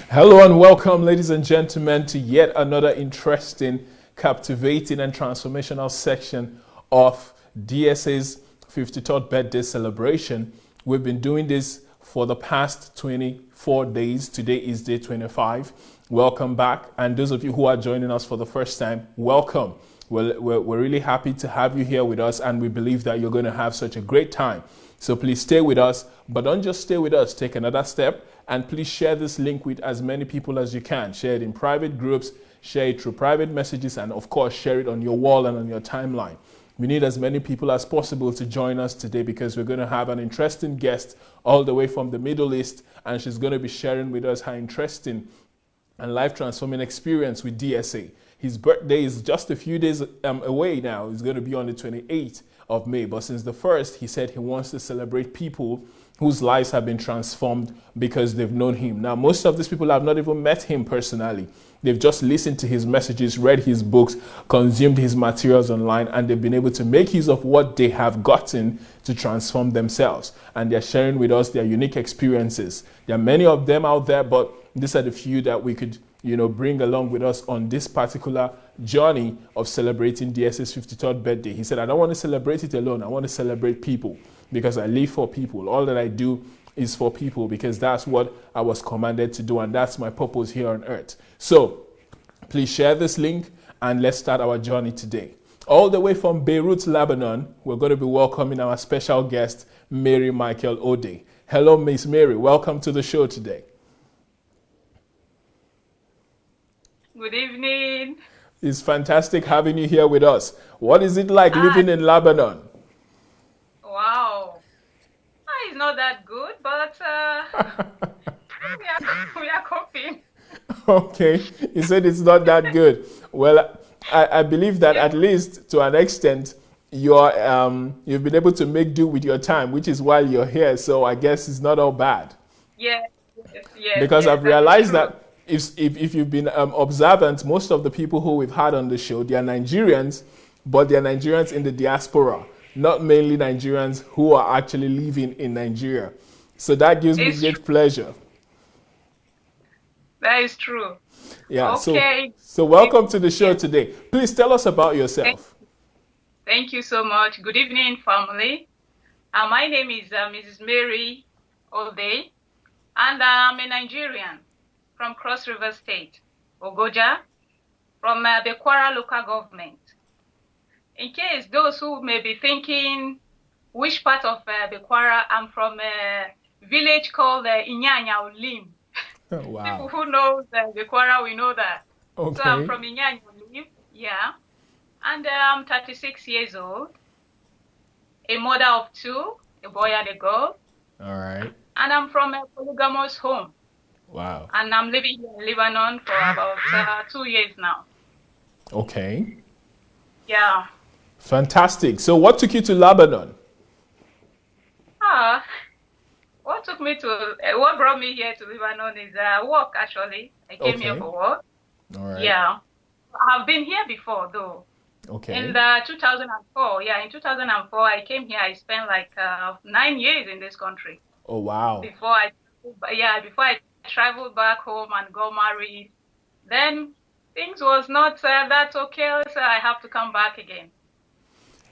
Hello and welcome, ladies and gentlemen, to yet another interesting, captivating, and transformational section of DSA's 53rd birthday celebration. We've been doing this for the past 24 days. Today is day 25. Welcome back. And those of you who are joining us for the first time, welcome. We're really happy to have you here with us, and we believe that you're going to have such a great time. So please stay with us, but don't just stay with us. Take another step, and please share this link with as many people as you can. Share it in private groups, share it through private messages, and of course, share it on your wall and on your timeline. We need as many people as possible to join us today because we're going to have an interesting guest all the way from the Middle East, and she's going to be sharing with us her interesting and life-transforming experience with DSA. His birthday is just a few days away now. It's going to be on the 28th of May. But since the 1st, he said he wants to celebrate people whose lives have been transformed because they've known him. Now, most of these people have not even met him personally. They've just listened to his messages, read his books, consumed his materials online, and they've been able to make use of what they have gotten to transform themselves. And they're sharing with us their unique experiences. There are many of them out there, but these are the few that we could bring along with us on this particular journey of celebrating DSA's 53rd birthday. He said, I don't want to celebrate it alone. I want to celebrate people because I live for people. All that I do is for people because that's what I was commanded to do, and that's my purpose here on earth. So please share this link and let's start our journey today. All the way from Beirut, Lebanon, we're going to be welcoming our special guest, Mary Michael Ode. Hello, Miss Mary. Welcome to the show today. Good evening. It's fantastic having you here with us. What is it like living in Lebanon? Wow. It's not that good, but we are coping. Okay. You said it's not that good. Well, I believe that at least to an extent, you've been able to make do with your time, which is why you're here. So I guess it's not all bad. Yes. Because I've realized that if you've been observant, most of the people who we've had on the show, they are Nigerians, but they are Nigerians in the diaspora, not mainly Nigerians who are actually living in Nigeria. So that gives me great pleasure. That is true. Yeah. Okay. So welcome to the show today. Please tell us about yourself. Thank you so much. Good evening, family. My name is Mrs. Mary Ode, and I'm a Nigerian from Cross River State, Ogoja, from the Kwara local government. In case those who may be thinking which part of the Kwara, I'm from a village called Inyanya Ulim. Oh, wow. People who know the Kwara, we know that. Okay. So I'm from Inyanya Ulim, yeah. And I'm 36 years old, a mother of two, a boy and a girl. All right. And I'm from a polygamous home. Wow. And I'm living in Lebanon for about 2 years now. Okay. Yeah. Fantastic. So what took you to Lebanon? What brought me here to Lebanon is work, actually. I came here for work. All right. Yeah. I've been here before, though. Okay. In 2004, in 2004, I came here. I spent like 9 years in this country. Oh, wow. Before I traveled back home and got married. Then things was not that okay, so I have to come back again.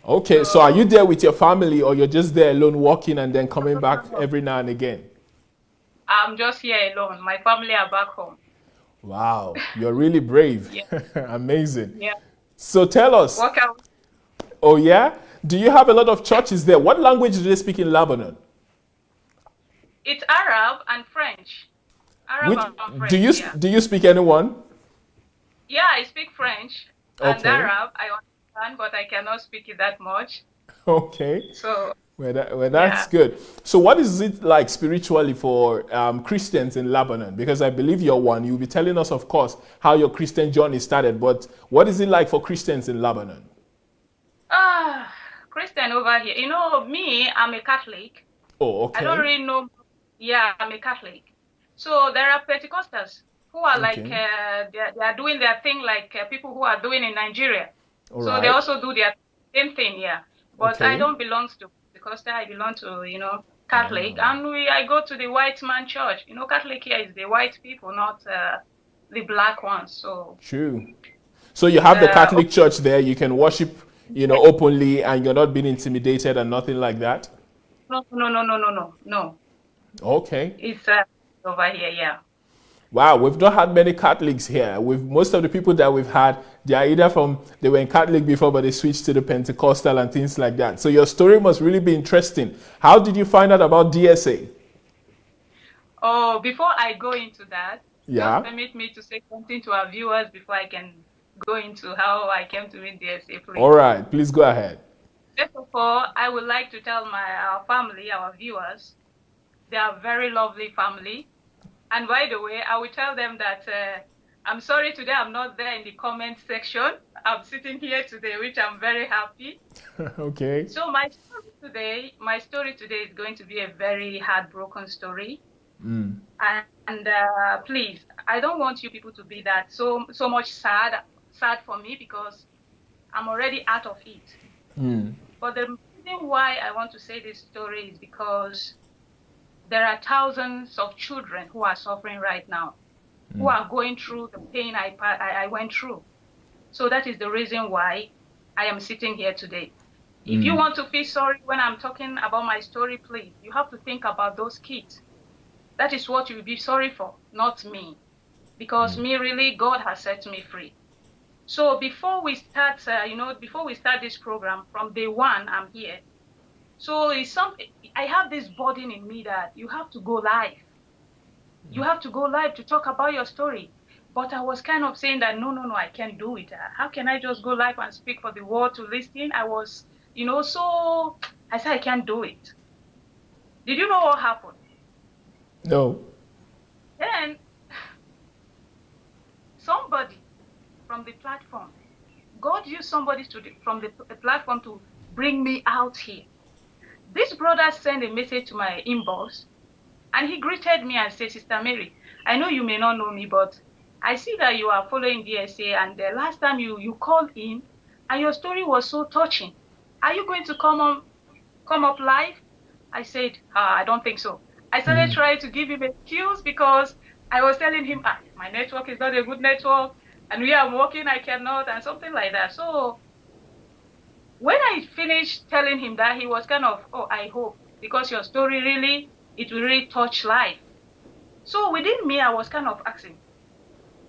Okay, so are you there with your family, or you're just there alone working and then coming back every now and again? I'm just here alone. My family are back home. Wow, you're really brave. Yeah. Amazing. Yeah. So tell us. Oh yeah? Do you have a lot of churches there? What language do they speak in Lebanon? It's Arab and French. And French. Do you speak anyone? Yeah, I speak French and Arab. I understand, but I cannot speak it that much. Okay. So. That's good. So what is it like spiritually for Christians in Lebanon? Because I believe you're one. You'll be telling us, of course, how your Christian journey started. But what is it like for Christians in Lebanon? Christian over here. You know, me, I'm a Catholic. Oh, okay. I don't really know. Yeah, I'm a Catholic. So there are Pentecostals who are like, they are doing their thing like people who are doing in Nigeria. So they also do their same thing, yeah. But I don't belong to Pentecostal. I belong to, Catholic, and I go to the white man church. You know, Catholic here is the white people, not the black ones. So True. So you have the uh, Catholic Church there. You can worship, openly, and you're not being intimidated and nothing like that. no. Okay. It's over here, yeah. Wow, we've not had many Catholics here. Most of the people that we've had, they are either they were in Catholic before, but they switched to the Pentecostal and things like that. So your story must really be interesting. How did you find out about DSA? Oh, before I go into that, just Yeah. permit me to say something to our viewers before I can go into how I came to meet DSA, All please. right, please go ahead. First of all, I would like to tell our family, our viewers, they are a very lovely family. And by the way, I will tell them that I'm sorry today I'm not there in the comment section. I'm sitting here today, which I'm very happy. Okay. So my story today is going to be a very heartbroken story. And please, I don't want you people to be that so much sad for me, because I'm already out of it. But the reason why I want to say this story is because there are thousands of children who are suffering right now, who are going through the pain I went through. So that is the reason why I am sitting here today. If you want to feel sorry when I'm talking about my story, please, you have to think about those kids. That is what you will be sorry for, not me. Because me, really, God has set me free. So before we start, before we start this program, from day one, I'm here. So I have this burden in me that you have to go live. You have to go live to talk about your story. But I was kind of saying that, no, I can't do it. How can I just go live and speak for the world to listen? I was, so I said I can't do it. Did you know what happened? No. Then somebody from the platform, God used somebody from the platform to bring me out here. This brother sent a message to my inbox, and he greeted me and said, Sister Mary, I know you may not know me, but I see that you are following DSA, and the last time you called in, and your story was so touching. Are you going to come up live? I said, I don't think so. I started trying to give him excuse, because I was telling him, my network is not a good network, and we are working, I cannot, and something like that. So when I finished telling him that, he was kind of, I hope, because your story really, it will really touch life. So within me, I was kind of asking,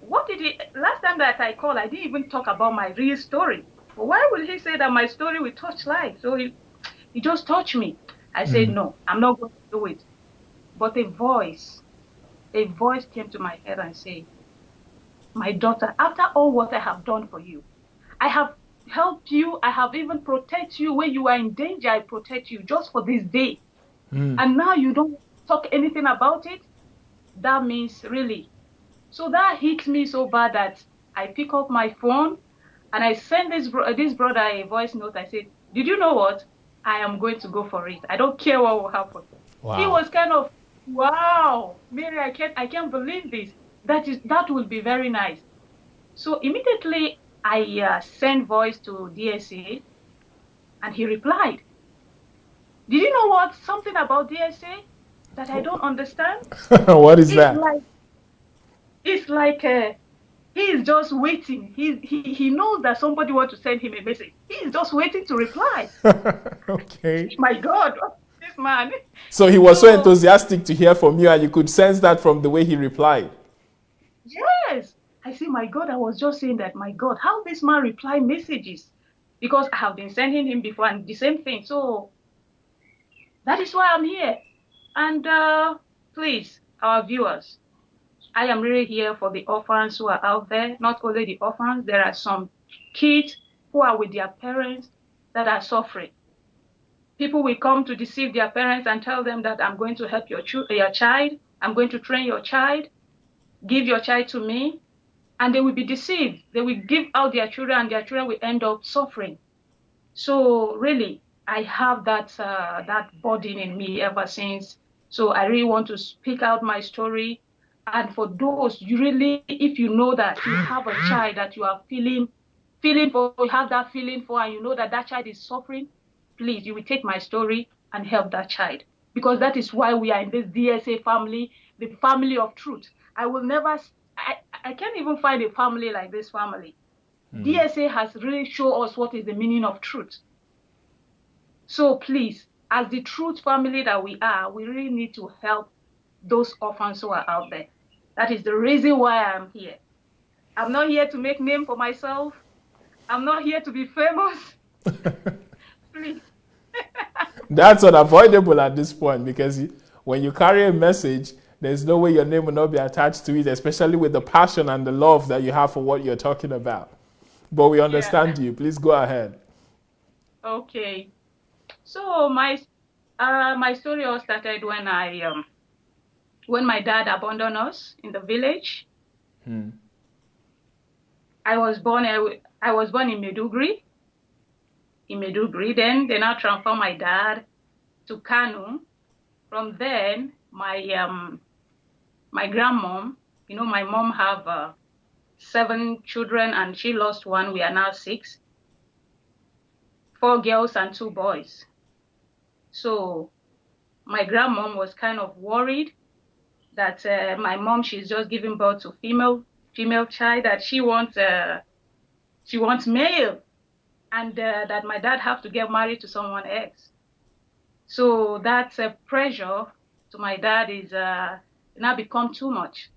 last time that I called, I didn't even talk about my real story. But why will he say that my story will touch life? So he just touched me. I said, no, I'm not going to do it. But a voice came to my head and said, my daughter, after all what I have done for you, I have helped you, I have even protected you. When you are in danger, I protect you just for this day. And now you don't talk anything about it? That means really. So that hit me so bad that I pick up my phone and I send this brother a voice note. I said, did you know what? I am going to go for it. I don't care what will happen. Wow. He was kind of, wow, Mary, I can't believe this. That will be very nice. So immediately I sent voice to DSA, and he replied. Did you know what? Something about DSA that I don't understand? What is that? It's like he is just waiting. He knows that somebody wants to send him a message. He is just waiting to reply. Okay. My God, this man. So he was so enthusiastic to hear from you, and you could sense that from the way he replied. Yes. I see, my God, I was just saying that, my God, how this man reply messages? Because I have been sending him before and the same thing. So that is why I'm here. And please, our viewers, I am really here for the orphans who are out there. Not only the orphans, there are some kids who are with their parents that are suffering. People will come to deceive their parents and tell them that I'm going to help your child. I'm going to train your child. Give your child to me. And they will be deceived. They will give out their children, and their children will end up suffering. So really, I have that burden in me ever since. So I really want to speak out my story. And for those, you really, if you know that you have a child that you are feeling for, you have that feeling for, and you know that child is suffering, please, you will take my story and help that child. because that is why we are in this DSA family, the family of truth. I can't even find a family like this family. DSA has really shown us what is the meaning of truth. So please, as the truth family that we are, we really need to help those orphans who are out there. That is the reason why I'm here. I'm not here to make name for myself. I'm not here to be famous. Please. That's unavoidable at this point, because when you carry a message, there's no way your name will not be attached to it, especially with the passion and the love that you have for what you're talking about. But we understand you. Please go ahead. Okay. So my story all started when my dad abandoned us in the village. I was born in Maiduguri. In Maiduguri, then they now transferred my dad to Kano. From then, my grandmom, my mom have 7 children and she lost 1. We are now 6, 4 girls and 2 boys. So my grandmom was kind of worried that my mom, she's just giving birth to female child, that she wants male, and that my dad have to get married to someone else. So that pressure to my dad is now become too much.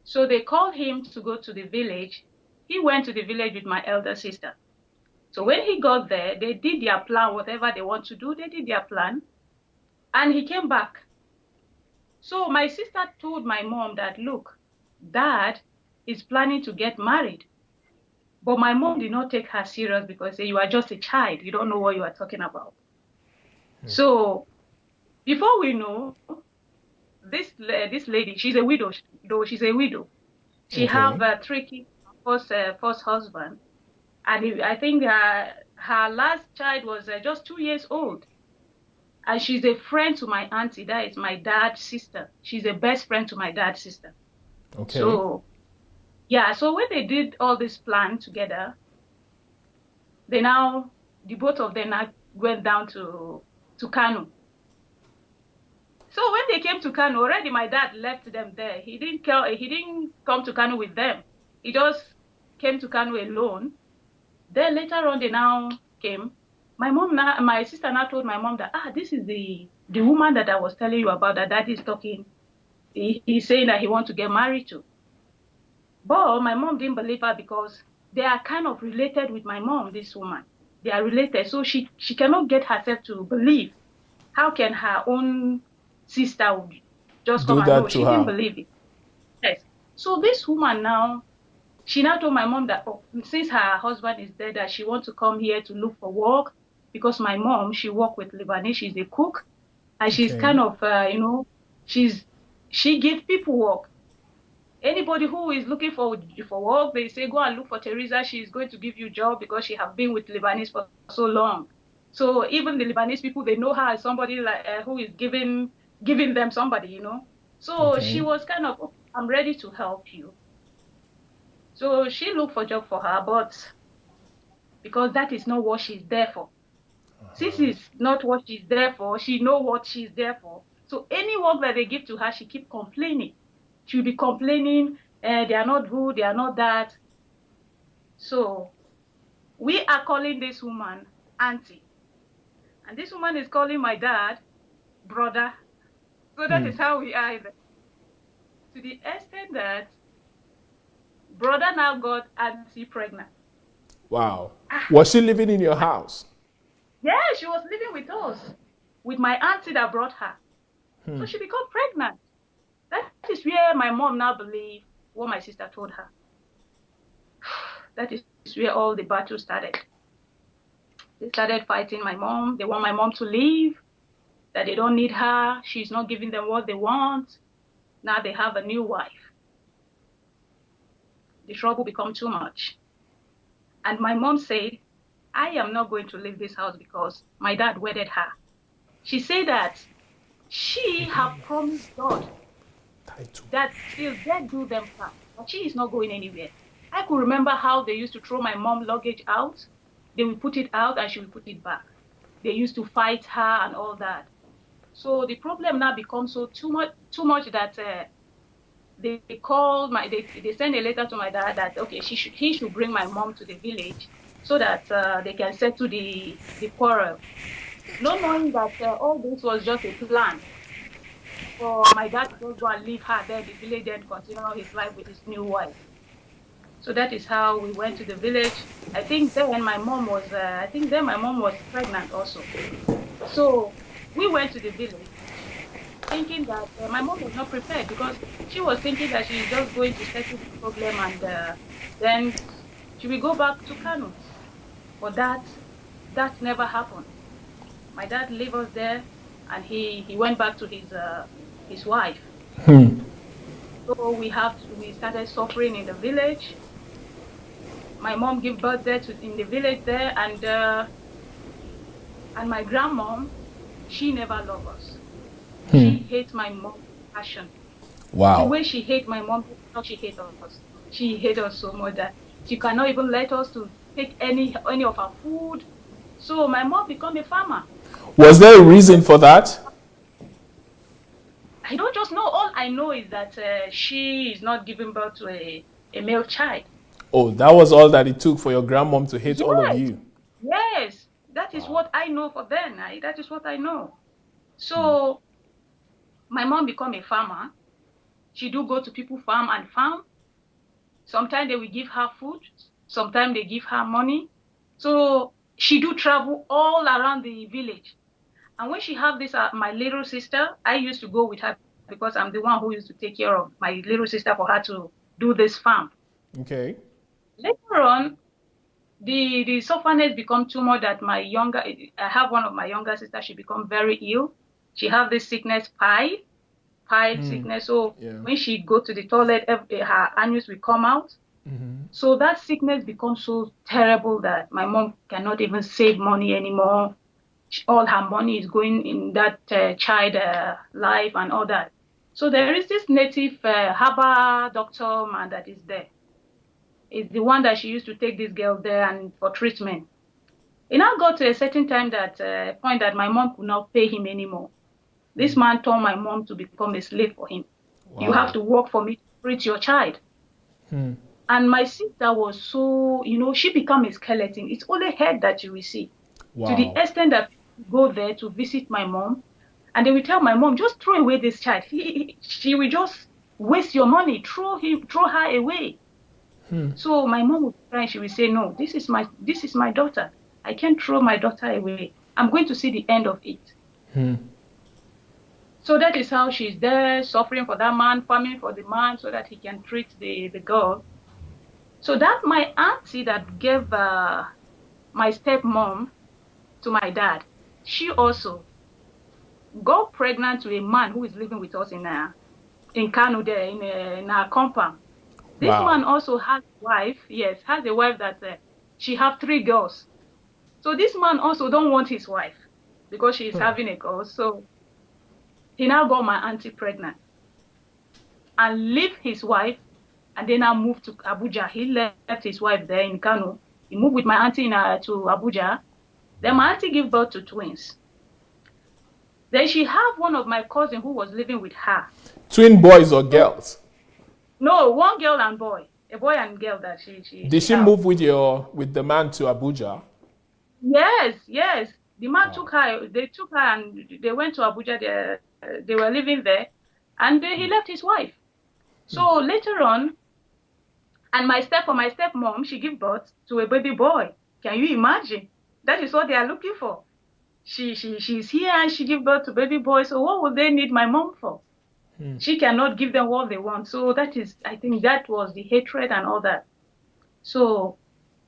So they called him to go to the village. He went to the village with my elder sister. So when he got there, they did their plan, whatever they want to do, they did their plan. And he came back. So my sister told my mom that, look, dad is planning to get married. But my mom did not take her serious because you are just a child. You don't know what you are talking about. So before we know, this lady, she's a widow, though she's a widow. She have 3 kids, first husband. And I think her last child was just 2 years old. And she's a friend to my auntie. That is my dad's sister. She's a best friend to my dad's sister. Okay. So, yeah, so when they did all this plan together, the both of them now went down to Kano. So when they came to Kano, already my dad left them there. He didn't come to Kano with them. He just came to Kano alone. Then later on, they now came. My sister now told my mom that, this is the woman that I was telling you about, that daddy is talking. He's saying that he wants to get married to. But my mom didn't believe her because they are kind of related with my mom, this woman. They are related. So she cannot get herself to believe. How can her own sister just come and know? She didn't believe it. Yes. So this woman now, she now told my mom that since her husband is dead, that she wants to come here to look for work, because my mom, she worked with Lebanese, she's a cook, and she's kind of, she gives people work. Anybody who is looking for work, they say, go and look for Teresa. She's going to give you a job because she has been with Lebanese for so long. So even the Lebanese people, they know her as somebody like who is giving them somebody, So she was kind of, I'm ready to help you. So she looked for a job for her, but because that is not what she's there for. Since it's not what she's there for, she knows what she's there for. So any work that they give to her, she keeps complaining. She'll be complaining, they are not good, they are not that. So we are calling this woman auntie. And this woman is calling my dad brother. So that is how we are. To the extent that brother now got auntie pregnant. Wow. Was she living in your house? Yeah, she was living with us, with my auntie that brought her. So she became pregnant. That is where my mom now believes what my sister told her. That is where all the battle started. They started fighting my mom. They want my mom to leave, that they don't need her. She's not giving them what they want. Now they have a new wife. The trouble become too much. And my mom said, I am not going to leave this house because my dad wedded her. She said that she had promised God that she'll get do them part, but she is not going anywhere. I could remember how they used to throw my mom luggage out. They will put it out and she will put it back. They used to fight her and all that. So the problem now becomes too much that they call they send a letter to my dad that okay he should bring my mom to the village so that they can settle the quarrel. Not knowing that all this was just a plan for my dad to just go and leave her there, the village, and continue his life with his new wife. So that is how we went to the village. I think then my mom was pregnant also. So we went to the village thinking that my mom was not prepared because she was thinking that she's just going to settle the problem and then she will go back to Kano. But that never happened. My dad left us there and he went back to his wife. So we started suffering in the village. My mom gave birth there in the village there, and my grandmom, she never loved us. She hates my mom with passion. Wow. The way she hates my mom, how she hates us. She hates us so much that she cannot even let us to take any of her food. So my mom became a farmer. Was there a reason for that? I don't just know. All I know is that she is not giving birth to a male child. Oh, that was all that it took for your grandmom to hate all of you? Yes, that is what I know for then. That is what I know. So my mom became a farmer. She do go to people farm and farm. Sometimes they will give her food. Sometimes they give her money. So she do travel all around the village. And when she have this, my little sister, I used to go with her because I'm the one who used to take care of my little sister for her to do this farm. Okay. Later on, the sufferness become too much that I have one of my younger sisters, she become very ill. She have this sickness, pile sickness. So when she go to the toilet, her anus will come out. So that sickness becomes so terrible that my mom cannot even save money anymore. All her money is going in that child life and all that. So there is this native herbal doctor man that is there. It's the one that she used to take this girl there and for treatment. It now got to a certain time that point that my mom could not pay him anymore. This man told my mom to become a slave for him. Wow. You have to work for me to treat your child. And my sister was so, she became a skeleton. It's only head that you will see. Wow. To the extent that people go there to visit my mom, and they will tell my mom, just throw away this child. She will just waste your money. Throw her away. So my mom would cry. She will say, no, this is my daughter. I can't throw my daughter away. I'm going to see the end of it. So that is how she's there, suffering for that man, farming for the man so that he can treat the girl. So that my auntie that gave my stepmom to my dad, she also got pregnant to a man who is living with us in Kano there, in our compound. This man also has a wife, that she have 3 girls. So this man also don't want his wife because she is having a girl. So he now got my auntie pregnant and leave his wife, and then I moved to Abuja. He left his wife there in Kano. He moved with my auntie to Abuja. Then my auntie gave birth to twins. Then she have one of my cousins who was living with her. Twin boys or girls? No, one girl and boy. A boy and girl that she Did she move with the man to Abuja? Yes. The man took her. They took her and they went to Abuja. They were living there, and he left his wife. So later on, and my stepmom, she gave birth to a baby boy. Can you imagine? That is what they are looking for. She's here and she gave birth to baby boy. So what would they need my mom for? She cannot give them what they want. So I think that was the hatred and all that. So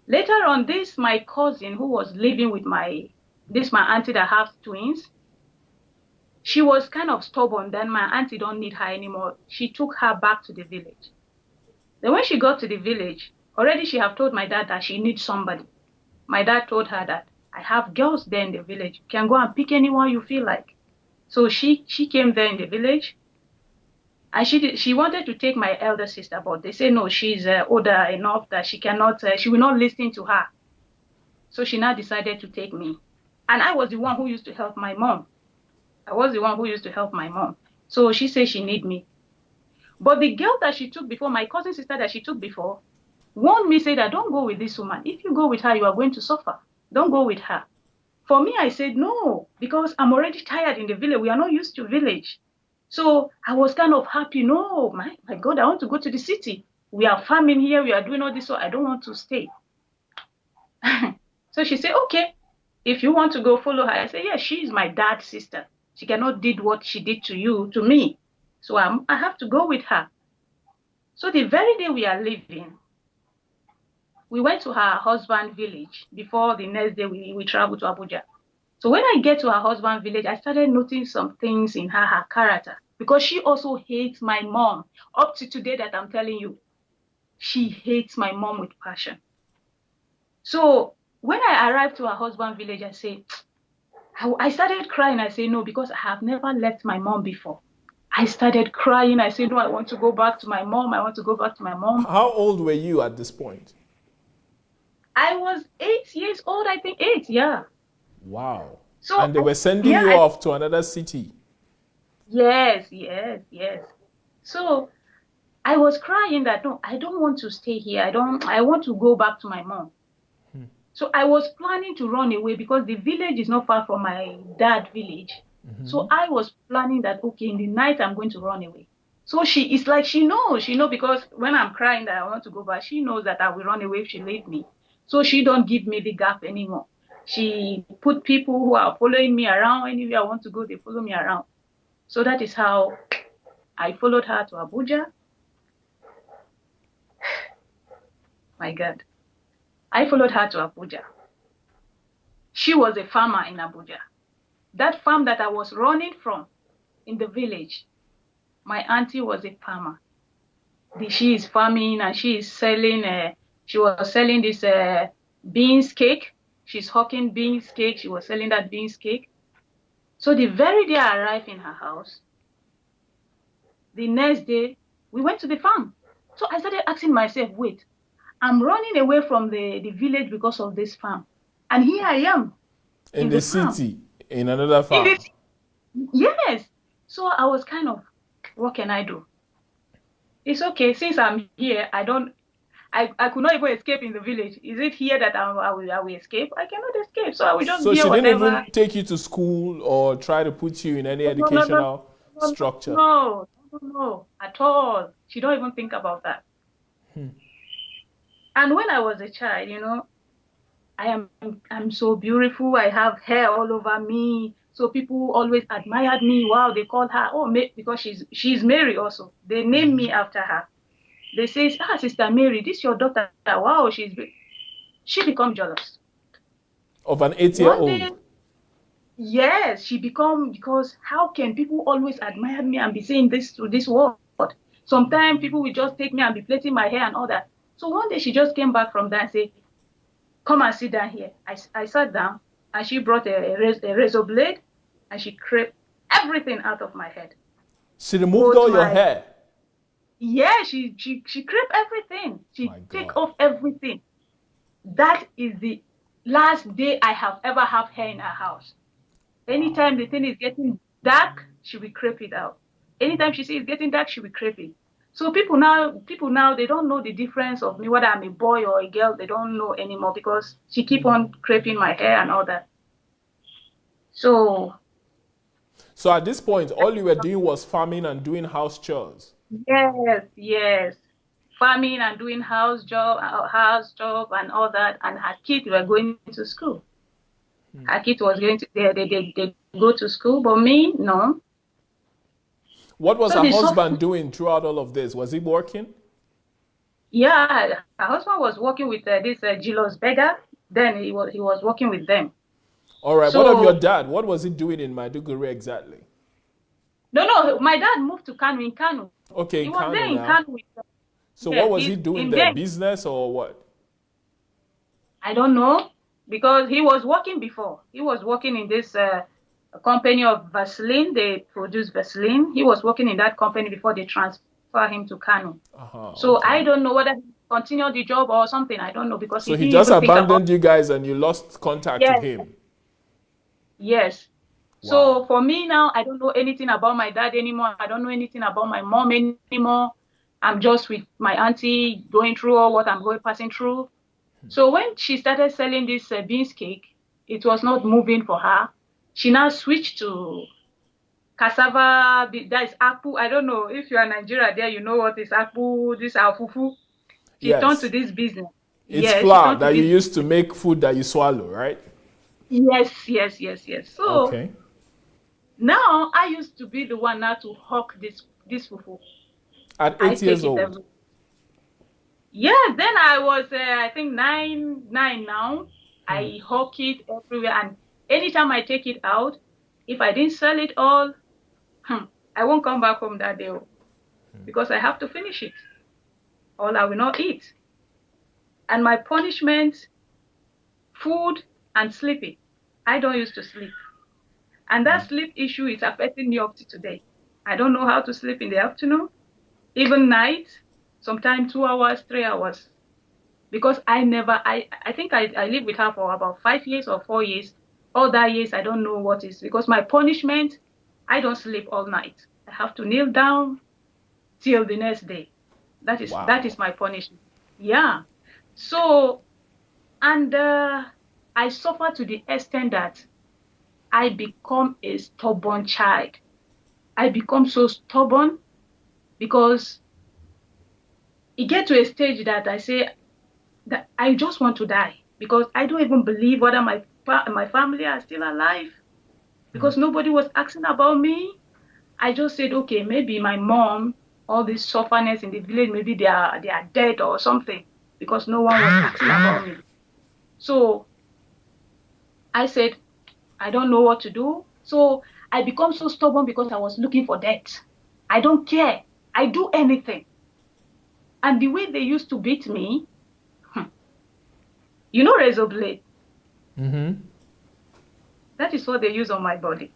later on, my cousin who was living with my auntie that has twins, she was kind of stubborn. Then my auntie don't need her anymore. She took her back to the village. Then when she got to the village, already she have told my dad that she needs somebody. My dad told her that I have girls there in the village. You can go and pick anyone you feel like. So she came there in the village. And she wanted to take my elder sister, but they say no, she's older enough that she will not listen to her. So she now decided to take me. And I was the one who used to help my mom. I was the one who used to help my mom. So she said she need me. But the girl that she took before, my cousin sister that she took before, warned me, said that don't go with this woman. If you go with her, you are going to suffer. Don't go with her. For me, I said no, because I'm already tired in the village. We are not used to village. So I was kind of happy. No, my God, I want to go to the city. We are farming here. We are doing all this. So I don't want to stay. So she said, okay, if you want to go follow her. I said, yeah, she is my dad's sister. She cannot did what she did to you, to me. So I have to go with her. So the very day we are leaving, we went to her husband's village before the next day we traveled to Abuja. So when I get to her husband's village, I started noticing some things in her character, because she also hates my mom. Up to today that I'm telling you, she hates my mom with passion. So when I arrived to her husband's village, I started crying. I say, no, because I have never left my mom before. I started crying. I said, no, I want to go back to my mom. I want to go back to my mom. How old were you at this point? I was 8 years old, I think 8, yeah. Wow. So and they were sending you off to another city. Yes. So I was crying that, no, I don't want to stay here. I want to go back to my mom. So I was planning to run away, because the village is not far from my dad's village. So I was planning that, okay, in the night I'm going to run away. So it's like she knows, because when I'm crying that I want to go back, she knows that I will run away if she leave me. So she don't give me the gap anymore. She put people who are following me around. Anywhere I want to go, they follow me around. So that is how I followed her to Abuja. My God. I followed her to Abuja. She was a farmer in Abuja. That farm that I was running from in the village, my auntie was a farmer. She is farming, and she is selling, she was selling this beans cake. She's hawking beans cake. She was selling that beans cake. So the very day I arrived in her house, the next day, we went to the farm. So I started asking myself, wait, I'm running away from the village because of this farm. And here I am. In the city, in another farm. Yes. So I was kind of, what can I do? It's okay, since I'm here, I could not even escape in the village. Is it here that I will escape? I cannot escape. So I will just So be she whatever. didn't even take you to school or try to put you in any educational structure? No, at all. She don't even think about that. And when I was a child, I'm so beautiful. I have hair all over me. So people always admired me. Wow, they called her, because she's Mary also. They named me after her. They say, Sister Mary, this is your daughter. Wow, she become jealous. Of an 8-year-old? Yes, she become, because how can people always admire me and be saying this to this world? Sometimes people will just take me and be plaiting my hair and all that. So one day she just came back from that and said, come and sit down here. I sat down, and she brought a razor blade, and she scraped everything out of my head. She removed all your hair? Yeah, she scraped everything. She take off everything. That is the last day I have ever have hair in her house. Anytime the thing is getting dark, she will scrape it out. Anytime she sees it's getting dark, she will scrape it. So people now, they don't know the difference of me, whether I'm a boy or a girl. They don't know anymore, because she keep on scraping my hair and all that. So at this point, all you were doing was farming and doing house chores? Yes. Farming and doing house job and all that. And her kids were going to school. Her kids was going to, they go to school, but me, no. What was her husband doing throughout all of this? Was he working? Yeah, her husband was working with this Julius Beggar. Then he was working with them. All right. What of your dad? What was he doing in Maiduguri exactly? No. My dad moved to Kano, in Kano. Okay, he was there in Kano with them. So what was he doing there? Business or what? I don't know, because he was working before. He was working in this company of Vaseline. They produce Vaseline. He was working in that company before they transfer him to Kano. So okay. I don't know whether he continued the job or something. I don't know, because so he just abandoned you guys and you lost contact with him. Yes. Wow. So for me now, I don't know anything about my dad anymore. I don't know anything about my mom anymore. I'm just with my auntie going through all what I'm passing through. So when she started selling this beans cake, it was not moving for her. She now switched to cassava. That is akpu. I don't know if you are Nigeria there, you know what is akpu. This afufu. She turned to Yes. this business. It's Yeah, she flour turned to that you this. use to make food that you swallow, right? Yes, yes, yes, yes. So Okay. now I used to be the one now to hawk this fufu. At I 8 years take it old. every. Yes, then I was I think nine now. I hawk it everywhere, and anytime I take it out, if I didn't sell it all, I won't come back home that day because I have to finish it, or I will not eat. And my punishment, food and sleeping. I don't used to sleep, and that sleep issue is affecting me up to today. I don't know how to sleep in the afternoon, even night, sometimes 2 hours, 3 hours. Because I think I lived with her for about 5 years or 4 years. All that years, I don't know what is, because my punishment, I don't sleep all night. I have to kneel down till the next day. That is Wow. my punishment. Yeah. So, and I suffer to the extent that I become a stubborn child. I become so stubborn because it get to a stage that I say that I just want to die because I don't even believe whether my family are still alive because nobody was asking about me. I just said, okay, maybe my mom, all this sufferness in the village, maybe they are dead or something because no one was asking about me. So I said, I don't know what to do. So I become so stubborn because I was looking for death. I don't care. I do anything. And the way they used to beat me, razor blade. That is what they use on my body.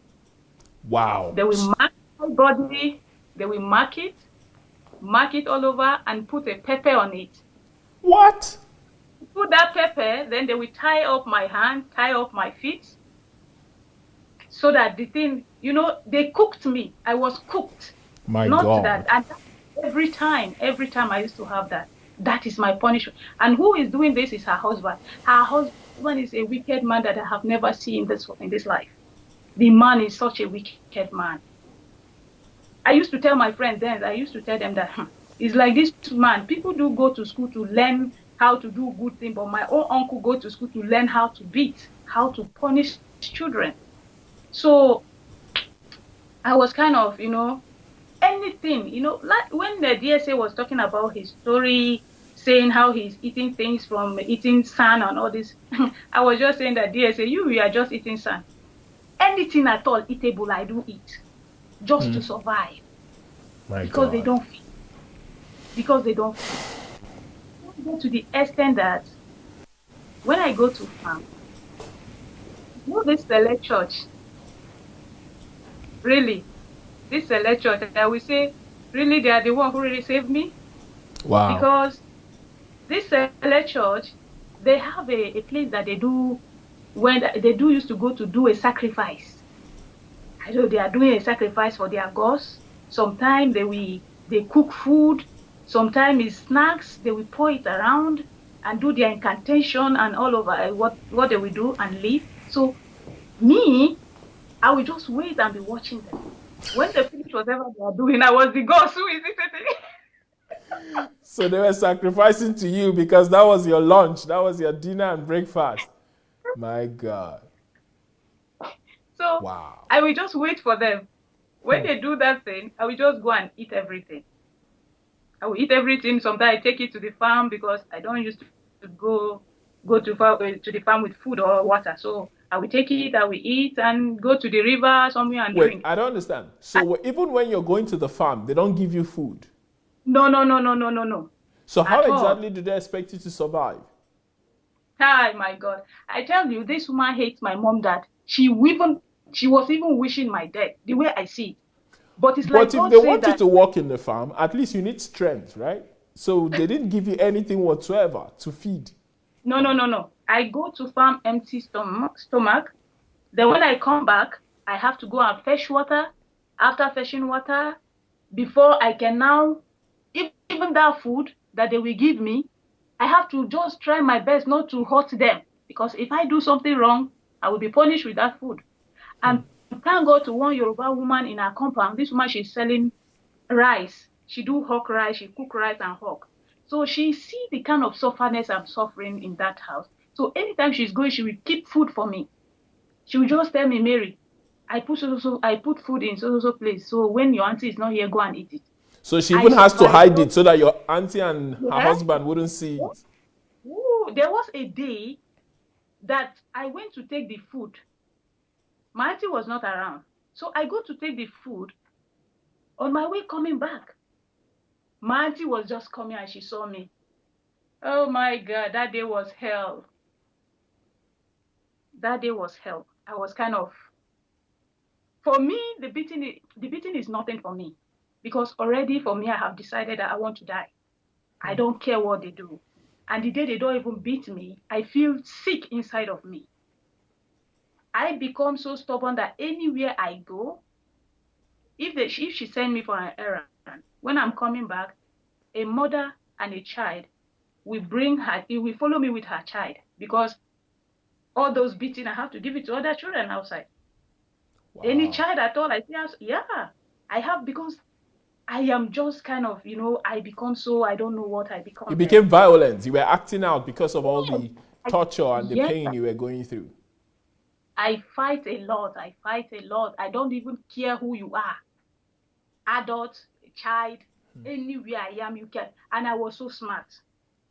Wow. They will mark my body, they will mark it all over and put a pepper on it. What? Put that pepper, then they will tie up my hand, tie up my feet, so that the thing, they cooked me. I was cooked. My Not that. God. And every time I used to have that. That is my punishment. And who is doing this is her husband. Her husband is a wicked man that I have never seen in this life. The man is such a wicked man. I used to tell my friends then, I used to tell them that it's like this man. People do go to school to learn how to do good things, but my own uncle go to school to learn how to beat, how to punish children. So I was kind of, anything, like when the DSA was talking about his story, saying how he's eating things from eating sand and all this, I was just saying that DSA, we are just eating sand. Anything at all eatable, I do eat just to survive. My Because they God. don't feed. Because they don't feed. Go to the extent that when I go to farm, this select church, really, this select church, I will say, really, they are the one who really saved me. Wow. Because this select church, they have a place that they do when they do used to go to do a sacrifice. I know they are doing a sacrifice for their gods. Sometimes they cook food. Sometimes it's snacks. They will pour it around and do their incantation and all over what they will do and leave. So me, I will just wait and be watching them. When they finish whatever they are doing, I was the ghost who is it? So they were sacrificing to you because that was your lunch, that was your dinner and breakfast. My God. So Wow. I will just wait for them. When they do that thing, I will just go and eat everything. I will eat everything. Sometimes I take it to the farm because I don't used to go to the farm with food or water. So I will take it, I will eat and go to the river somewhere and Wait, drink. I don't understand. So even when you're going to the farm, they don't give you food. No, no, no, no, no, no, no. So how At all. exactly do they expect you to survive? Hi, my God. I tell you, this woman hates my mom that she was even wishing my death, the way I see it. But it's like But if God they said want you that to work in the farm, at least you need strength, right? So they didn't give you anything whatsoever to feed. no, no, no, no. I go to farm empty stomach. Then when I come back, I have to go and fetch water. After fetching water, before I can now, even that food that they will give me, I have to just try my best not to hurt them. Because if I do something wrong, I will be punished with that food. And thank God to one Yoruba woman in our compound. This woman, she's selling rice. She do hawk rice, she cook rice and hawk. So she see the kind of sufferness I'm suffering in that house. So anytime she's going, she will keep food for me. She will just tell me, Mary, I put food in so place. So when your auntie is not here, go and eat it. So she even has to hide it so that your auntie and her Yeah. husband wouldn't see it. Ooh, there was a day that I went to take the food. My auntie was not around. So I go to take the food. On my way coming back, my auntie was just coming and she saw me. Oh my God, that day was hell. That day was hell. I was kind of, for me, the beating is nothing for me. Because already for me, I have decided that I want to die. I don't care what they do. And the day they don't even beat me, I feel sick inside of me. I become so stubborn that anywhere I go, if she send me for an errand, when I'm coming back, a mother and a child will follow me with her child, because all those beating, I have to give it to other children outside. Wow. Any child at all, I have, because I am just kind of, I become so, I don't know what I become. You became violent. You were acting out because of all the torture and the pain you were going through. I fight a lot. I don't even care who you are. Adult, child, anywhere I am, you can. And I was so smart.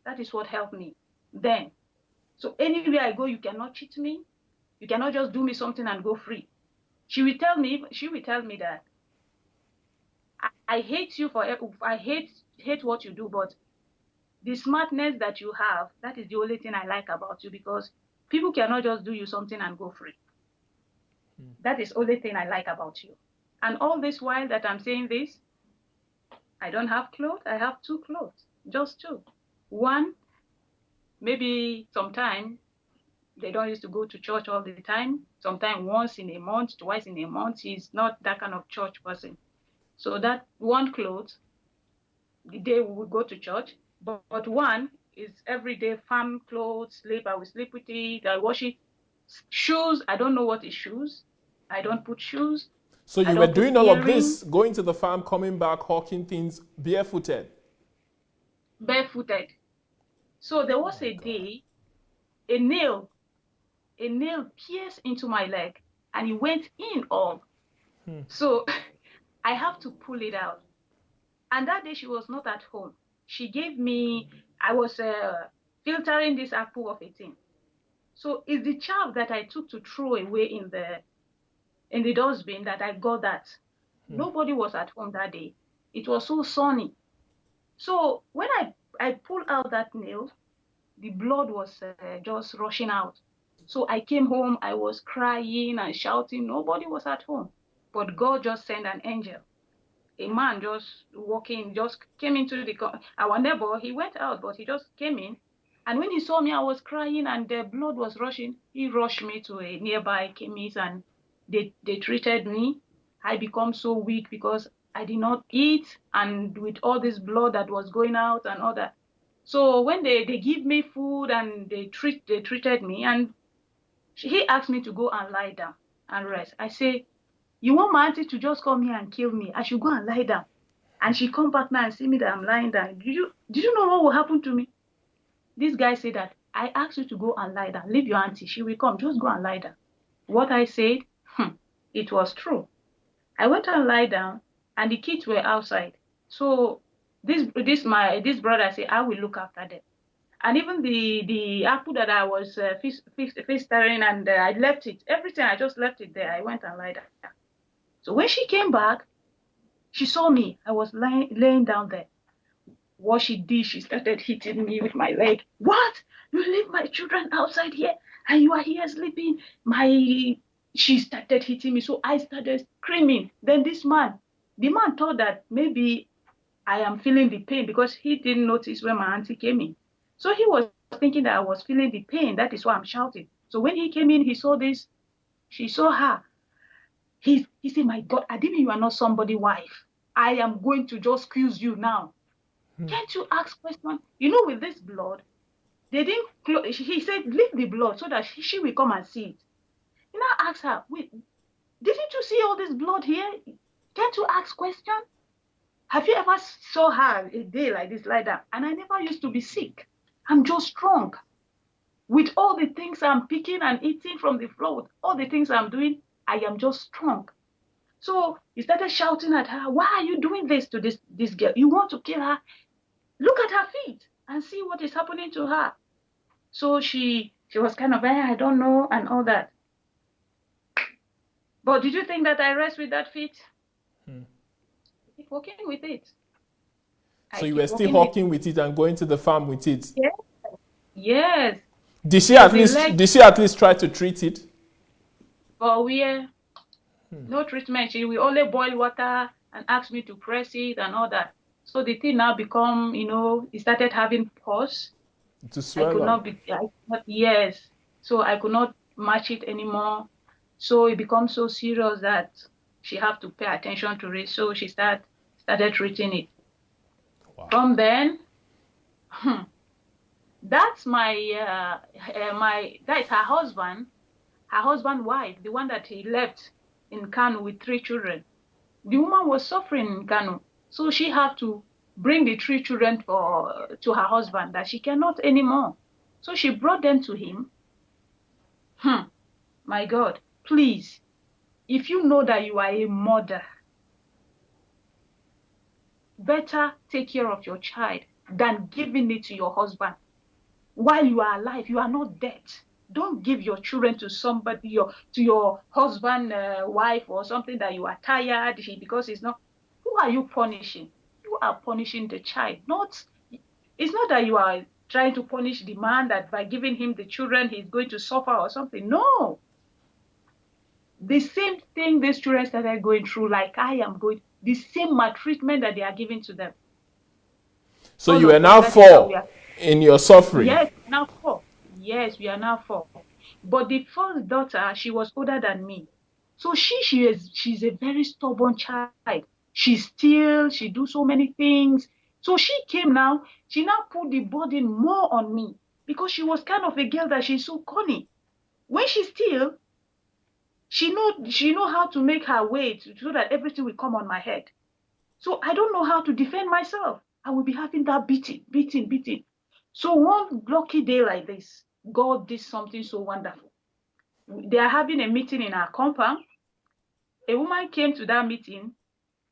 That is what helped me then. So anywhere I go, you cannot cheat me. You cannot just do me something and go free. She will tell me that I hate you I hate what you do, but the smartness that you have, that is the only thing I like about you, because people cannot just do you something and go free. That is the only thing I like about you. And all this while that I'm saying this, I don't have clothes. I have 2 clothes, just 2. One, maybe sometime they don't used to go to church all the time. Sometimes once in a month, twice in a month. He's not that kind of church person. So that one clothes, the day we would go to church, but one is everyday farm clothes, I will sleep with it, I wash it. Shoes, I don't know what is shoes. I don't put shoes. So you were doing all of this, going to the farm, coming back, hawking things, barefooted? Barefooted. So there was a day, a nail pierced into my leg and it went in all. So I have to pull it out. And that day she was not at home. She gave me, I was filtering this apple of a thing. So it's the chaff that I took to throw away in the dustbin that I got that. Nobody was at home that day. It was so sunny. So when I pulled out that nail, the blood was just rushing out. So I came home, I was crying and shouting. Nobody was at home. But God just sent an angel. A man just walking, just came into our neighbor. He went out, but he just came in. And when he saw me, I was crying and the blood was rushing. He rushed me to a nearby chemist and they treated me. I become so weak because I did not eat, and with all this blood that was going out and all that. So when they give me food and they treated me, and he asked me to go and lie down and rest. I say, you want my auntie to just come here and kill me? I should go and lie down. And she come back now and see me that I'm lying down. Did you know what will happen to me? This guy said that I asked you to go and lie down. Leave your auntie. She will come. Just go and lie down. What I said, it was true. I went and lie down, and the kids were outside. So this brother said, I will look after them. And even the apple that I was filtering, and I left it. Everything, I just left it there. I went and lied down. So when she came back, she saw me. I was laying down there. What she did, she started hitting me with my leg. What? You leave my children outside here and you are here sleeping? She started hitting me. So I started screaming. Then the man thought that maybe I am feeling the pain because he didn't notice when my auntie came in. So he was thinking that I was feeling the pain. That is why I'm shouting. So when he came in, he saw this. She saw her. He said, my God, Adimi, you are not somebody's wife. I am going to just accuse you now. Can't you ask questions? You know, with this blood, they didn't, he said, leave the blood so that she will come and see it. You now ask her, wait, didn't you see all this blood here? Can't you ask questions? Have you ever saw her a day like this, like that? And I never used to be sick. I'm just strong. With all the things I'm picking and eating from the floor, with all the things I'm doing, I am just strong. So he started shouting at her, why are you doing this to this girl? You want to kill her? Look at her feet and see what is happening to her. So she was kind of, I don't know, and all that. But did you think that I rest with that feet? Keep walking with it. So you were still walking with it and going to the farm with it? Yes. Yes. Did she at least try to treat it? But no treatment. She will only boil water and ask me to press it and all that. So the thing now become, it started having pus. To swell I could not be, yes. So I could not match it anymore. So it becomes so serious that she have to pay attention to it. So she started treating it. Wow. From then, that's that is her husband wife, the one that he left in Kano with 3 children. The woman was suffering in Kano. So she had to bring the 3 children to her husband that she cannot anymore. So she brought them to him. My God, please, if you know that you are a mother, better take care of your child than giving it to your husband. While you are alive, you are not dead. Don't give your children to somebody, to your husband, wife, or something that you are tired because it's not. Who are you punishing? You are punishing the child. It's not that you are trying to punish the man that by giving him the children he's going to suffer or something. No. The same thing these children started going through, like I am going, the same maltreatment that they are giving to them. So you are now 4 in your suffering. Yes, now 4. Yes, we are now 4. But the first daughter, she was older than me. So she's a very stubborn child. She steals, she do so many things. So she now put the burden more on me because she was kind of a girl that she's so cunning. When she steals, she know how to make her way so that everything will come on my head. So I don't know how to defend myself. I will be having that beating. So one lucky day like this, God did something so wonderful. They are having a meeting in our compound. A woman came to that meeting.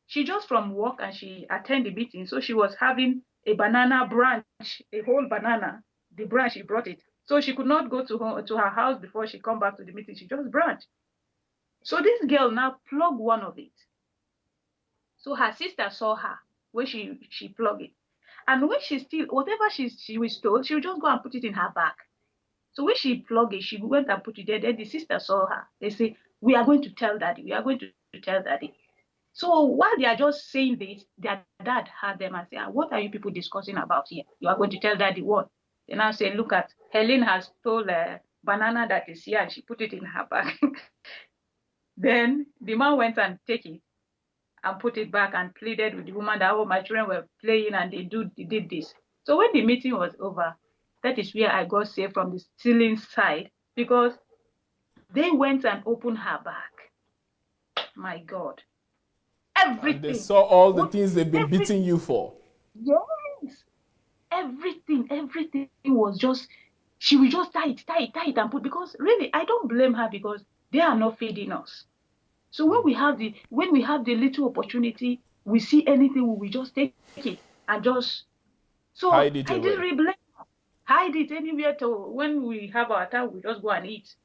She just from work and she attended the meeting. So she was having a banana branch, a whole banana. The branch, she brought it. So she could not go to her house before she come back to the meeting. She just branched. So this girl now plugged one of it. So her sister saw her when she plugged it. And when she steal, whatever she was told, she would just go and put it in her bag. So when she plugged it, she went and put it there. Then the sister saw her. They say, we are going to tell daddy. We are going to tell daddy. So while they are just saying this, their dad heard them and said, what are you people discussing about here? You are going to tell daddy what? They now say, look at, Helen has stole a banana that is here and she put it in her bag. Then the man went and take it and put it back and pleaded with the woman that, oh, my children were playing and they did this. So when the meeting was over, that is where I got saved from the stealing side because they went and opened her bag. My God. Everything. And they saw all the things they've been beating you for. Yes. Everything was just, she will just tie it and put, because really, I don't blame her because they are not feeding us. So when we have the little opportunity, we see anything, we will just take it and just, so hide it I away. didn't really blame her. Hide it anywhere when we have our time, we just go and eat.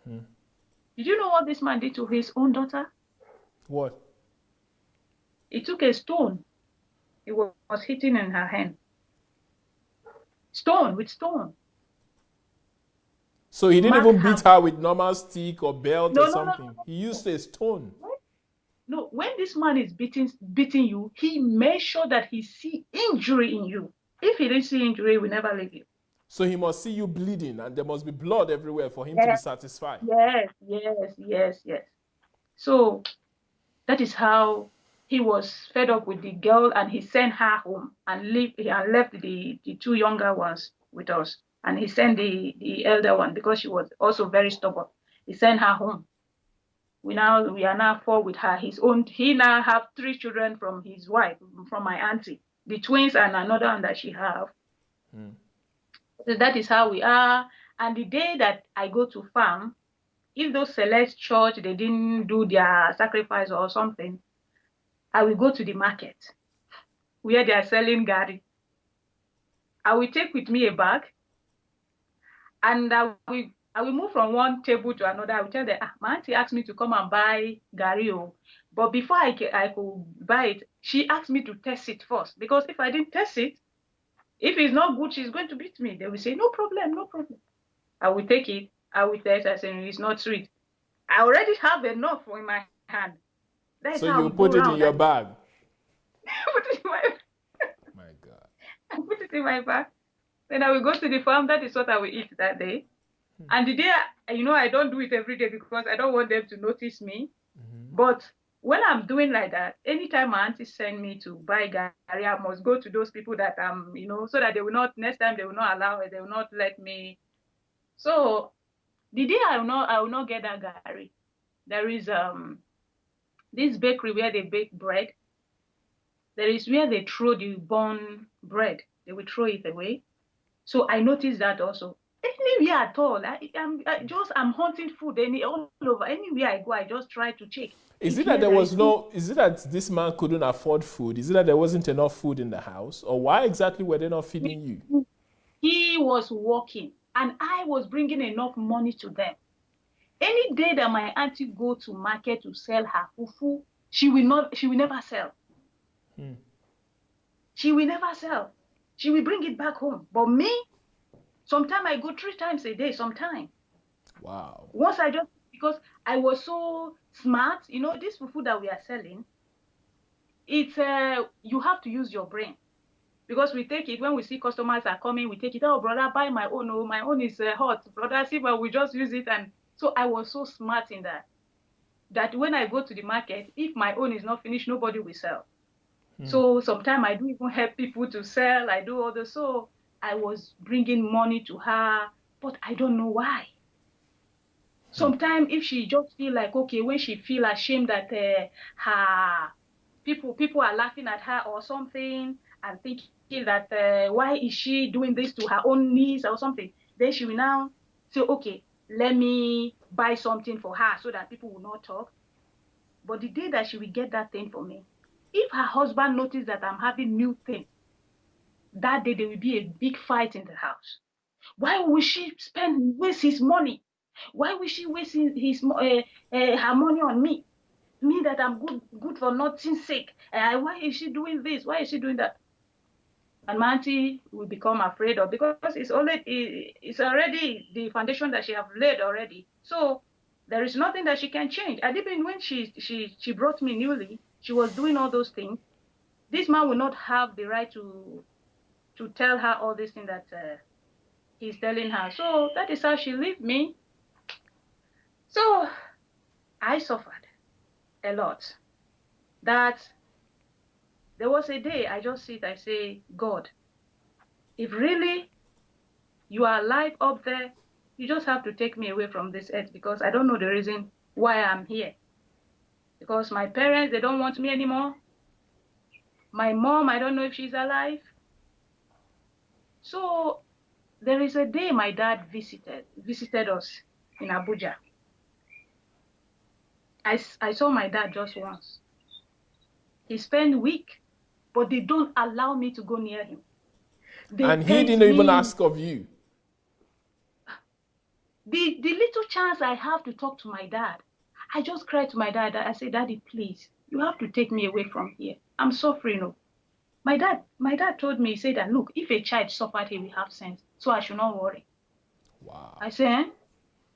Did you know what this man did to his own daughter? What? He took a stone. It was hitting in her hand. With stone. So he didn't even beat her with normal stick or belt or something. No. He used a stone. No, when this man is beating you, he made sure that he see injury in you. If he didn't see injury, he will never leave you. So he must see you bleeding and there must be blood everywhere for him to be satisfied. Yes. So that is how he was fed up with the girl, and he sent her home and left the two younger ones with us. And he sent the elder one because she was also very stubborn. He sent her home. We are now four with her. He now have three children from his wife, from my auntie, the twins and another one that she have. So that is how we are. And the day that I go to farm, if those select church, they didn't do their sacrifice or something, I will go to the market where they are selling gari. I will take with me a bag, and I will move from one table to another. I will tell them, my auntie asked me to come and buy gari. But before I could buy it, she asked me to test it first. Because if I didn't test it, if it's not good, she's going to beat me. They will say, no problem, no problem. I will take it. I will test. I say, it's not sweet. I already have enough in my hand. That's So how you we put go it in around. your bag? Put it in my My God. I put it in my bag. Then I will go to the farm. That is what I will eat that day. And the day, I don't do it every day because I don't want them to notice me. But when I'm doing like that, anytime my auntie send me to buy gari, I must go to those people that so that they will not, next time they will not allow it, they will not let me. So the day I will not get that gari, there is this bakery where they bake bread. There is where they throw the born bread. They will throw it away. So I noticed that also. Anywhere at all, I'm hunting food all over. Anywhere I go, I just try to check. Is it that this man couldn't afford food? Is it that there wasn't enough food in the house? Or why exactly were they not feeding you? He was working, and I was bringing enough money to them. Any day that my auntie go to market to sell her fufu, she will never sell. She will never sell. She will bring it back home. But me, sometimes I go 3 times a day, sometimes. Wow. Once because I was so smart, this fufu that we are selling, it's you have to use your brain. Because we take it when we see customers are coming, we take it, oh, brother, buy my own. Oh, my own is hot. Brother, see, but we just use it. And so I was so smart in that when I go to the market, if my own is not finished, nobody will sell. So sometimes I do even help people to sell. I do all this. So I was bringing money to her, but I don't know why. Sometimes if she just feel like, okay, when she feel ashamed that her people are laughing at her or something and thinking that why is she doing this to her own niece or something, then she will now say, okay, let me buy something for her so that people will not talk. But the day that she will get that thing for me, if her husband notices that I'm having new things, that day there will be a big fight in the house. Why will she waste his money? Why will she waste her money on me? Me that I'm good for nothing's sake. Why is she doing this? Why is she doing that? And my auntie will become afraid of, because it's already the foundation that she have laid already. So there is nothing that she can change. And even when she brought me newly, she was doing all those things. This man will not have the right to tell her all these things that he's telling her. So that is how she left me. So I suffered a lot. That there was a day I just sit, I say, God, if really you are alive up there, you just have to take me away from this earth, because I don't know the reason why I'm here. Because my parents, they don't want me anymore. My mom, I don't know if she's alive. So there is a day my dad visited us in Abuja. I saw my dad just once. He spent a week, but they don't allow me to go near him. And he didn't even ask of you. The little chance I have to talk to my dad, I just cried to my dad. I said, Daddy, please, you have to take me away from here. I'm suffering. Oh. My dad told me, he said that, look, if a child suffered, he will have sense. So I should not worry. Wow. I said, eh?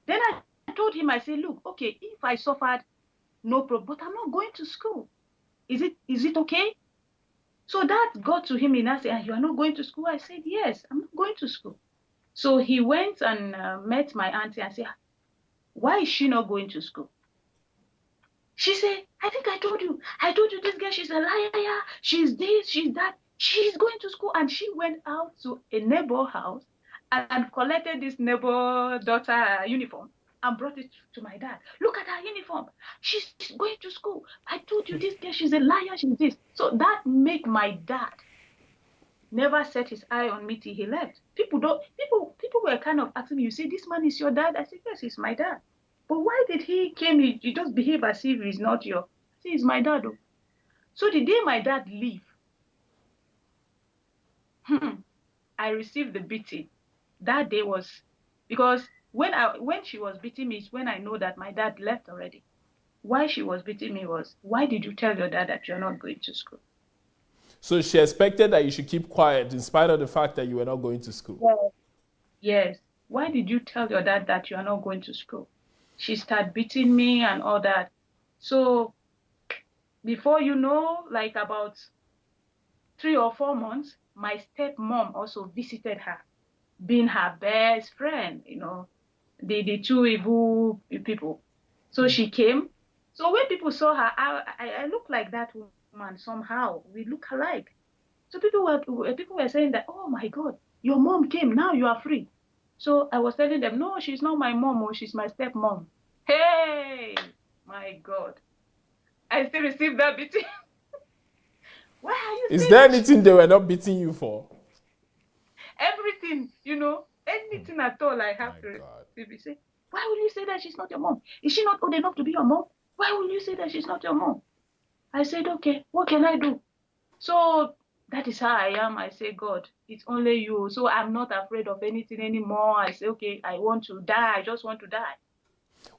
Then I told him, I said, look, okay, if I suffered, no problem, but I'm not going to school. Is it okay? So that got to him and I said, you are not going to school? I said, yes, I'm not going to school. So he went and met my auntie and said, why is she not going to school? She said, I think I told you this girl, she's a liar. She's this, she's that. She's going to school. And she went out to a neighbor house and collected this neighbor daughter uniform and brought it to my dad. Look at her uniform. She's going to school. I told you this girl, she's a liar, she's this. So that made my dad never set his eye on me till he left. People were kind of asking me, you say, this man is your dad? I said, yes, he's my dad. But why did he just behave as if he's not your? See, he's my dad. Oh. So the day my dad leave, I received the beating. That day was because when she was beating me is when I know that my dad left already. Why she was beating me was, why did you tell your dad that you're not going to school? So she expected that you should keep quiet in spite of the fact that you were not going to school. Yes. Why did you tell your dad that you are not going to school? She started beating me and all that. So before you know, like about 3 or 4 months, my stepmom also visited her, being her best friend, the two evil people. So she came. So when people saw her, I look like that woman somehow. We look alike. So people were saying that, oh my God, your mom came, now you are free. So I was telling them, no, she's not my mom, or she's my stepmom. Hey, my God. I still receive that beating. Why are you Is there anything they were not beating you for? Everything, anything at all I have to say. Why will you say that she's not your mom? Is she not old enough to be your mom? Why will you say that she's not your mom? I said, okay, what can I do? So that is how I am. I say, God, it's only you. So I'm not afraid of anything anymore. I say, okay, I want to die. I just want to die.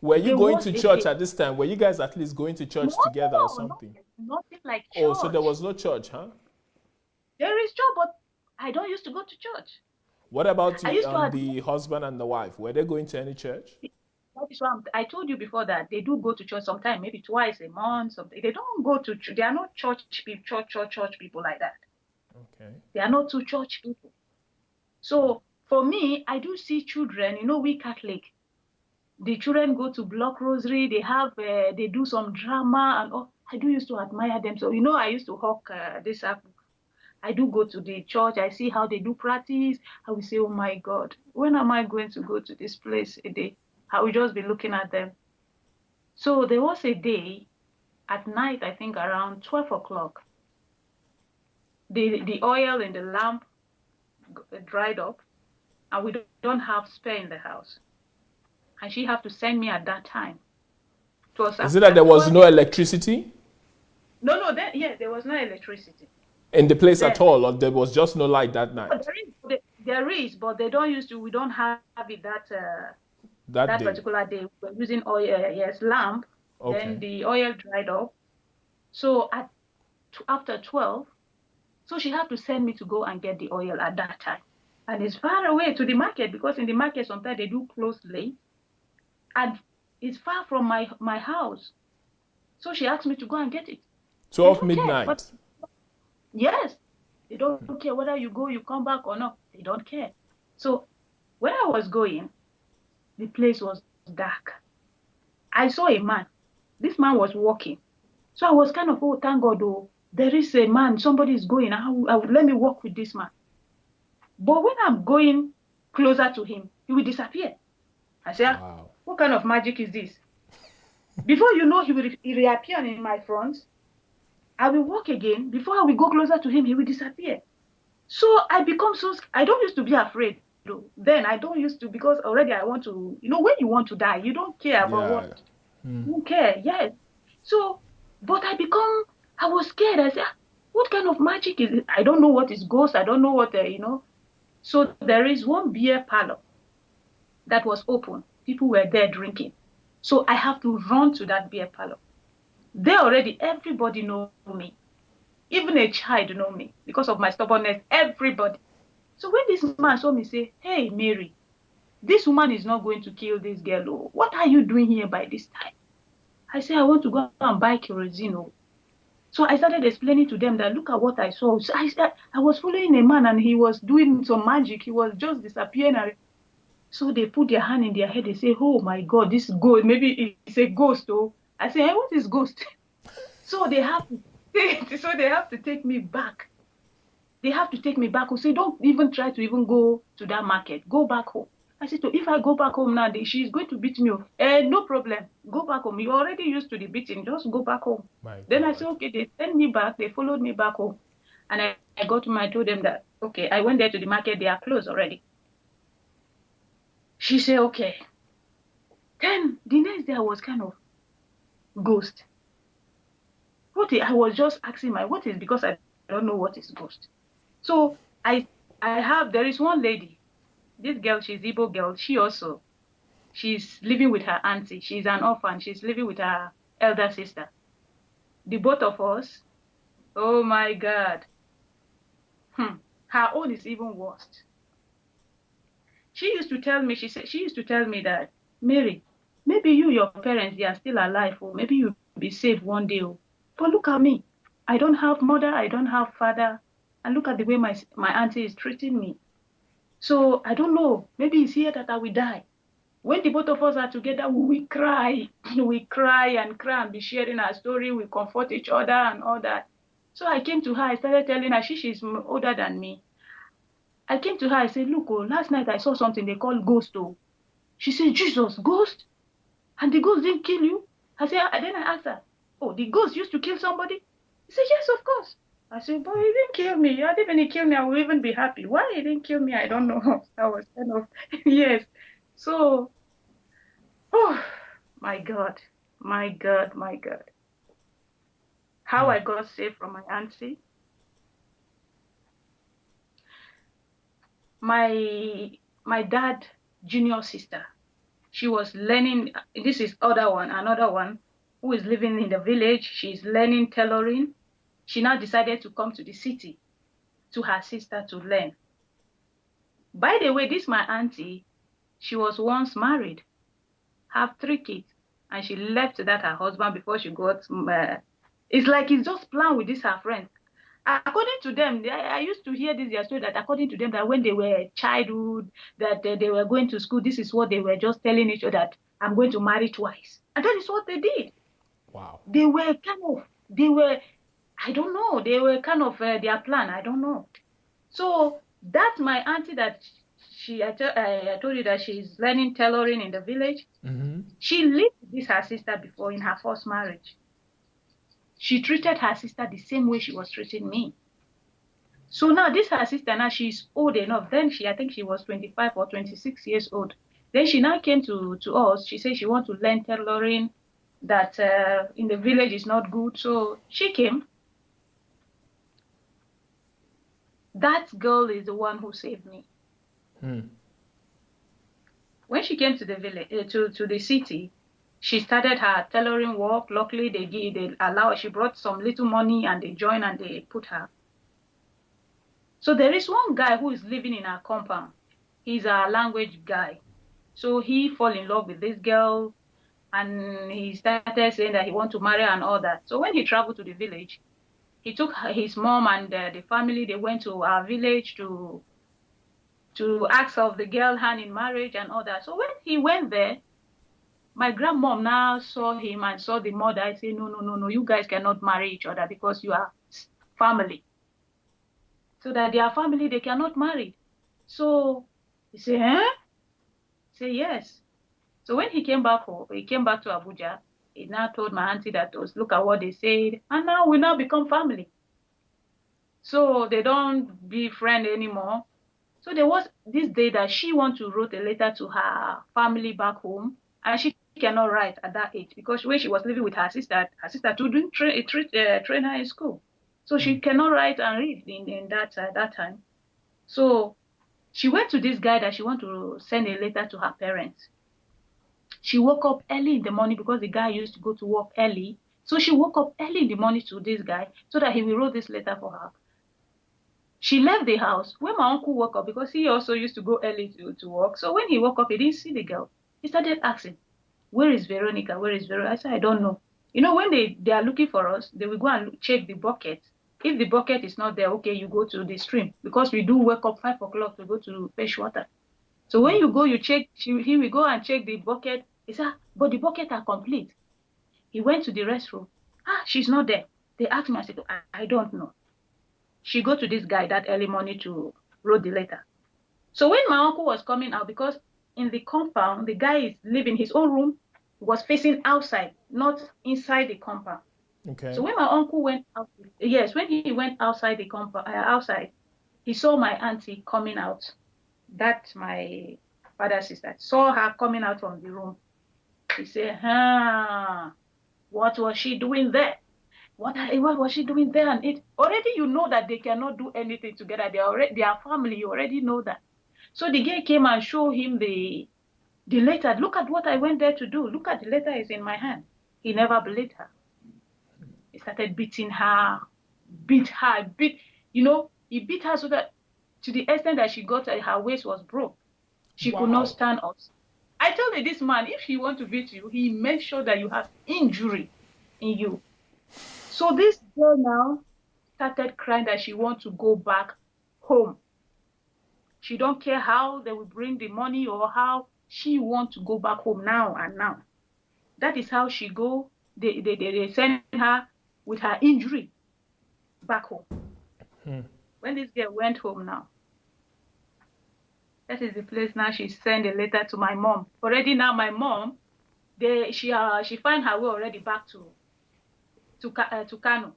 Were you going to church at this time? Were you guys at least going to church together or something? Nothing like church. Oh, so there was no church, huh? There is church, but I don't used to go to church. What about the husband and the wife? Were they going to any church? That is why I told you before that they do go to church sometime, maybe twice a month. Something. They don't go to church. They are not church people like that. Okay. They are not two church people. So for me, I do see children. We Catholic. The children go to block rosary. They do some drama and all. I do used to admire them. So I used to hawk this up. I do go to the church. I see how they do practice. I will say, oh my God, when am I going to go to this place a day? I will just be looking at them. So there was a day at night, I think around 12 o'clock, the oil in the lamp dried up and we don't have spare in the house. And she had to send me at that time. Is it that there was no electricity? No, there was no electricity. In the place at all, or there was just no light that night? There is, but we don't have it that particular day. We're using oil, lamp. Okay. Then the oil dried up. So after 12, so she had to send me to go and get the oil at that time. And it's far away to the market, because in the market sometimes they do close late. And it's far from my house. So she asked me to go and get it. 12 midnight? Yes. They don't care whether you go, you come back or not. They don't care. So when I was going, the place was dark. I saw a man. This man was walking. So I was kind of, oh, thank God, oh, there is a man, somebody is going. Let me walk with this man. But when I'm going closer to him, he will disappear. I said, wow. What kind of magic is this? Before you know, he will reappear in my front. I will walk again. Before I will go closer to him, he will disappear. So I become I don't used to be afraid. Then I don't used to, because already I want to, when you want to die, you don't care about what. You don't care, yes. So, but I was scared. I said, what kind of magic is it? I don't know what is ghost. I don't know what, So there is one beer parlor that was open. People were there drinking. So I have to run to that beer parlor. There already, everybody know me. Even a child know me because of my stubbornness, everybody. So when this man saw me say, hey, Mary, this woman is not going to kill this girl. Oh, what are you doing here by this time? I said, I want to go and buy kerosene. Oh. So I started explaining to them that, look at what I saw. So I was following a man and he was doing some magic. He was just disappearing. So they put their hand in their head. They say, oh my God, this ghost, maybe it's a ghost. Oh. I say, hey, what is ghost? So they have to take me back. They have to take me back. Who say, don't even try to even go to that market. Go back home. I said, so if I go back home now, she's going to beat me. No problem. Go back home. You're already used to the beating. Just go back home. Then I said, okay, they sent me back. They followed me back home. And I got to I told them that, okay, I went there to the market. They are closed already. She said, okay. Then the next day I was kind of ghost. I was just asking what is, because I don't know what is ghost. So there is one lady, this girl, she's Igbo girl. She's living with her auntie. She's an orphan. She's living with her elder sister. The both of us, oh my God. Her own is even worse. She used to tell me that, Mary, maybe your parents, they are still alive, or maybe you'll be saved one day. But look at me. I don't have mother, I don't have father. And look at the way my auntie is treating me. So I don't know. Maybe it's here that I will die. When the both of us are together, we cry. We cry and be sharing our story. We comfort each other and all that. So I came to her. I started telling her, she's older than me. I came to her. I said, look, last night I saw something they call ghost. She said, Jesus, ghost? And the ghost didn't kill you? Then I asked her, the ghost used to kill somebody? She said, yes, of course. I said, but he didn't kill me. Even if he killed me, I would even be happy. Why he didn't kill me, I don't know. I was kind of, yes. So, my God. How I got saved from my auntie. My dad, junior sister, she was learning, this is another one who is living in the village. She's learning tailoring. She now decided to come to the city to her sister to learn. By the way, this my auntie, she was once married, have 3 kids, and she left that her husband before she got, it's like it's just planned with this her friend. According to them, I used to hear this story that according to them, that when they were childhood, that they were going to school, this is what they were just telling each other, that I'm going to marry twice. And that is what they did. Wow. They were I don't know, they were kind of their plan, I don't know. So that's my auntie that I told you that she's learning tailoring in the village. Mm-hmm. She lived with her sister before in her first marriage. She treated her sister the same way she was treating me. So now this her sister, now she's old enough. Then I think she was 25 or 26 years old. Then she now came to us. She said she wants to learn tailoring, that in the village is not good. So she came. That girl is the one who saved me. When she came to the village, to the city, she started her tailoring work. Luckily, she brought some little money and they joined and they put her. So there is one guy who is living in our compound. He's a language guy. So he fell in love with this girl and he started saying that he wants to marry her and all that. So when he traveled to the village, he took his mom and the family, they went to our village to ask of the girl hand in marriage and all that. So when he went there, my grandmom now saw him and saw the mother. I say, no, you guys cannot marry each other because you are family. So that they are family, they cannot marry. So he said, I say, yes. So when he came back home, he came back to Abuja, he now told my auntie that, look at what they said, and now we now become family. So they don't be friends anymore. So there was this day that she wanted to write a letter to her family back home, and she cannot write at that age because when she was living with her sister too didn't train her in school. So she cannot write and read in that time. So she went to this guy that she wanted to send a letter to her parents. She woke up early in the morning because the guy used to go to work early. So she woke up early in the morning to this guy so that he will write this letter for her. She left the house. When my uncle woke up, because he also used to go early to work. So when he woke up, he didn't see the girl. He started asking, where is Veronica? Where is Veronica? I said, I don't know. You know, when they are looking for us, they will go and check the bucket. If the bucket is not there, okay, you go to the stream. Because we do wake up 5 o'clock to go to fetch water. So when you go, you check, he will go and check the bucket. He said, but the bucket are complete. He went to the restroom. She's not there. They asked me, I said, I don't know. She go to this guy that early morning to wrote the letter. So when my uncle was coming out, because in the compound, the guy is living his own room, was facing outside, not inside the compound. Okay. So when my uncle went out, yes, when he went outside the compound, outside, he saw my auntie coming out. That my father's sister saw her coming out from the room. He said, what was she doing there? What was she doing there? And it already, you know that they cannot do anything together. They are family. You already know that. So the guy came and showed him the letter. Look at what I went there to do. Look at the letter is in my hand. He never believed her. He started beating her, he beat her so that to the extent that she got her waist was broke. She could not stand up. I told you, this man, if he want to beat you, he makes sure that you have injury in you. So this girl now started crying that she wants to go back home. She don't care how they will bring the money or how she wants to go back home now and now. That is how she go. They send her with her injury back home. When this girl went home now, that is the place now she sent a letter to my mom. Already now my mom, she find her way already back to Kano.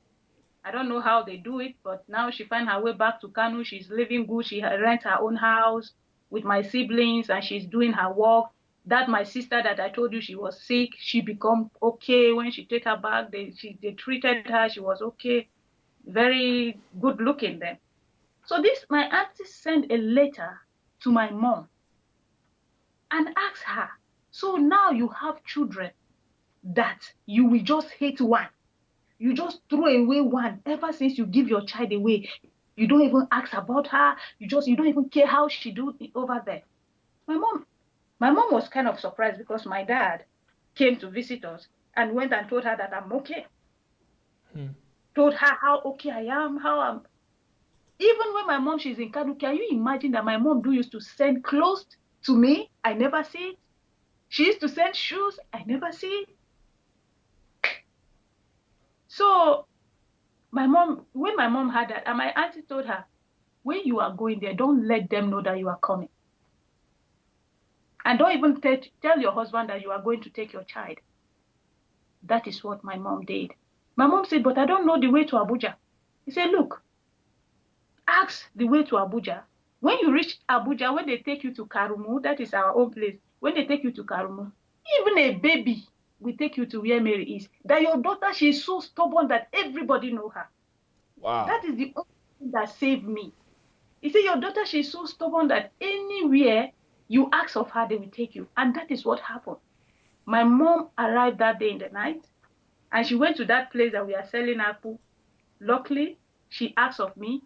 I don't know how they do it, but now she find her way back to Kano. She's living good. She rents her own house with my siblings, and she's doing her work. That my sister that I told you she was sick, she become okay when she take her back. They treated her. She was okay, very good looking then. So my auntie sent a letter to my mom and asked her, so now you have children that you will just hate one. You just throw away one. Ever since you give your child away, you don't even ask about her. You don't even care how she do it over there. My mom was kind of surprised because my dad came to visit us and went and told her that I'm okay. Told her how okay I am, how I'm. Even when my mom, she's in Kano, can you imagine that my mom used to send clothes to me? I never see it. She used to send shoes. I never see it. So when my mom had that, and my auntie told her, when you are going there, don't let them know that you are coming. And don't even tell your husband that you are going to take your child. That is what my mom did. My mom said, but I don't know the way to Abuja. He said, look, ask the way to Abuja. When you reach Abuja, when they take you to Karumu, that is our own place. When they take you to Karumu, even a baby will take you to where Mary is. That your daughter, she is so stubborn that everybody know her. Wow. That is the only thing that saved me. He said, your daughter, she is so stubborn that anywhere you ask of her, they will take you. And that is what happened. My mom arrived that day in the night, and she went to that place that we are selling apple. Luckily, she asked of me.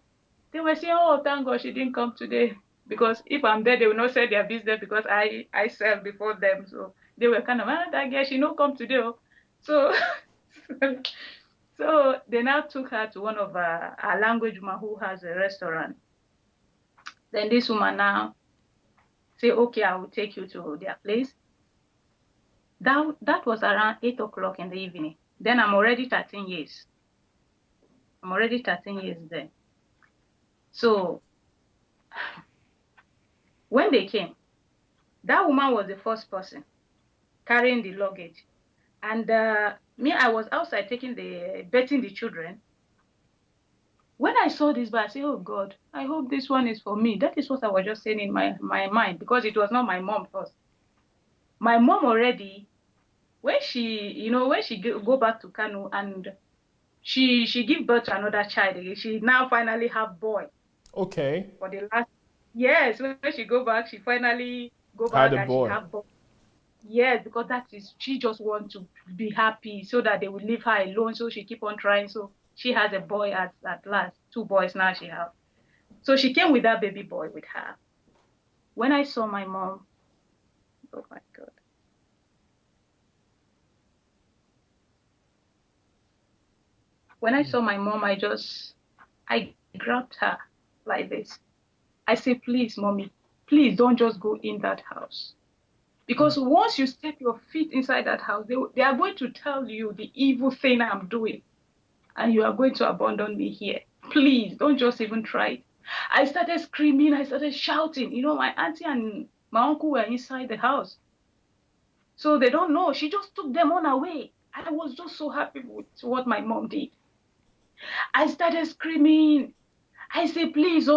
They were saying, oh, thank God she didn't come today. Because if I'm there, they will not sell their business because I sell before them. So they were kind of, that girl, she no come today. So, so they now took her to one of our language woman who has a restaurant. Then this woman now say, okay, I will take you to their place. That was around 8 o'clock in the evening. Then I'm already 13 years. I'm already 13 years then. So when they came, that woman was the first person carrying the luggage. And me, I was outside betting the children. When I saw this bag, I said, oh God, I hope this one is for me. That is what I was just saying in my mind, because it was not my mom first. My mom already, when she go back to Kano and she give birth to another child, she now finally have boy. Okay. For the last, yes, when she go back, she finally go back and she have boy. Yes, because she just wants to be happy so that they will leave her alone. So she keep on trying. So she has a boy at last. 2 boys now she have. So she came with that baby boy with her. When I saw my mom, oh my God. When I saw my mom, I grabbed her like this. I said, please, mommy, please don't just go in that house. Because once you step your feet inside that house, they are going to tell you the evil thing I'm doing. And you are going to abandon me here. Please, don't just even try it. I started screaming. I started shouting. You know, my auntie and my uncle were inside the house. So they don't know. She just took them on away. I was just so happy with what my mom did. I started screaming. I say, please,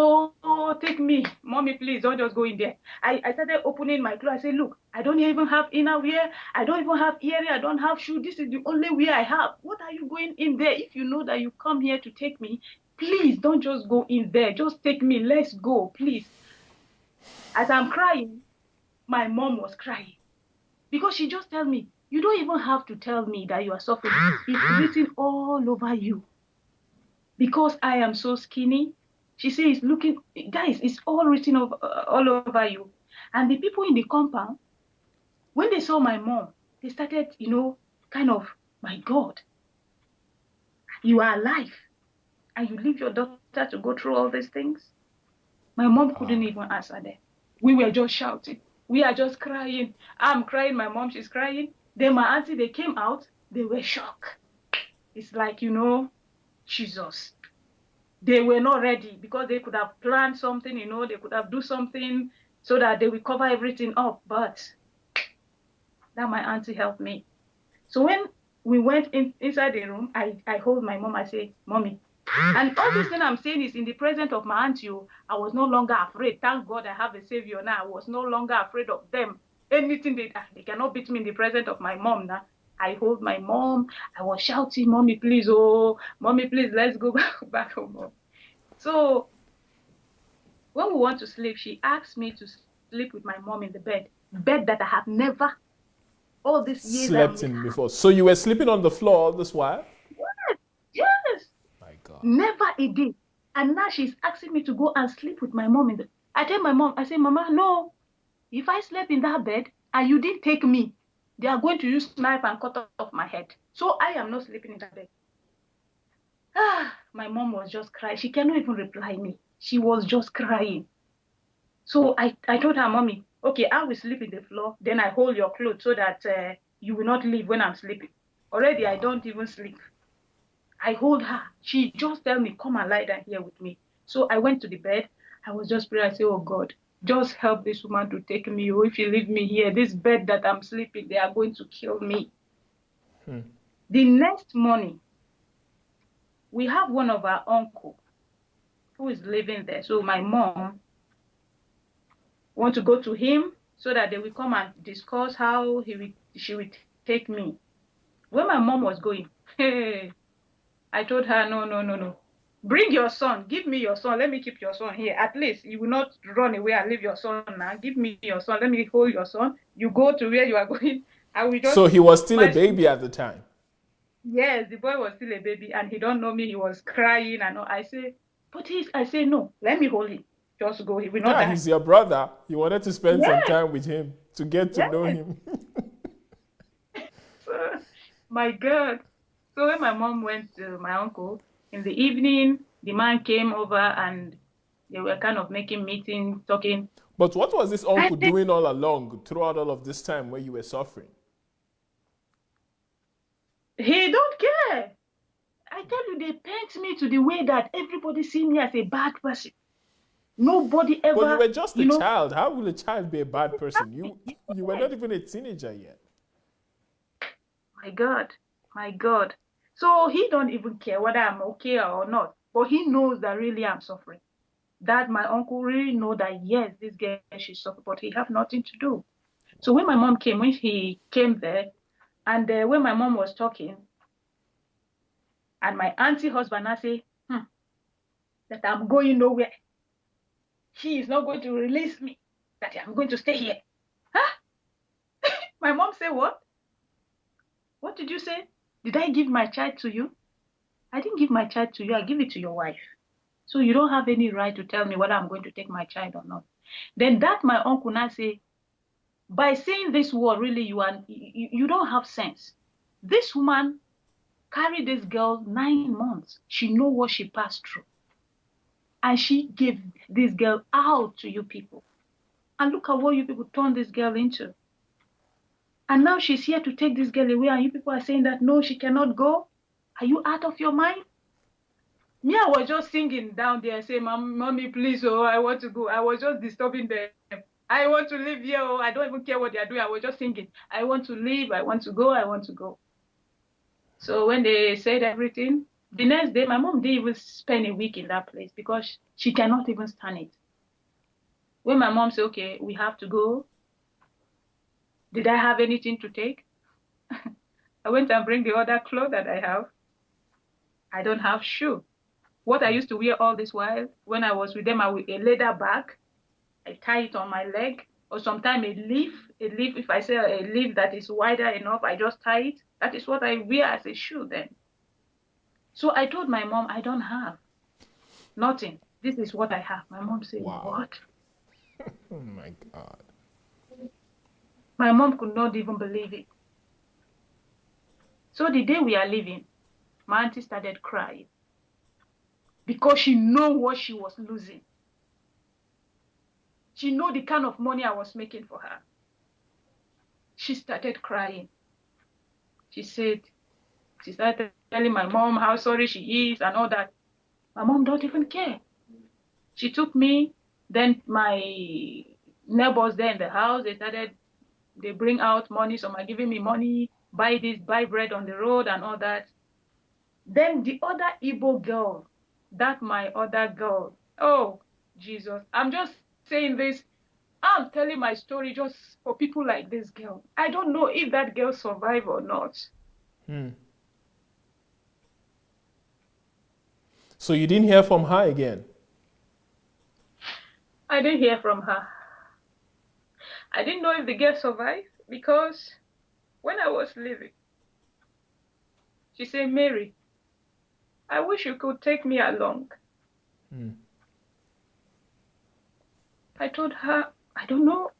take me. Mommy, please, don't just go in there. I started opening my clothes. I say, look, I don't even have inner wear. I don't even have earring. I don't have shoe. This is the only wear I have. What are you going in there? If you know that you come here to take me, please don't just go in there. Just take me. Let's go, please. As I'm crying, my mom was crying. Because she just tell me, you don't even have to tell me that you are suffering. It's written all over you. Because I am so skinny, she says, looking, guys, it's all written all over you. And the people in the compound, when they saw my mom, they started, kind of, my God, you are alive. And you leave your daughter to go through all these things? My mom couldn't even answer them. We were just shouting. We are just crying. I'm crying. My mom, she's crying. Then my auntie, they came out. They were shocked. It's like, Jesus. They were not ready because they could have planned something, they could have do something so that they will cover everything up. But that my auntie helped me. So when we went inside the room, I hold my mom. I say, Mommy. And all this thing I'm saying is in the presence of my auntie. I was no longer afraid. Thank God I have a savior now. I was no longer afraid of them. Anything they cannot beat me in the presence of my mom now. I hold my mom. I was shouting, Mommy, please, Mommy, please, let's go back home. So when we want to sleep, she asked me to sleep with my mom in the bed that I have never, all these years, slept in before. So you were sleeping on the floor all this while? Yes. My God. Never a day. And now she's asking me to go and sleep with my mom I tell my mom, I say, Mama, no. If I slept in that bed and you didn't take me, they are going to use knife and cut off my head. So I am not sleeping in that bed. My mom was just crying. She cannot even reply me. She was just crying. So I told her, Mommy, okay, I will sleep in the floor. Then I hold your clothes so that you will not leave when I'm sleeping. Already, I don't even sleep. I hold her. She just tell me, come and lie down here with me. So I went to the bed. I was just praying. I said, oh God, just help this woman to take me. Or if you leave me here, this bed that I'm sleeping, they are going to kill me. The next morning, we have one of our uncle who is living there. So my mom want to go to him so that they will come and discuss how she will take me. When my mom was going, I told her, no. Bring your son. Give me your son. Let me keep your son here. At least you will not run away and leave your son now. Give me your son. Let me hold your son. You go to where you are going. I will just. So he was still a baby at the time? Yes, the boy was still a baby and he don't know me. He was crying and all. I say, no, let me hold him. Just go. He will not die. He's your brother. You wanted to spend some time with him to get to know him. So, my God. So when my mom went to my uncle, in the evening, the man came over and they were kind of making meetings, talking. But what was this uncle doing all along throughout all of this time when you were suffering? He don't care. I tell you, they paint me to the way that everybody see me as a bad person. Nobody ever. But you were just a child. How will a child be a bad person? You were not even a teenager yet. My God. So he don't even care whether I'm okay or not. But he knows that really I'm suffering. That my uncle really know that, yes, this girl, she's suffering, but he have nothing to do. So when my mom came, when he came there, and when my mom was talking, and my auntie husband, I say, that I'm going nowhere. He is not going to release me, that I'm going to stay here. Huh? My mom said, what? What did you say? Did I give my child to you? I didn't give my child to you. I give it to your wife. So you don't have any right to tell me whether I'm going to take my child or not. Then that my uncle now say, by saying this word, really, you don't have sense. This woman carried this girl 9 months. She know what she passed through. And she gave this girl out to you people. And look at what you people turned this girl into. And now she's here to take this girl away, and you people are saying that no, she cannot go. Are you out of your mind? Me, I was just singing down there, saying, Mommy, please, oh, I want to go. I was just disturbing them. I want to live here, oh, I don't even care what they are doing. I was just singing, I want to leave, I want to go, I want to go. So when they said everything, the next day, my mom didn't even spend a week in that place because she cannot even stand it. When my mom said, okay, we have to go, did I have anything to take? I went and bring the other clothes that I have. I don't have shoe. What I used to wear all this while, when I was with them, I wear a leather bag. I tie it on my leg, or sometimes a leaf, if I say a leaf that is wider enough, I just tie it. That is what I wear as a shoe then. So I told my mom, I don't have nothing. This is what I have. My mom said, Wow. what? Oh my God. My mom could not even believe it. So the day we are leaving, my auntie started crying because she knew what she was losing. She knew the kind of money I was making for her. She started crying. She started telling my mom how sorry she is and all that. My mom don't even care. She took me, then my neighbors there in the house, they bring out money, some are giving me money, buy this, buy bread on the road and all that. Then the other Igbo girl, my other girl, oh, Jesus, I'm just saying this, I'm telling my story just for people like this girl. I don't know if that girl survived or not. So you didn't hear from her again? I didn't hear from her. I didn't know if the girl survived because when I was leaving, she said, Mary, I wish you could take me along. I told her, I don't know.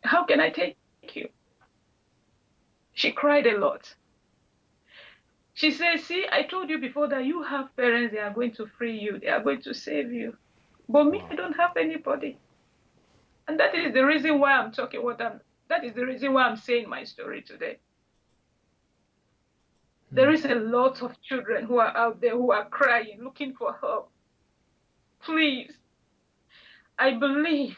How can I take you? She cried a lot. She said, see, I told you before that you have parents, they are going to free you. They are going to save you. But me, I don't have anybody. And that is the reason why I'm talking that is the reason why I'm saying my story today. There is a lot of children who are out there who are crying, looking for help. Please, I believe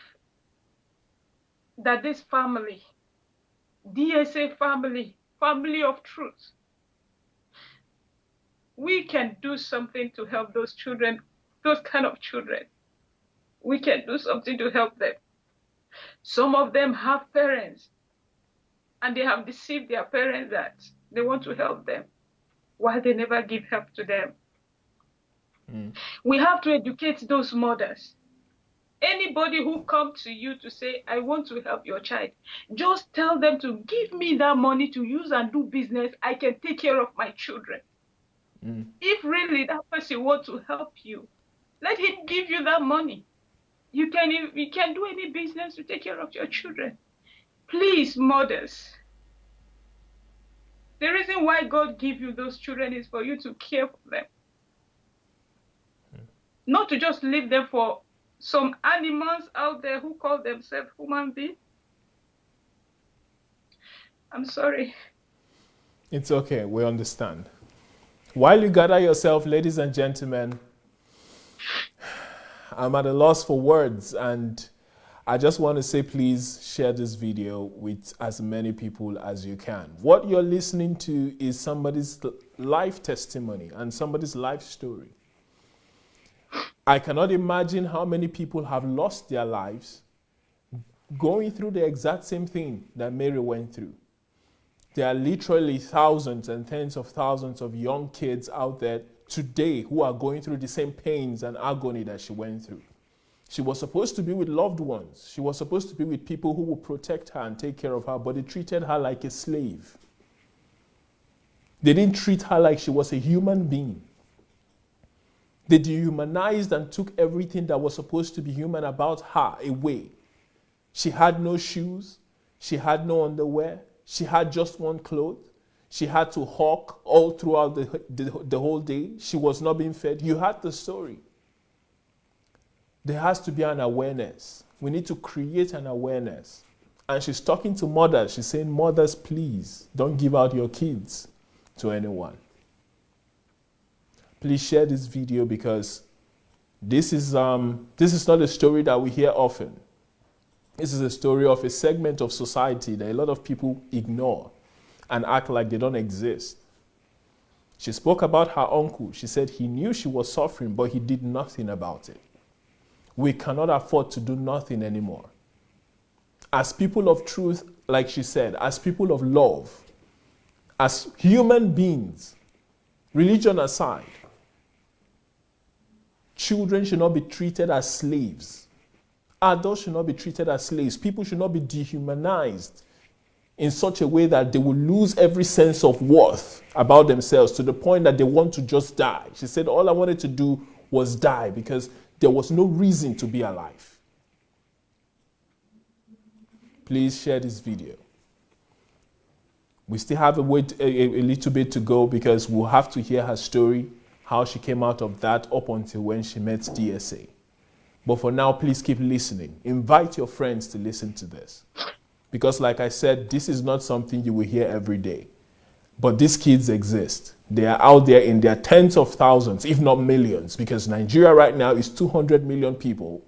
that this family, DSA family of truth, we can do something to help those children, those kind of children. We can do something to help them. Some of them have parents, and they have deceived their parents that they want to help them, while they never give help to them. We have to educate those mothers. Anybody who comes to you to say, I want to help your child, just tell them to give me that money to use and do business. I can take care of my children. If really that person wants to help you, let him give you that money. You can do any business to take care of your children. Please, mothers. The reason why God gave you those children is for you to care for them. Not to just leave them for some animals out there who call themselves human beings. I'm sorry. It's okay, we understand. While you gather yourself, ladies and gentlemen, I'm at a loss for words, and I just want to say, please share this video with as many people as you can. What you're listening to is somebody's life testimony and somebody's life story. I cannot imagine how many people have lost their lives going through the exact same thing that Mary went through. There are literally thousands and tens of thousands of young kids out there today who are going through the same pains and agony that she went through. She was supposed to be with loved ones. She was supposed to be with people who would protect her and take care of her, but they treated her like a slave. They didn't treat her like she was a human being. They dehumanized and took everything that was supposed to be human about her away. She had no shoes. She had no underwear. She had just one cloth. She had to hawk all throughout the whole day. She was not being fed. You had the story. There has to be an awareness. We need to create an awareness. And she's talking to mothers. She's saying, mothers, please don't give out your kids to anyone. Please share this video because this is not a story that we hear often. This is a story of a segment of society that a lot of people ignore and act like they don't exist. She spoke about her uncle. She said he knew she was suffering, but he did nothing about it. We cannot afford to do nothing anymore. As people of truth, like she said, as people of love, as human beings, religion aside, children should not be treated as slaves. Adults should not be treated as slaves. People should not be dehumanized in such a way that they will lose every sense of worth about themselves to the point that they want to just die. She said, all I wanted to do was die because there was no reason to be alive. Please share this video. We still have a little bit to go because we'll have to hear her story, how she came out of that up until when she met DSA. But for now, please keep listening. Invite your friends to listen to this. Because like I said, this is not something you will hear every day. But these kids exist. They are out there in their tens of thousands, if not millions, because Nigeria right now is 200 million people.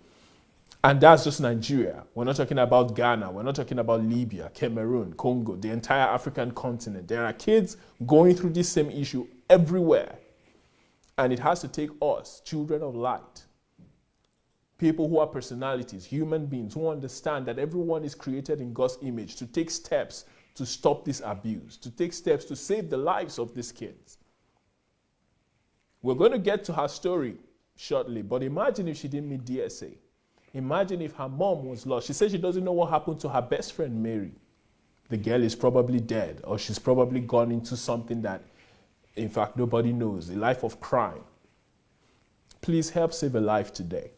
And that's just Nigeria. We're not talking about Ghana. We're not talking about Libya, Cameroon, Congo, the entire African continent. There are kids going through this same issue everywhere. And it has to take us, children of light, people who are personalities, human beings who understand that everyone is created in God's image, to take steps to stop this abuse, to take steps to save the lives of these kids. We're going to get to her story shortly, but imagine if she didn't meet DSA. Imagine if her mom was lost. She said she doesn't know what happened to her best friend, Mary. The girl is probably dead, or she's probably gone into something that, in fact, nobody knows, a life of crime. Please help save a life today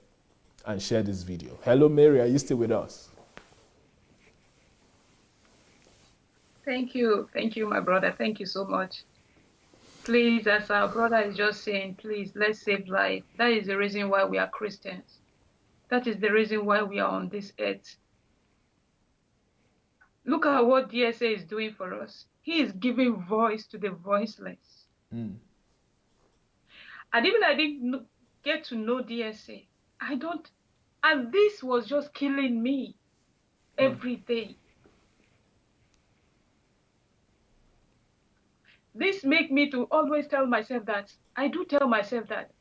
and share this video. Hello, Mary, are you still with us? Thank you, my brother. Thank you so much. Please, as our brother is just saying, please, let's save life. That is the reason why we are Christians. That is the reason why we are on this earth. Look at what DSA is doing for us. He is giving voice to the voiceless. And even I didn't get to know DSA. And this was just killing me every day. This make me to always tell myself that, I do tell myself that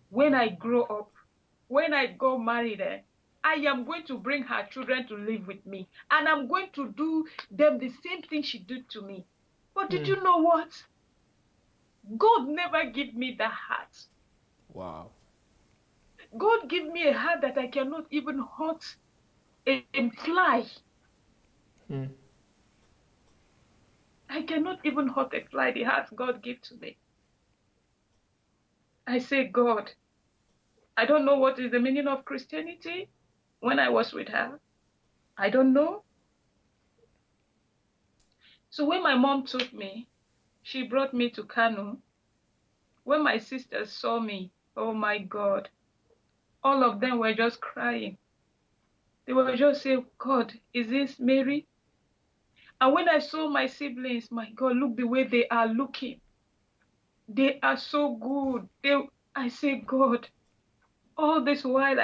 when I grow up, when I go married, I am going to bring her children to live with me. And I'm going to do them the same thing she did to me. But did you know what? God never gave me that heart. Wow. God gave me a heart that I cannot even hurt a fly. I cannot even hurt a fly, the heart God gave to me. I say, God, I don't know what is the meaning of Christianity when I was with her. I don't know. So when my mom took me, she brought me to Kano. When my sisters saw me, oh my God, all of them were just crying. They were just saying, God, is this Mary? And when I saw my siblings, my God, look the way they are looking. They are so good. I say, God, all this while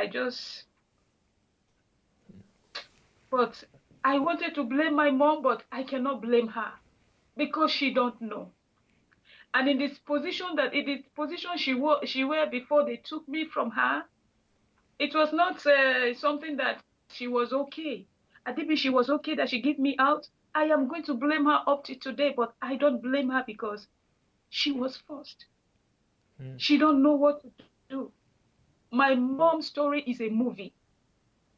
but I wanted to blame my mom, but I cannot blame her because she don't know. And in this position she were before they took me from her, it was not something that she was okay. I think she was okay that she gave me out. I am going to blame her up to today, but I don't blame her because she was forced. She don't know what to do. My mom's story is a movie.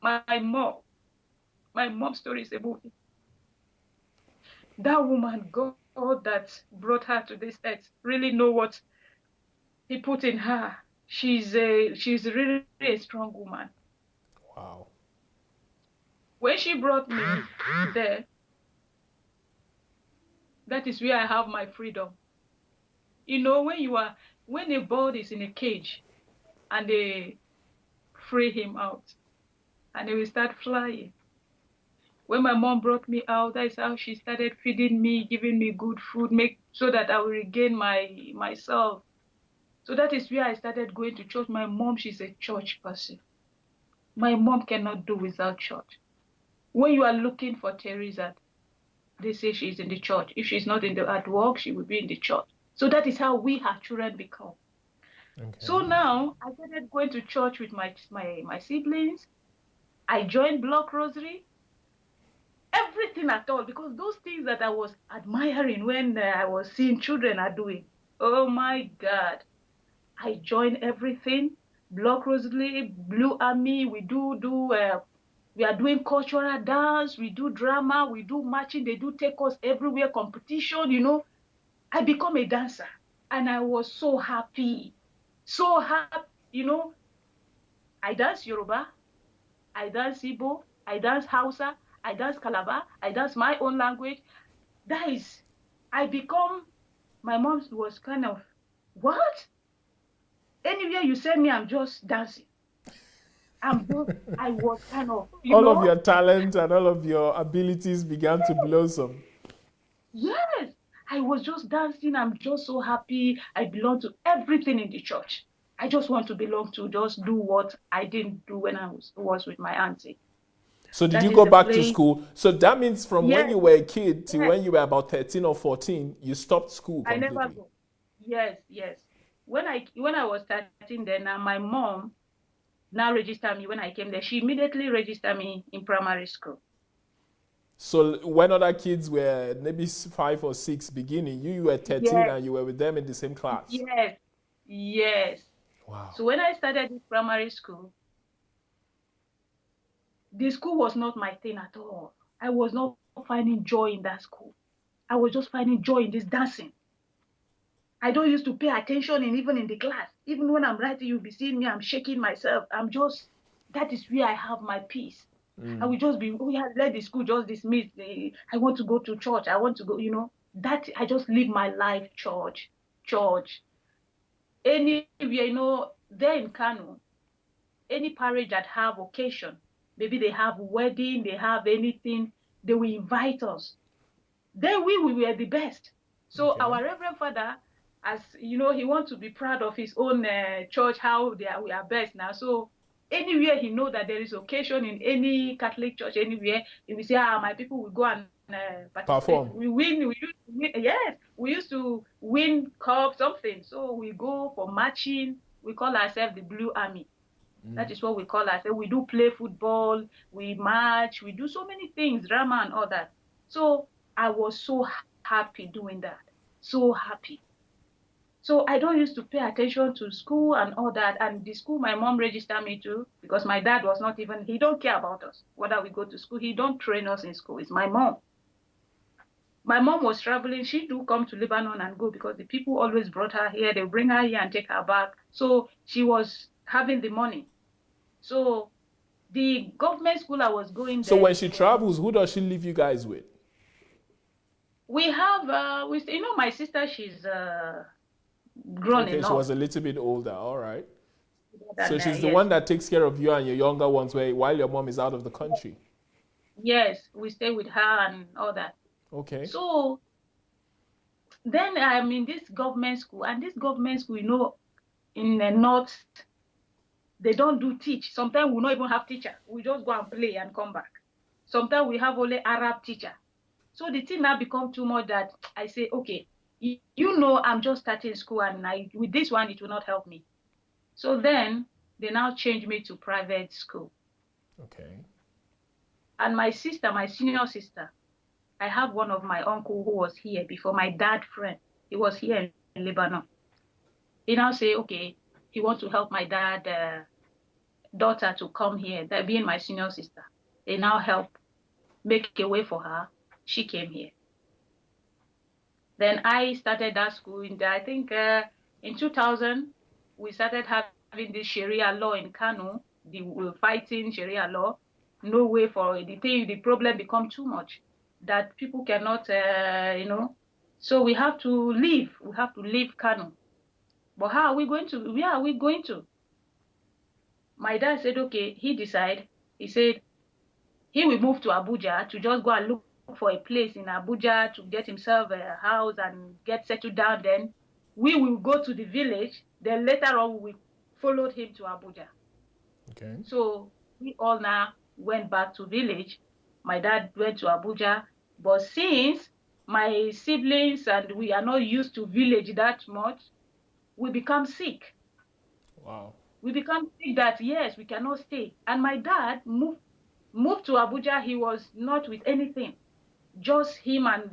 My mom's story is a movie. That woman, God that brought her to this earth, really know what he put in her. She's really a strong woman. Wow. When she brought me there, that is where I have my freedom. You know, when a bird is in a cage and they free him out and he will start flying. When my mom brought me out, that's how she started feeding me, giving me good food, make so that I will regain myself. So that is where I started going to church. My mom, she's a church person. My mom cannot do without church. When you are looking for Teresa, they say she's in the church. If she's not at work, she will be in the church. So that is how we, her children, become. Okay. So now I started going to church with my siblings. I joined Block Rosary. Everything at all, because those things that I was admiring when I was seeing children are doing. Oh my God. I joined everything. Block Rosary, Blue Army, we we are doing cultural dance, we do drama, we do marching, they do take us everywhere, competition, you know. I become a dancer and I was so happy. So happy, you know. I dance Yoruba, I dance Igbo, I dance Hausa, I dance Calabar, I dance my own language. That is, my mom was kind of, what? Anywhere you send me, I'm just dancing. I was kind of, All of your talent and all of your abilities began to blossom. Yes, I was just dancing. I'm just so happy. I belong to everything in the church. I just want to belong to just do what I didn't do when I was with my auntie. So did That you is go the back to place. school? So that means from when Yes, you were a kid to yes. when you were about 13 or 14, you stopped school I never completely. go. Yes, yes. When I was 13, then my mom now registered me when I came there. She immediately registered me in primary school. So when other kids were maybe 5 or 6 beginning, you were 13 Yes, and you were with them in the same class. yes, yes. Wow. So when I started in primary school, the school was not my thing at all. I was not finding joy in that school. I was just finding joy in this dancing. I don't used to pay attention even in the class. Even when I'm writing, you'll be seeing me, I'm shaking myself. That is where I have my peace. I will just be, oh yeah, let the school just dismiss. I want to go to church. I want to go, that I just live my life, church. Anywhere, there in Kano, any parish that have occasion, maybe they have wedding, they have anything, they will invite us. Then we were the best. So Okay. our Reverend Father, as you know, he wants to be proud of his own church, how we are best now. So anywhere he know that there is occasion in any Catholic church, anywhere, he will say, my people will go and participate. Perform. We win. We used to win. Yes, we used to win cup something. So we go for marching. We call ourselves the Blue Army. That is what we call ourselves. We do play football, we march, we do so many things, drama and all that. So I was so happy doing that. So happy. So I don't used to pay attention to school and all that. And the school my mom registered me to, because my dad was not even, he don't care about us, whether we go to school. He don't train us in school. It's my mom. My mom was traveling. She do come to Lebanon and go because the people always brought her here. They bring her here and take her back. So she was having the money. So the government school I was going So there, when she travels, who does she leave you guys with? we have, my sister, she's grown Okay, she enough. was a little bit older. All right. So Than, she's the yes, one that takes care of you and your younger ones while your mom is out of the country. yes, we stay with her and all that. Okay. So then I'm in this government school, and this government school, in the north, they don't do teach. Sometimes we don't even have teacher. We just go and play and come back. Sometimes we have only Arab teacher. So the thing now become too much that I say, okay, I'm just starting school, and with this one, it will not help me. So then they now change me to private school. Okay. And my sister, my senior sister, I have one of my uncle who was here before, my dad friend. He was here in Lebanon. He now say, okay, he wants to help my dad daughter to come here, that being my senior sister. They now help make a way for her. She came here. Then I started that school I think in 2000, we started having this Sharia law in Kano, we're fighting Sharia law. No way for the problem become too much that people cannot, so we have to leave. We have to leave Kano. But how are we going to, where are we going to? My dad said, okay, he said he will move to Abuja to just go and look for a place in Abuja to get himself a house and get settled down. Then we will go to the village. Then later on, we followed him to Abuja. Okay. So we all now went back to village. My dad went to Abuja. But since my siblings and we are not used to village that much, we become sick. Wow. We become sick that, yes, we cannot stay. And my dad moved to Abuja. He was not with anything. Just him, and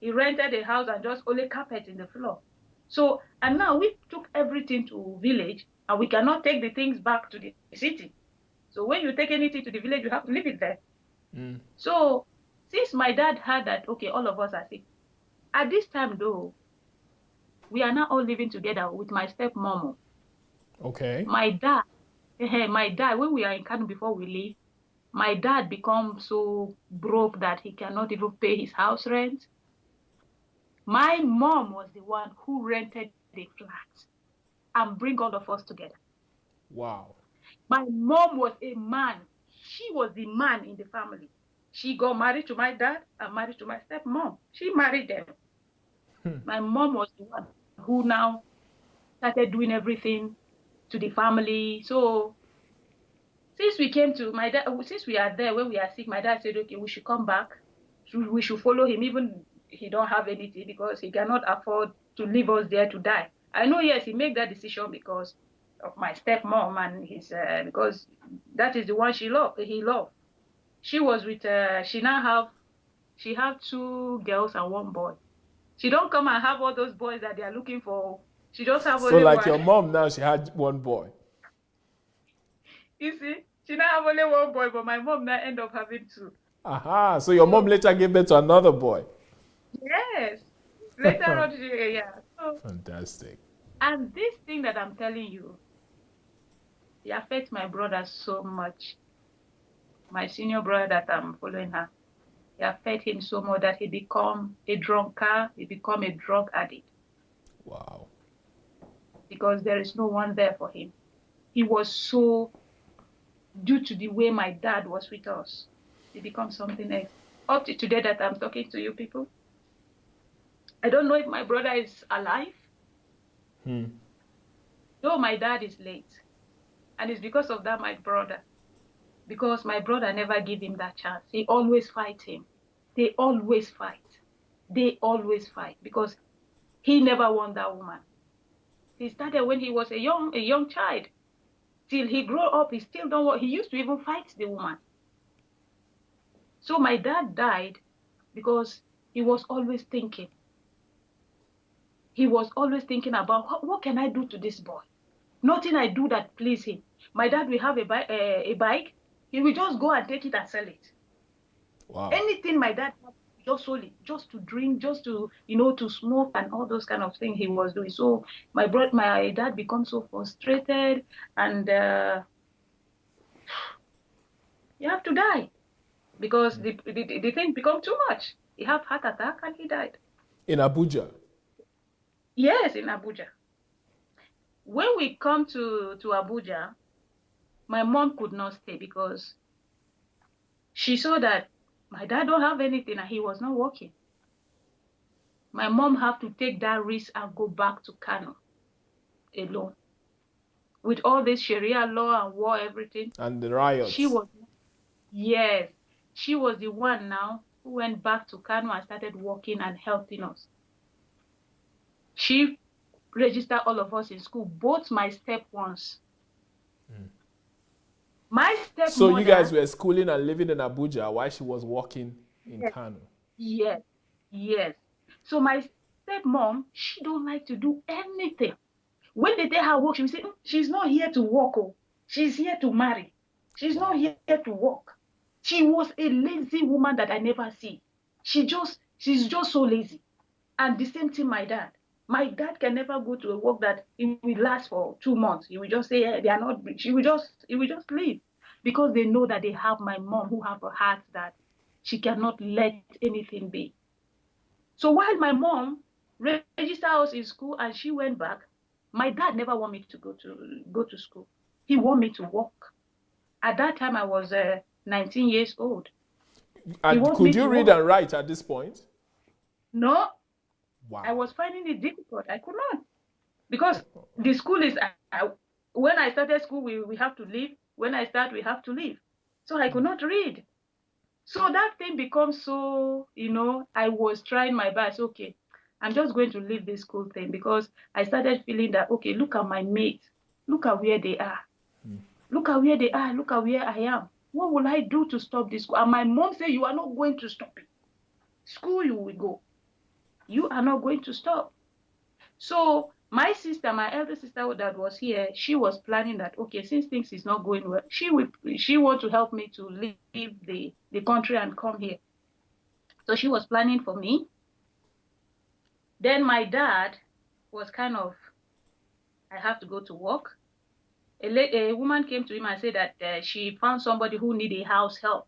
he rented a house and just only carpet in the floor. So, and now we took everything to village, and we cannot take the things back to the city. So when you take anything to the village, you have to leave it there. So since my dad heard that, okay, all of us are sick, at this time though, we are now all living together with my stepmom. Okay. My dad, when we are in Kano before we leave, my dad becomes so broke that he cannot even pay his house rent. My mom was the one who rented the flat and bring all of us together. Wow. My mom was a man. She was the man in the family. She got married to my dad and married to my stepmom. She married them. My mom was the one who now started doing everything to the family. So since we came to my dad, since we are there when we are sick, my dad said, okay, we should come back. We should follow him, even he don't have anything, because he cannot afford to leave us there to die. I know, yes, he made that decision because of my stepmom and his, because that is the one he loved. She was with, she have 2 girls and 1 boy. She don't come and have all those boys that they are looking for. She just have So only like one. your mom now, she had 1 boy. You see, she now have only 1 boy, but my mom now end up having 2. Aha. So your mom later gave birth to another boy. Yes. Later on, yeah. So, Fantastic. and this thing that I'm telling you, it affects my brother so much. My senior brother that I'm following her, it affects him so much that he become a drunkard, he become a drug addict. Wow. Because there is no one there for him. He was so, due to the way my dad was with us, he becomes something else. Up to today that I'm talking to you people, I don't know if my brother is alive. Though my dad is late. And it's because of that, my brother. Because my brother never give him that chance. He always fight him. They always fight. They always fight because he never won that woman. He started when he was a young child. Till he grew up, he still don't want, he used to even fight the woman. So my dad died because he was always thinking. He was always thinking about what can I do to this boy? Nothing I do that please him. My dad will have a bike. He will just go and take it and sell it. Wow. Anything my dad had, just sold it, just to drink, just to, to smoke and all those kind of things he was doing. So my dad becomes so frustrated, and you have to die because the thing become too much. He have heart attack and he died. In Abuja? Yes, in Abuja. When we come to Abuja, my mom could not stay because she saw that my dad don't have anything and he was not working. My mom had to take that risk and go back to Kano alone. With all this Sharia law and war, everything. And the riots. She was the one now who went back to Kano and started working and helping us. She registered all of us in school, both my step-ones. My stepmother. So you guys were schooling and living in Abuja while she was working in Kano? Yes. So my stepmom, she don't like to do anything. When they tell her work, she will say, she's not here to work. Oh. She's here to marry. She's not here to work. She was a lazy woman that I never see. She's just so lazy. And the same thing my dad. My dad can never go to a work that it will last for 2 months. He will just say they are not. He will just leave because they know that they have my mom who have a heart that she cannot let anything be. So while my mom registered us in school and she went back, my dad never wanted me to go to school. He wanted me to work. At that time, I was 19 years old. He And wants could me you to read work. and write at this point? No, I Wow. was finding it difficult. I could not. Because the school is, when I started school, we have to leave. When I start, we have to leave. So I could not read. So that thing becomes so, I was trying my best. Okay, I'm just going to leave this school thing because I started feeling that, okay, look at my mates. Look at where they are. Look at where they are. Look at where I am. What will I do to stop this school? And my mom said, you are not going to stop it. School you will go. You are not going to stop. So my sister, my elder sister that was here, she was planning that, okay, since things is not going well, she want to help me to leave the country and come here. So she was planning for me. Then my dad was kind of, I have to go to work. A woman came to him and said that she found somebody who need a house help.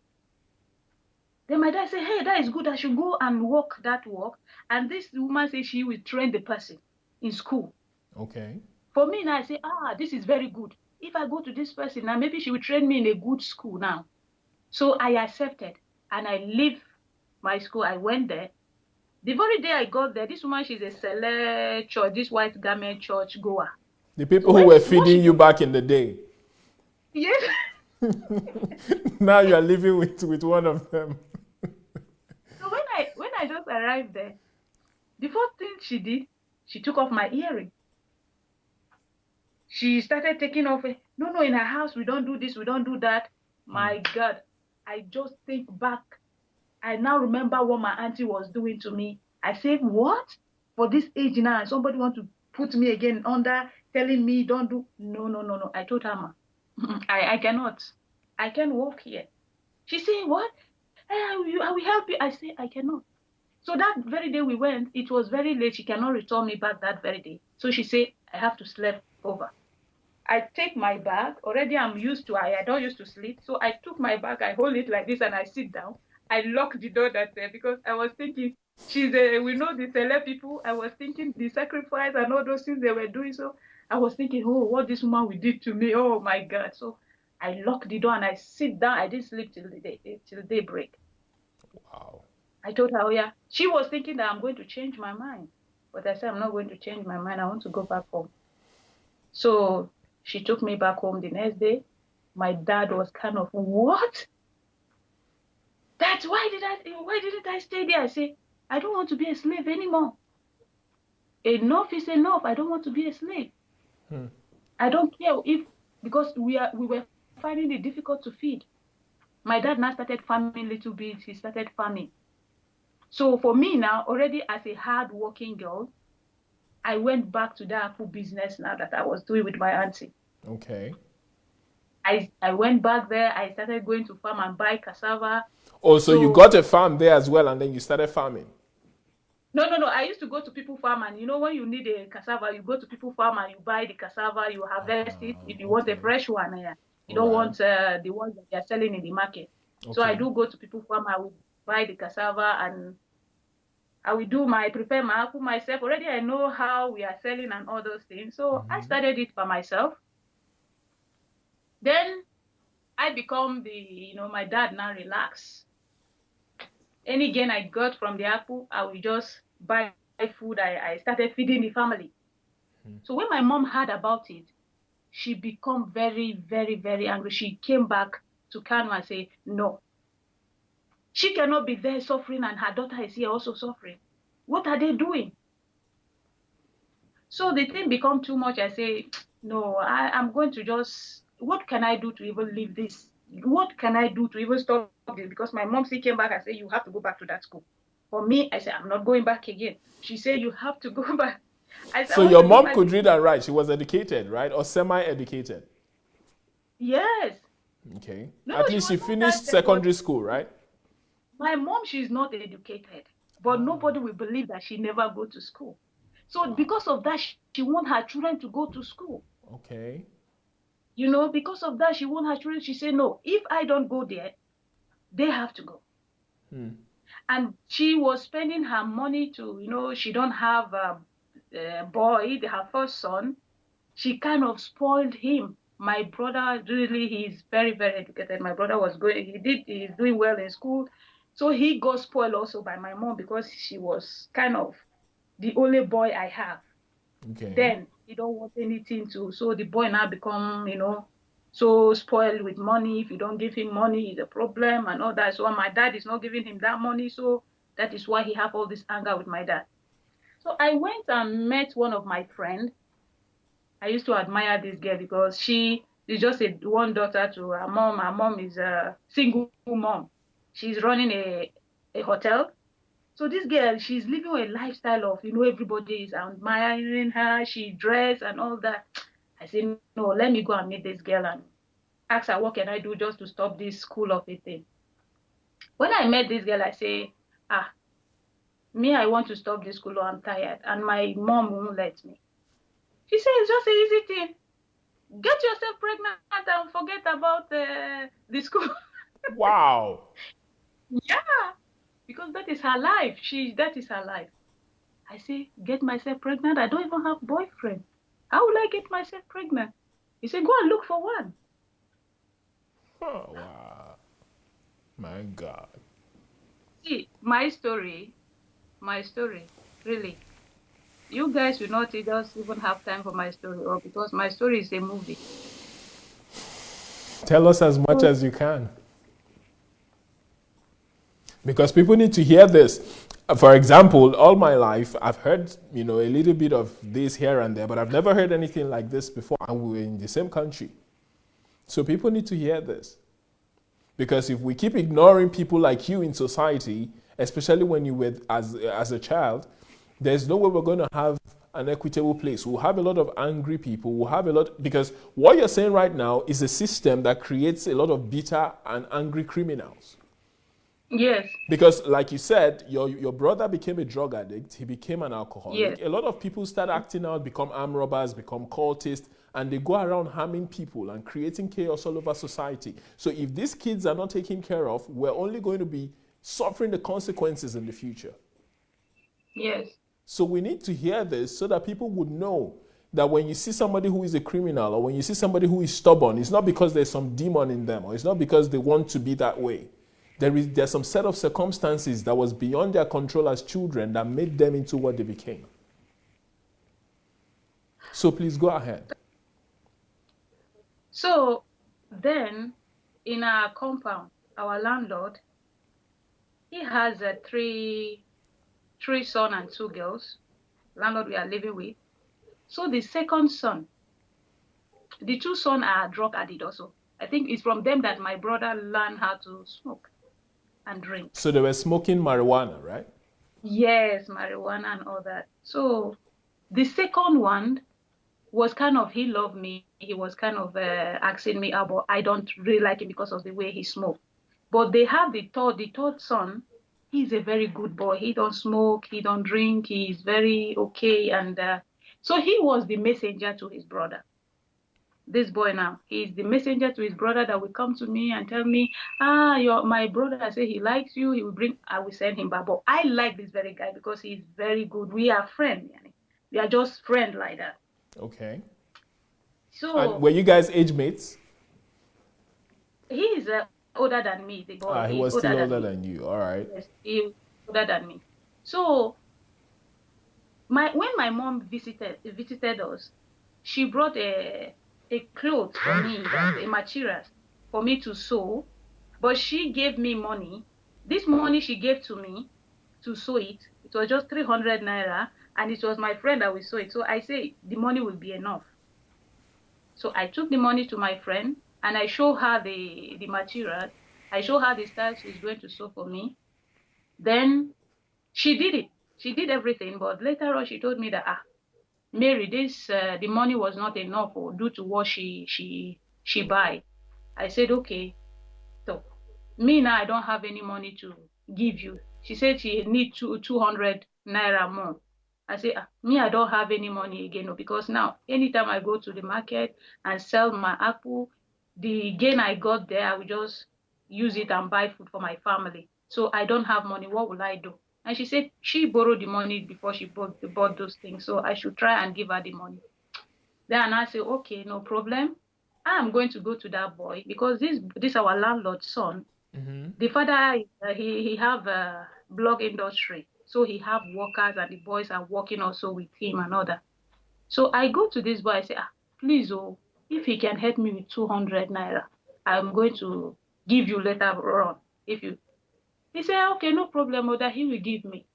Then my dad said, hey, that is good. I should go and work that work. And this woman said she will train the person in school. Okay. For me now, I say, this is very good. If I go to this person now, maybe she will train me in a good school now. So I accepted and I leave my school. I went there. The very day I got there, this woman, she's a select church, this white garment church goer. The people So who were feeding you back in the day. Yes. Now you are living with one of them. So when I just arrived there, the first thing she did, she took off my earring. She started taking off it. No, in her house, we don't do this, we don't do that. My God, I just think back. I now remember what my auntie was doing to me. I said, what? For this age now, somebody want to put me again under, telling me don't do. No. I told her, ma, I cannot. I can't walk here. She said, what? I will help you. I said, I cannot. So that very day we went, it was very late. She cannot return me back that very day. So she said, I have to sleep over. I take my bag. Already I'm used to, I don't used to sleep. So I took my bag, I hold it like this and I sit down. I lock the door that day because I was thinking, we know the celeb people. I was thinking the sacrifice and all those things they were doing. So I was thinking, oh, what this woman will do to me. Oh my God. So I lock the door and I sit down. I didn't sleep till daybreak. Wow. I told her, oh yeah. She was thinking that I'm going to change my mind. But I said, I'm not going to change my mind. I want to go back home. So she took me back home the next day. My dad was kind of, what? Why didn't I stay there? I say, I don't want to be a slave anymore. Enough is enough. I don't want to be a slave. I don't care because we were finding it difficult to feed. My dad now started farming a little bit. He started farming. So for me now, already as a hard-working girl, I went back to the apple business now that I was doing with my auntie. Okay. I went back there. I started going to farm and buy cassava. Oh, so you got a farm there as well, and then you started farming? No. I used to go to people farm, and when you need a cassava, you go to people farm and you buy the cassava, you harvest it. If you want a fresh one, you don't want the ones that they're selling in the market. Okay. So I do go to people farm. I will buy the cassava and I will prepare my apple myself. Already I know how we are selling and all those things. So I started it by myself. Then I become my dad now relax. Any gain I got from the apple, I will just buy food. I started feeding the family. So when my mom heard about it, she became very, very, very angry. She came back to Kano and say, no, she cannot be there suffering and her daughter is here also suffering. What are they doing? So the thing become too much. I say, no, I'm going to just, what can I do to even leave this? What can I do to even stop this? Because my mom still came back and said, you have to go back to that school. For me, I said, I'm not going back again. She said, you have to go back. I said, so your mom could read and write. She was educated, right? Or semi-educated? Yes. Okay. At least she finished secondary school, right? My mom, she's not educated. But nobody will believe that she never go to school. So because of that, she wants her children to go to school. Okay. Because of that, she wants her children. She said, no, if I don't go there, they have to go. And she was spending her money to, she don't have a boy, her first son. She kind of spoiled him. my brother really, he's very, very educated. My brother he's doing well in school. So he got spoiled also by my mom because she was kind of the only boy I have. Okay. Then he don't want anything to, so the boy now become, so spoiled with money. If you don't give him money, it's a problem and all that. So my dad is not giving him that money. So that is why he have all this anger with my dad. So I went and met one of my friends. I used to admire this girl because she is just one daughter to her mom. Her mom is a single mom. She's running a hotel. So this girl, she's living a lifestyle of, everybody is admiring her. She dress and all that. I said, no, let me go and meet this girl and ask her, what can I do just to stop this school of a thing? When I met this girl, I say, me, I want to stop this school. I'm tired. And my mom won't let me. She said, it's just an easy thing. Get yourself pregnant and forget about the school. Wow. Yeah, because that is her life. That is her life. I say, get myself pregnant. I don't even have boyfriend. How will I get myself pregnant? He said, go and look for one. Oh, wow. My God. See, my story, really. You guys will not just even have time for my story, or because my story is a movie. Tell us as much as you can. Because people need to hear this. For example, all my life, I've heard, a little bit of this here and there, but I've never heard anything like this before. And we're in the same country. So people need to hear this. Because if we keep ignoring people like you in society, especially when you were as a child, there's no way we're going to have an equitable place. We'll have a lot of angry people. We'll have a lot, because what you're saying right now is a system that creates a lot of bitter and angry criminals. Yes. Because like you said, your brother became a drug addict. He became an alcoholic. Yes. A lot of people start acting out, become armed robbers, become cultists, and they go around harming people and creating chaos all over society. So if these kids are not taken care of, we're only going to be suffering the consequences in the future. Yes. So we need to hear this so that people would know that when you see somebody who is a criminal or when you see somebody who is stubborn, it's not because there's some demon in them or it's not because they want to be that way. There's some set of circumstances that was beyond their control as children that made them into what they became. So please go ahead. So then in our compound, our landlord, he has three sons and 2 girls. Landlord we are living with. So the second son, the 2 sons are drug addicts also. I think it's from them that my brother learned how to smoke and drink. So they were smoking marijuana, right? Yes, marijuana and all that. So the second one was kind of, he loved me. He was kind of asking me about, I don't really like him because of the way he smoked. But they have the third son. He's a very good boy. He don't smoke, he don't drink, he's very okay. And so he was the messenger to his brother. This boy now, he's the messenger to his brother that will come to me and tell me, my brother, I say he likes you, I will send him back. But I like this very guy because he's very good. We are friends. We are just friends like that. Okay. So, and were you guys age mates? He is older than me. The boy. He was still older than you. All right. Yes, he was older than me. So, when my mom visited us, she brought a cloth for me, a material for me to sew, but she gave me money. This money she gave to me to sew it. It was just 300 naira, and it was my friend that will sew it. So I say the money will be enough. So I took the money to my friend and I show her the material. I show her the style she's going to sew for me. Then she did it. She did everything, but later on she told me that Mary, the money was not enough due to what she buy. I said, okay. So me now I don't have any money to give you. She said she need 200 naira more. I say, me, I don't have any money again, because now anytime I go to the market and sell my apple, the gain I got there, I will just use it and buy food for my family. So I don't have money. What will I do? And she said she borrowed the money before she bought those things. So I should try and give her the money. Then I say, okay, no problem. I'm going to go to that boy because this our landlord's son. Mm-hmm. The father, he have a blog industry. So he have workers and the boys are working also with him and other. So I go to this boy, I say, please, if he can help me with 200 naira, I'm going to give you later on. He said, okay, no problem, that he will give me,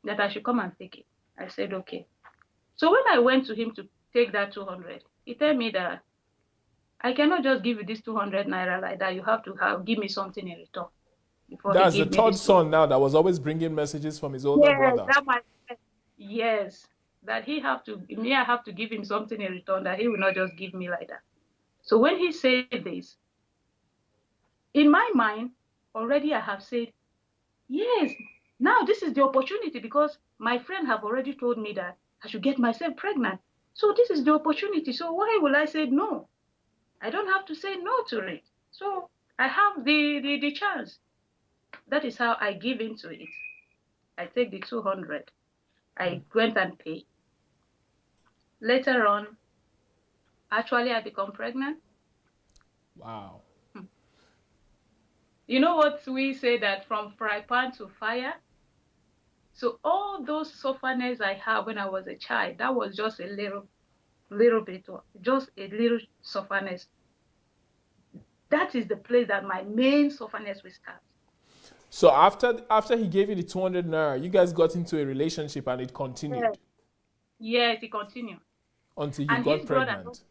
that I should come and take it. I said, okay. So when I went to him to take that 200, he told me that I cannot just give you this 200 naira like that. You have to give me something in return before he That's the give me third this 200. son now that was always bringing messages from his older Yes, brother. yes, that I have to give him something in return, that he will not just give me like that. So when he said this, in my mind, already I have said, yes, now this is the opportunity because my friend have already told me that I should get myself pregnant. So this is the opportunity. So why will I say no? I don't have to say no to it. So I have the chance. That is how I give into it. I take the 200. I went and paid. Later on, actually, I become pregnant. Wow. You know what we say, that from fry pan to fire? So all those sufferness I had when I was a child, that was just a little bit, just a little sufferness. That is the place that my main sufferness will start. So after he gave you the 200 naira, you guys got into a relationship and it continued Yes, he continued. until you And got his brother, pregnant.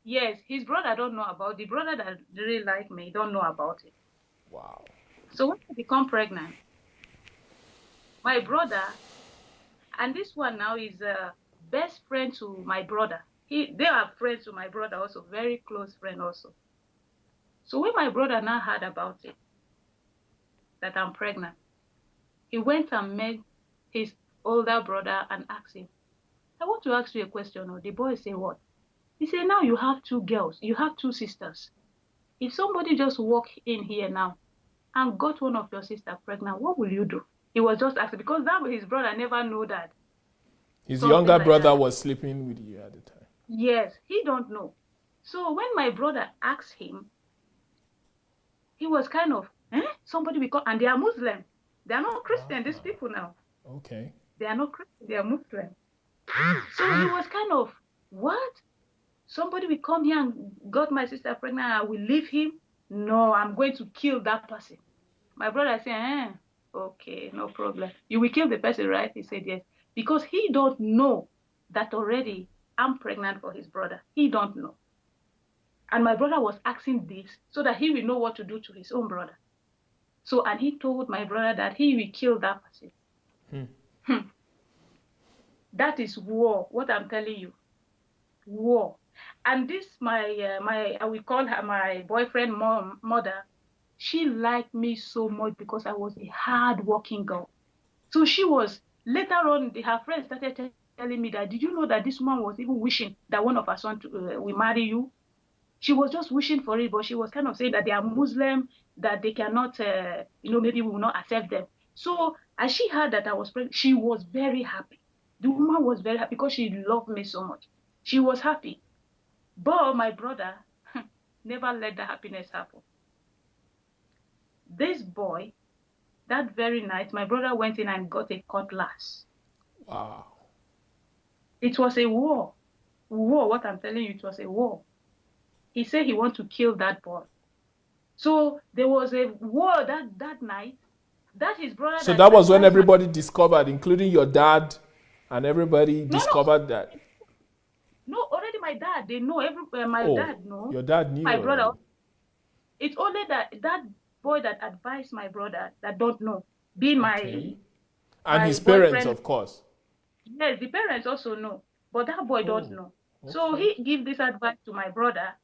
yes, his brother don't know about, the brother that really like me don't know about it. Wow. So when I become pregnant, my brother, and this one now is a best friend to my brother. They are friends to my brother also, very close friend also. So when my brother now heard about it, that I'm pregnant, he went and met his older brother and asked him, I want to ask you a question. The boy said, what? He said, now you have two girls, you have two sisters. If somebody just walk in here now and got one of your sister pregnant, what will you do? He was just asking, because that his brother never know that. His Something younger like brother that. was sleeping with you at the time. Yes, he don't know. So when my brother asked him, he was kind of, somebody will come, and they are Muslim. They are not Christian, these people now. Okay. They are not Christian, they are Muslim. So he was kind of, what? Somebody will come here and got my sister pregnant, I will leave him? No, I'm going to kill that person. My brother said, okay, no problem. You will kill the person, right? He said, yes. Because he don't know that already I'm pregnant for his brother. He don't know. And my brother was asking this so that he will know what to do to his own brother. So, and he told my brother that he will kill that person. That is war, what I'm telling you. War. And this, I will call her my boyfriend mother, she liked me so much because I was a hard-working girl. So she was, later on, her friends started telling me that, did you know that this woman was even wishing that one of her sons will marry you? She was just wishing for it, but she was kind of saying that they are Muslim, that they cannot, maybe we will not accept them. So as she heard that I was pregnant, she was very happy. The woman was very happy because she loved me so much. She was happy. But my brother never let the happiness happen. This boy, that very night, my brother went in and got a cutlass. Wow. It was a war. War, what I'm telling you, it was a war. He said he wanted to kill that boy. So there was a war that night. That his brother. So that was when everybody discovered, including your dad, and everybody discovered that. No, already my dad, they know. My dad know. Your dad knew. My brother. Already. It's only that boy that advised my brother that don't know. Being And my his parents, boyfriend, of course. Yes, the parents also know, but that boy don't know. Okay. So he give this advice to my brother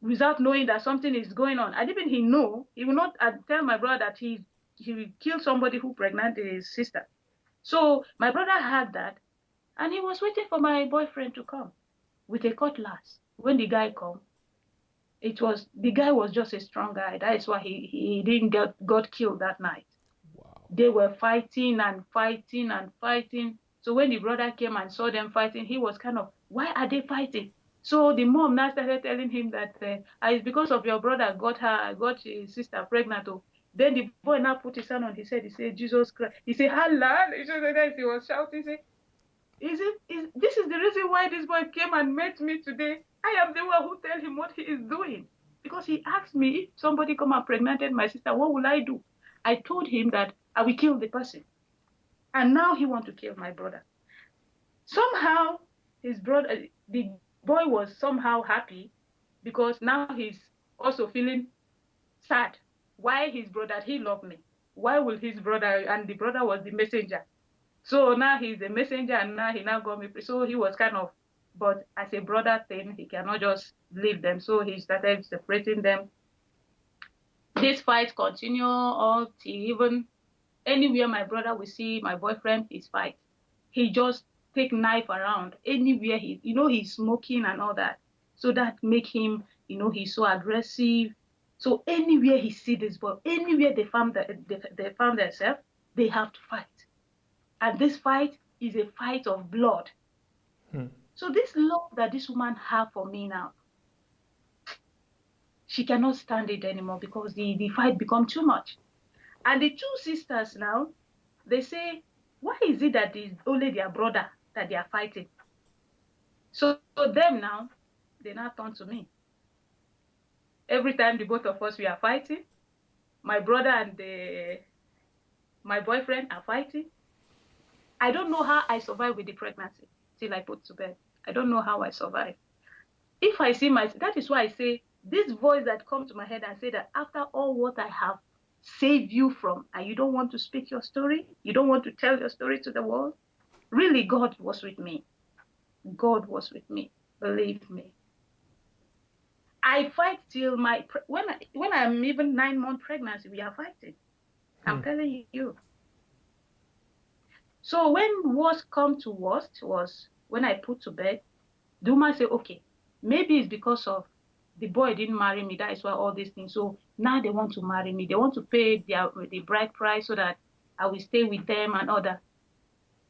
without knowing that something is going on. And even he know, he will not tell my brother that he will kill somebody who pregnant his sister. So my brother had that, and he was waiting for my boyfriend to come with a cutlass. When the guy come, the guy was just a strong guy. That is why he didn't got killed that night. Wow. They were fighting and fighting and fighting. So when the brother came and saw them fighting, he was kind of, why are they fighting? So the mom now started telling him that it's because of your brother got his sister pregnant. Oh. Then the boy now put his hand on his head. He said, Jesus Christ. He said, Allah. He was shouting, he said, this is the reason why this boy came and met me today. I am the one who tell him what he is doing. Because he asked me, if somebody come and pregnanted my sister, what will I do? I told him that I will kill the person. And now he want to kill my brother. Somehow, his brother, the boy was somehow happy because now he's also feeling sad. Why his brother, he loved me. Why will his brother, and the brother was the messenger. So now he's the messenger and now he now got me. So he was kind of, but as a brother thing, he cannot just leave them. So he started separating them. This fight continue all till even anywhere my brother will see my boyfriend, is fight. He just take knife around anywhere he's smoking and all that. So that make him, he's so aggressive. So anywhere he see this boy, anywhere they found themselves, they have to fight. And this fight is a fight of blood. So this love that this woman have for me now, she cannot stand it anymore because the fight become too much. And the two sisters now, they say, why is it that it's only their brother that they are fighting? So them now, they now turn to me. Every time the both of us, we are fighting, my brother and my boyfriend are fighting. I don't know how I survived with the pregnancy till I put to bed. I don't know how I survived. If I see that is why I say, this voice that comes to my head and say that after all what I have saved you from, and you don't want to speak your story, you don't want to tell your story to the world, really God was with me. God was with me, believe me. I fight till when I'm even 9 months pregnancy, we are fighting. I'm telling you. So when worst come to worst was when I put to bed, the woman said, okay, maybe it's because of the boy didn't marry me. That is why all these things. So now they want to marry me. They want to pay the bride price so that I will stay with them and all that.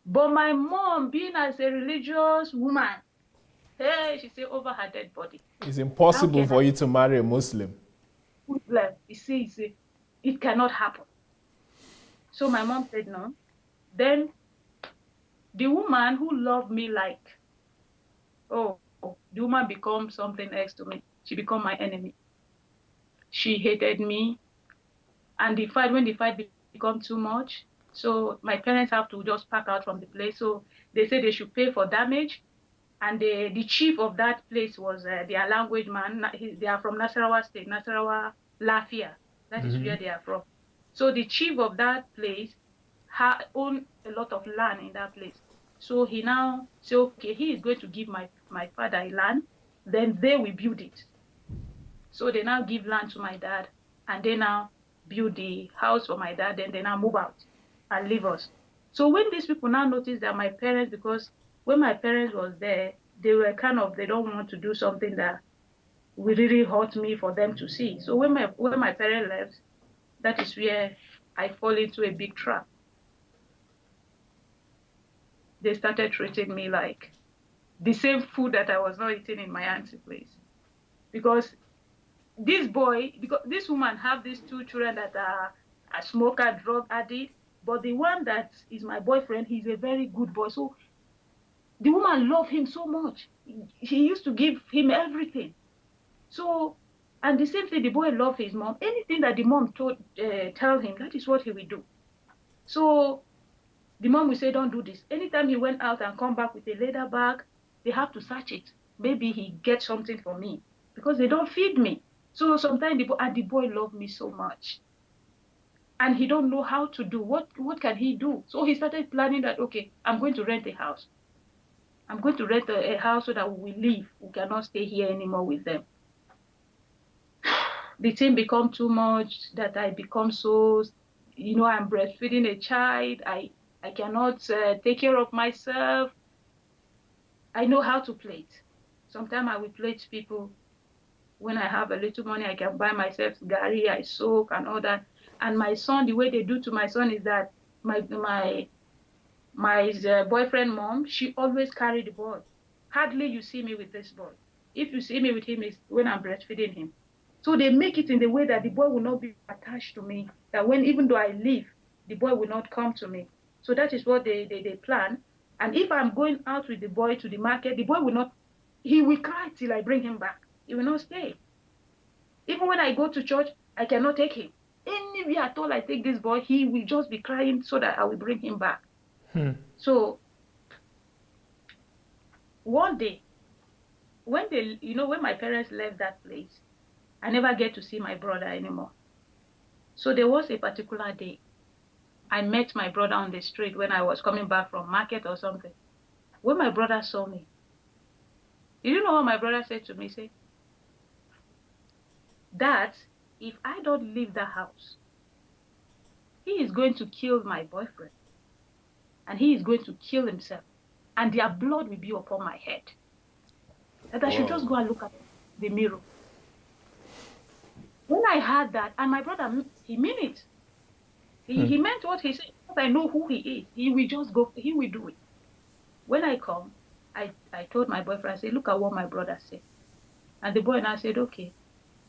But my mom, being as a religious woman, hey, she said over her dead body. It's impossible for you to marry a Muslim. You see, it cannot happen. So my mom said no. Then the woman who loved me the woman become something else to me. She become my enemy. She hated me. And when the fight become too much, so my parents have to just pack out from the place. So they said they should pay for damage. And the chief of that place was their language man. They are from Nasarawa State, Nasarawa Lafia. That is where they are from. So the chief of that place owned a lot of land in that place. So he now said, okay, he is going to give my father a land, then they will build it. So they now give land to my dad, and they now build the house for my dad, then they now move out and leave us. So when these people now notice that my parents, because when my parents was there, they were they don't want to do something that will really hurt me for them to see. So when my parents left, that is where I fall into a big trap. They started treating me like the same food that I was not eating in my auntie's place. Because this woman have these two children that are a smoker, drug addict, but the one that is my boyfriend, he's a very good boy. So the woman loved him so much. She used to give him everything. So, and the same thing, the boy loved his mom. Anything that the mom tell him, that is what he will do. So the mom will say, don't do this. Anytime he went out and come back with a leather bag, they have to search it. Maybe he gets something for me because they don't feed me. So sometimes the boy loved me so much. And he don't know how to do. What can he do? So he started planning that, okay, I'm going to rent a house. I'm going to rent a house so that we will leave. We cannot stay here anymore with them. The thing become too much that I become so, I'm breastfeeding a child. I cannot take care of myself. I know how to plate. Sometimes I will plate people. When I have a little money, I can buy myself gari, I soak and all that. And my son, the way they do to my son is that my boyfriend mom, she always carry the boy. Hardly you see me with this boy. if you see me with him, is when I'm breastfeeding him. So they make it in the way that the boy will not be attached to me. That when, even though I leave, the boy will not come to me. So that is what they plan. And if I'm going out with the boy to the market, the boy will not, he will cry till I bring him back. He will not stay. Even when I go to church, I cannot take him. Anywhere at all I take this boy, he will just be crying so that I will bring him back. So one day, when when my parents left that place, I never get to see my brother anymore. So there was a particular day, I met my brother on the street when I was coming back from market or something. When my brother saw me, you know what my brother said to me? He said, "Dad, if I don't leave the house, he is going to kill my boyfriend, and he is going to kill himself, and their blood will be upon my head. That I should just go and look at the mirror." When I heard that, and my brother, he meant it. He meant what he said. Because I know who he is. He will just go, he will do it. When I come, I told my boyfriend, I said, "Look at what my brother said." And the boy and I said, "Okay."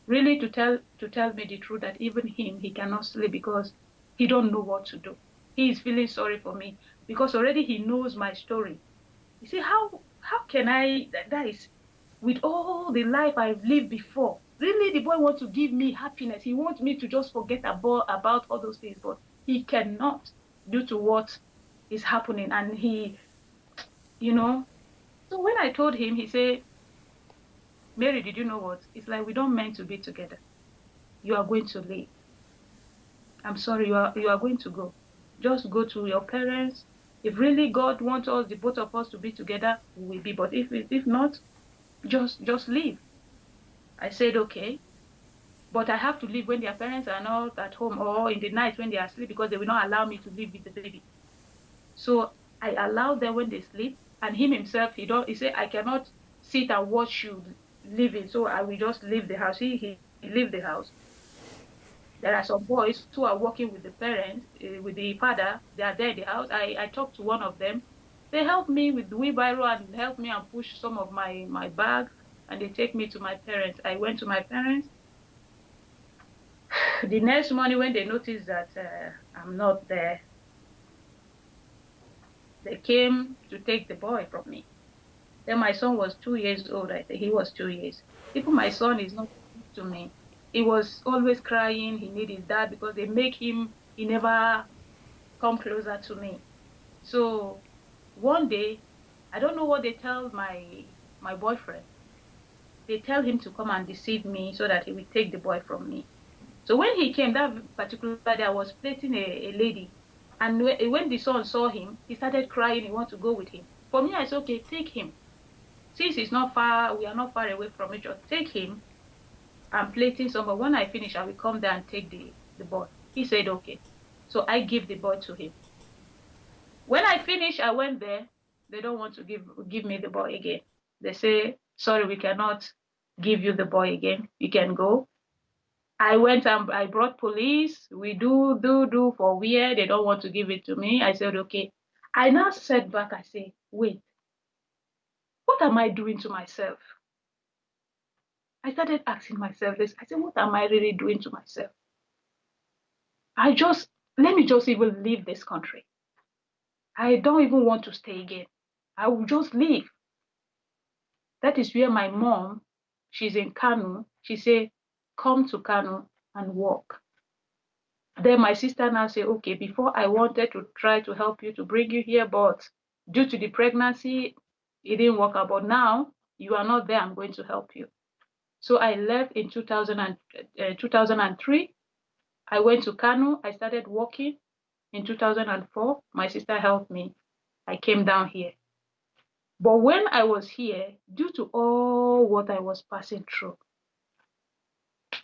Really to tell me the truth that even him, he cannot sleep because he don't know what to do. He is feeling sorry for me because already he knows my story. You see, how can I, that is, with all the life I've lived before, really the boy wants to give me happiness. He wants me to just forget about all those things, but he cannot due to what is happening. And he, so when I told him, he said, "Mary, did you know what? It's like we don't meant to be together. You are going to leave. I'm sorry, you are going to go. Just go to your parents. If really God wants us, the both of us, to be together, we will be. But if not, just leave." I said, "Okay. But I have to leave when their parents are not at home or in the night when they are asleep because they will not allow me to leave with the baby." So I allow them when they sleep. And him himself, he said, "I cannot sit and watch you leaving. So I will just leave the house." He leave the house. There are some boys who are working with the parents, with the father. They are there in the house. I talked to one of them. They help me with the wheelbarrow and help me and push some of my bag. And they take me to my parents. I went to my parents. The next morning when they noticed that I'm not there, they came to take the boy from me. Then my son was 2 years old. I think he was 2 years. Even my son is not to me. He was always crying. He needed his dad because they make him, he never come closer to me. So one day, I don't know what they tell my boyfriend. They tell him to come and deceive me so that he will take the boy from me. So when he came, that particular day, I was plating a lady. And when the son saw him, he started crying. He wanted to go with him. For me, I said, "Okay, take him. Since it's not far, we are not far away from each other. Take him. I'm plating some, but when I finish, I will come there and take the boy." He said, "Okay." So I give the boy to him. When I finish, I went there. They don't want to give me the boy again. They say, "Sorry, we cannot give you the boy again. You can go." I went and I brought police. We do for where they don't want to give it to me. I said, "Okay." I now sat back. I say, "Wait, what am I doing to myself?" I started asking myself this. I said, "What am I really doing to myself? Let me just even leave this country. I don't even want to stay again. I will just leave." That is where my mom, she's in Kano. She said, "Come to Kano and work." Then my sister now said, "Okay, before I wanted to try to help you to bring you here, but due to the pregnancy, it didn't work out. But now you are not there, I'm going to help you." So I left in 2003. I went to Kano. I started working in 2004. My sister helped me. I came down here. But when I was here, due to all what I was passing through,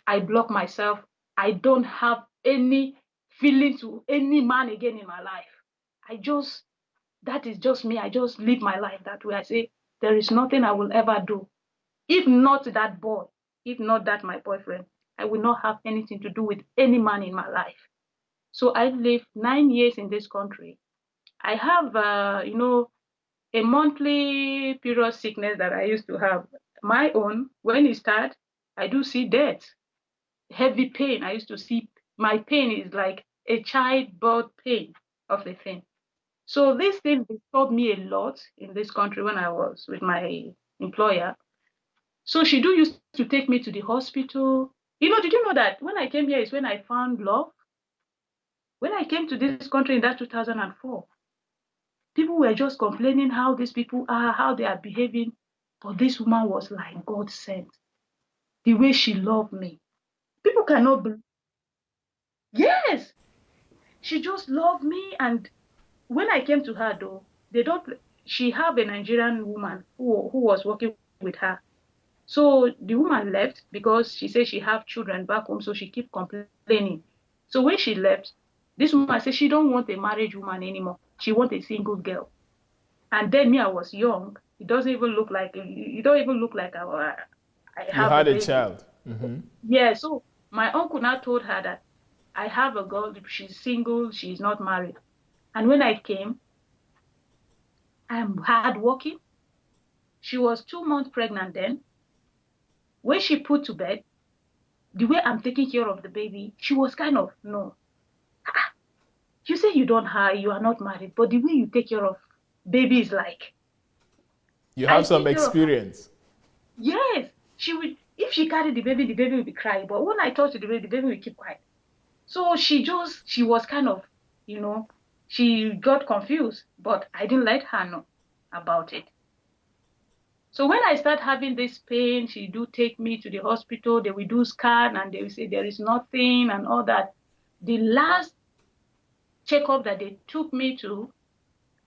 I blocked myself. I don't have any feeling to any man again in my life. That is just me. I just live my life that way. I say, there is nothing I will ever do. If not that boy, if not that my boyfriend, I will not have anything to do with any man in my life. So I lived 9 years in this country. I have, a monthly period sickness that I used to have. my own, when it starts, I do see death, heavy pain. I used to see my pain is like a childbirth pain of the thing. So these things disturbed me a lot in this country when I was with my employer. So she do used to take me to the hospital. Did you know that when I came here is when I found love? When I came to this country in that 2004, people were just complaining how these people are, how they are behaving. But this woman was like God sent. The way she loved me. People cannot believe. Yes, she just loved me. And when I came to her though, they don't she have a Nigerian woman who was working with her. So the woman left because she said she have children back home, so she keep complaining. So when she left, this woman said she don't want a married woman anymore. She want a single girl. And then me, I was young. It don't even look like I You have a had a baby. child. Mm-hmm. Yeah, so my uncle now told her that I have a girl, she's single, she's not married. And when I came, I'm hardworking. She was 2 months pregnant then. When she put to bed, the way I'm taking care of the baby, she was kind of, no. You say you are not married, but the way you take care of baby is like, You I have some take care of her. experience. Yes, she would, if she carried the baby will be crying. But when I talk to the baby will keep quiet. So she was kind of, she got confused, but I didn't let her know about it. So when I start having this pain, she do take me to the hospital, they will do scan and they will say there is nothing and all that. The last checkup that they took me to,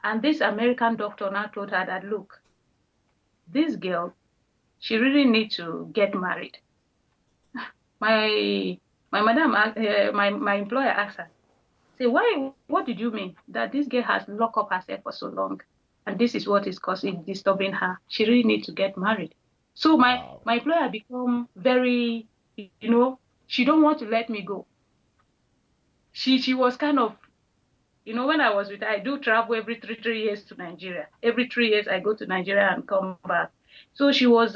and this American doctor now told her that, look, this girl, she really needs to get married. My madam, my employer asked her, say, what did you mean? That this girl has locked up herself for so long, and this is what is causing, disturbing her. She really needs to get married. So my employer become very, she don't want to let me go. She was kind of, when I was with her, I do travel every three years to Nigeria. Every 3 years, I go to Nigeria and come back. So she was,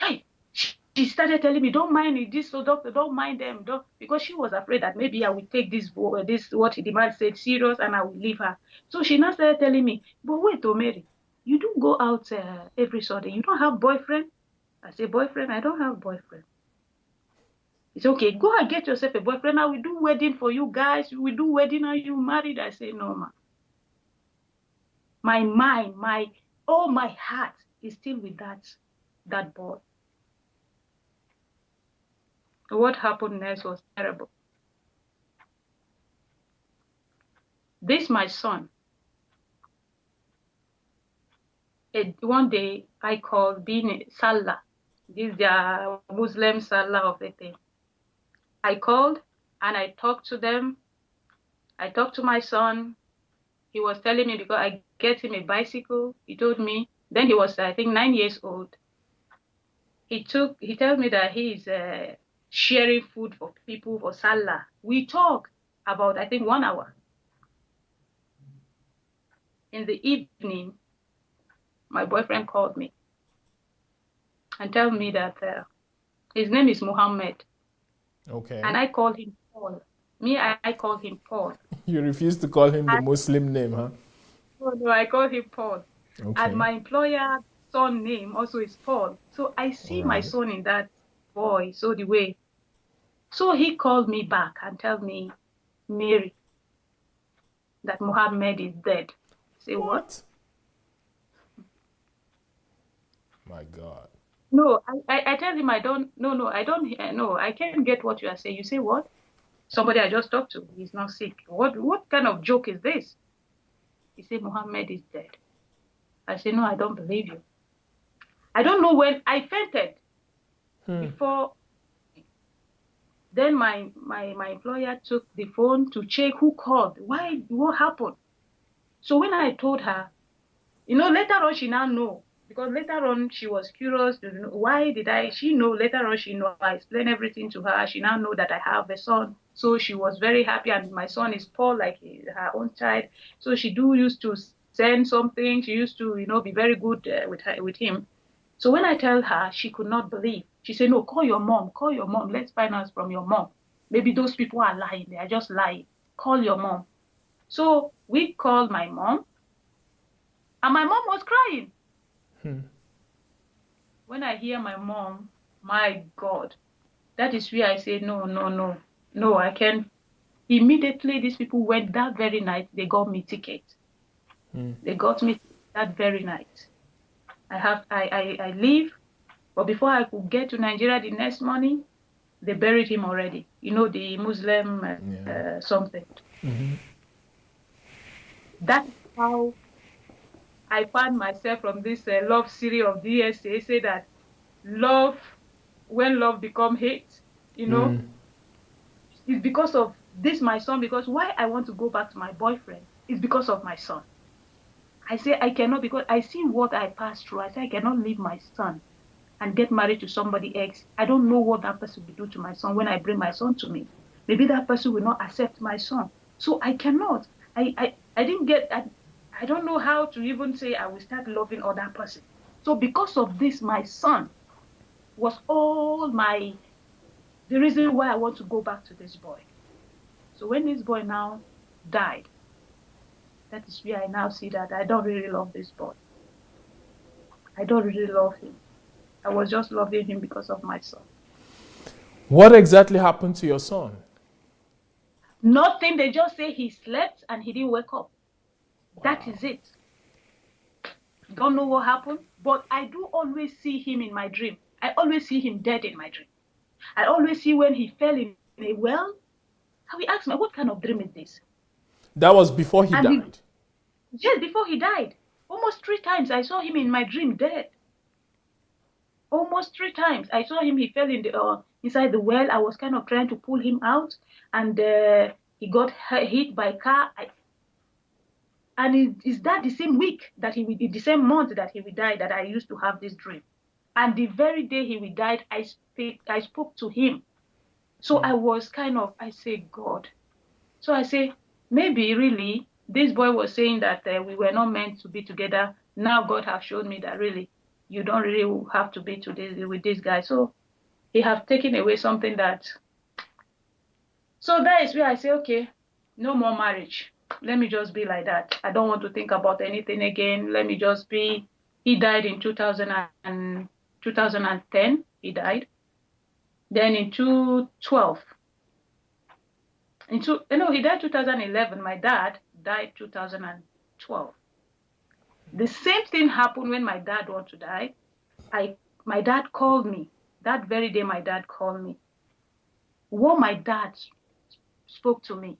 hey, she started telling me, don't mind it, this so doctor, don't mind them, don't, because she was afraid that maybe I will take this what the man said serious and I will leave her. So she now started telling me, but wait, Mary, you do go out every Sunday. You don't have boyfriend? I say, boyfriend? I don't have boyfriend. It's okay. Go and get yourself a boyfriend. I will do wedding for you guys. We do wedding and you married. I say, no, ma. My mind, my heart is still with that boy. What happened next was terrible. This my son. One day I called being Salah. This is the Muslim Salah of the thing. I called and I talked to them. I talked to my son. He was telling me because I get him a bicycle. He told me. Then he was, I think, 9 years old. He told me that he is sharing food for people for Salah. We talked about, I think, 1 hour. In the evening, my boyfriend called me and told me that his name is Muhammad. Okay. And I called him Paul. I call him Paul. You refuse to call him the Muslim name, huh? No, I call him Paul. Okay. And my employer's son name also is Paul. So I see my son in that boy, so the way. So he called me back and told me, Mary, that Muhammad is dead. I say, what? My God. No, I tell him I don't, no, I can't get what you are saying. You say what? Somebody I just talked to, he's not sick. What kind of joke is this? He said, Muhammad is dead. I said, no, I don't believe you. I don't know when I fainted before. Then my employer took the phone to check who called. What happened? So when I told her, later on she now know. Because later on she was curious to know why she know, later on she know, I explained everything to her. She now know that I have a son. So she was very happy, and my son is Paul, like her own child. So she used to send something. She used to, be very good with him. So when I tell her, she could not believe. She said, no, call your mom. Call your mom. Let's find out from your mom. Maybe those people are lying. They are just lying. Call your mom. So we called my mom, and my mom was crying. When I hear my mom, my God, that is where I say, no, I can't. Immediately, these people went that very night. They got me ticket. They got me that very night. I leave, but before I could get to Nigeria the next morning, they buried him already. You know, the Muslim something. That's how I found myself from this love series of DSA. Say that love, when love become hate, you know, it's because of this my son. Because why I want to go back to my boyfriend is because of my son. I say I cannot, because I see what I passed through. I say I cannot leave my son and get married to somebody else. I don't know what that person will do to my son when I bring my son to me. Maybe that person will not accept my son. So I cannot. I didn't get, I don't know how to even say I will start loving other person. So because of this, my son was the reason why I want to go back to this boy. So when this boy now died, that is where I now see that I don't really love this boy. I don't really love him. I was just loving him because of my son. What exactly happened to your son? Nothing. They just say he slept and he didn't wake up. Wow. That is it. Don't know what happened, but I do always see him in my dream. I always see him dead in my dream. I always see when he fell in a well. So he asked me, what kind of dream is this? That was before he died? Yes, before he died. Almost 3 times I saw him in my dream dead. Almost 3 times I saw him. He fell in the inside the well. I was kind of trying to pull him out, and he got hit by a car. And is that the same week that the same month that he will die, that I used to have this dream? And the very day he will die, I spoke to him. So I was kind of, I say, God. So I say, maybe really this boy was saying that we were not meant to be together. Now God has shown me that really you don't really have to be with this guy. So he have taken away something that. So that is where I say, okay, no more marriage. Let me just be like that. I don't want to think about anything again. Let me just be. He died in 2010. He died. Then in 2012. He died 2011. My dad died 2012. The same thing happened when my dad wanted to die. My dad called me. That very day, my dad called me. What my dad spoke to me,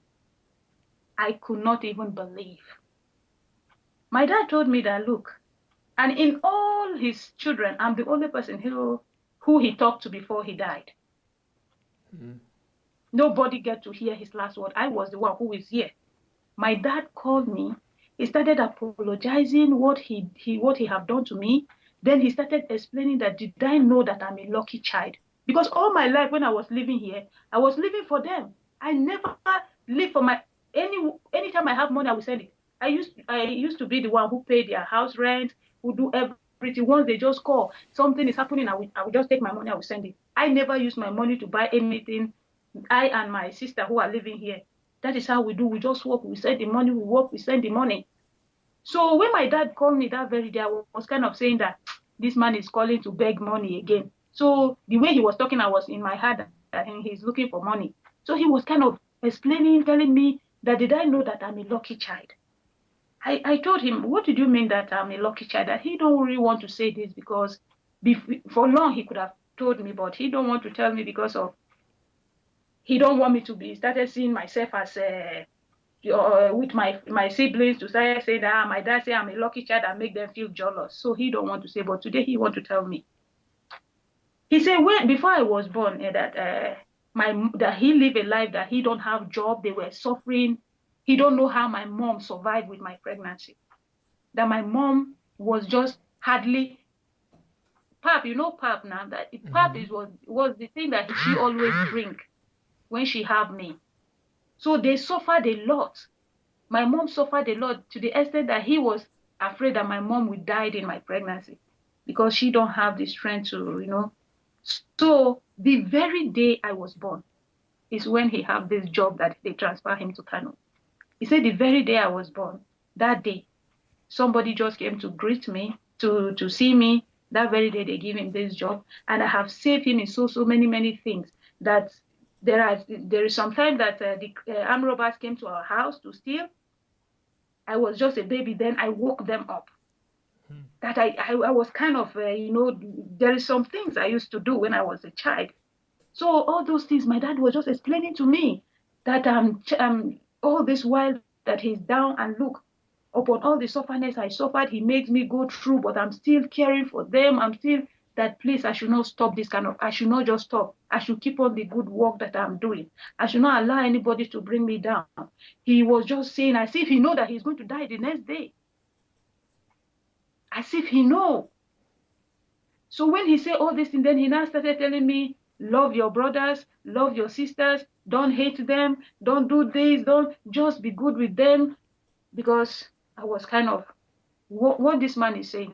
I could not even believe. My dad told me that, look, and in all his children, I'm the only person who he talked to before he died. Nobody get to hear his last word. I was the one who is here. My dad called me. He started apologizing what he have done to me. Then he started explaining that, did I know that I'm a lucky child? Because all my life when I was living here, I was living for them. I never live for anytime I have money, I will send it. I used to be the one who paid their house rent, who do everything. Once they just call, something is happening, I will just take my money, I will send it. I never use my money to buy anything. I and my sister who are living here, that is how we do. We just work, we send the money, we work, we send the money. So when my dad called me that very day, I was kind of saying that this man is calling to beg money again. So the way he was talking, I was in my head that he's looking for money. So he was kind of explaining, telling me that, did I know that I'm a lucky child? I told him, what did you mean that I'm a lucky child? That he don't really want to say this because for long he could have told me, but he don't want to tell me because of he don't want me to be started seeing myself as with my siblings to start saying that my dad say I'm a lucky child and make them feel jealous. So he don't want to say, but today he want to tell me. He said, before I was born, that he lived a life that he don't have job. They were suffering. He don't know how my mom survived with my pregnancy. That my mom was just hardly pap. You know pap now. That pap was the thing that she always drink when she had me. So they suffered a lot. My mom suffered a lot to the extent that he was afraid that my mom would die in my pregnancy. because she don't have the strength to. So the very day I was born is when he have this job that they transfer him to Kano. He said the very day I was born, that day, somebody just came to greet me, to see me. That very day they give him this job, and I have saved him in so many things that there is some time that the armed robbers came to our house to steal. I was just a baby then. I woke them up. That I was kind of, there is some things I used to do when I was a child. So all those things, my dad was just explaining to me that all this while that he's down, and look, upon all the sufferness I suffered, he makes me go through, but I'm still caring for them. I'm still that, please, I should not stop this I should not just stop. I should keep on the good work that I'm doing. I should not allow anybody to bring me down. He was just saying as if he know that he's going to die the next day. As if he know. So when he said all this, and then he now started telling me, love your brothers, love your sisters, don't hate them, don't do this, don't just be good with them. Because I was kind of, what this man is saying.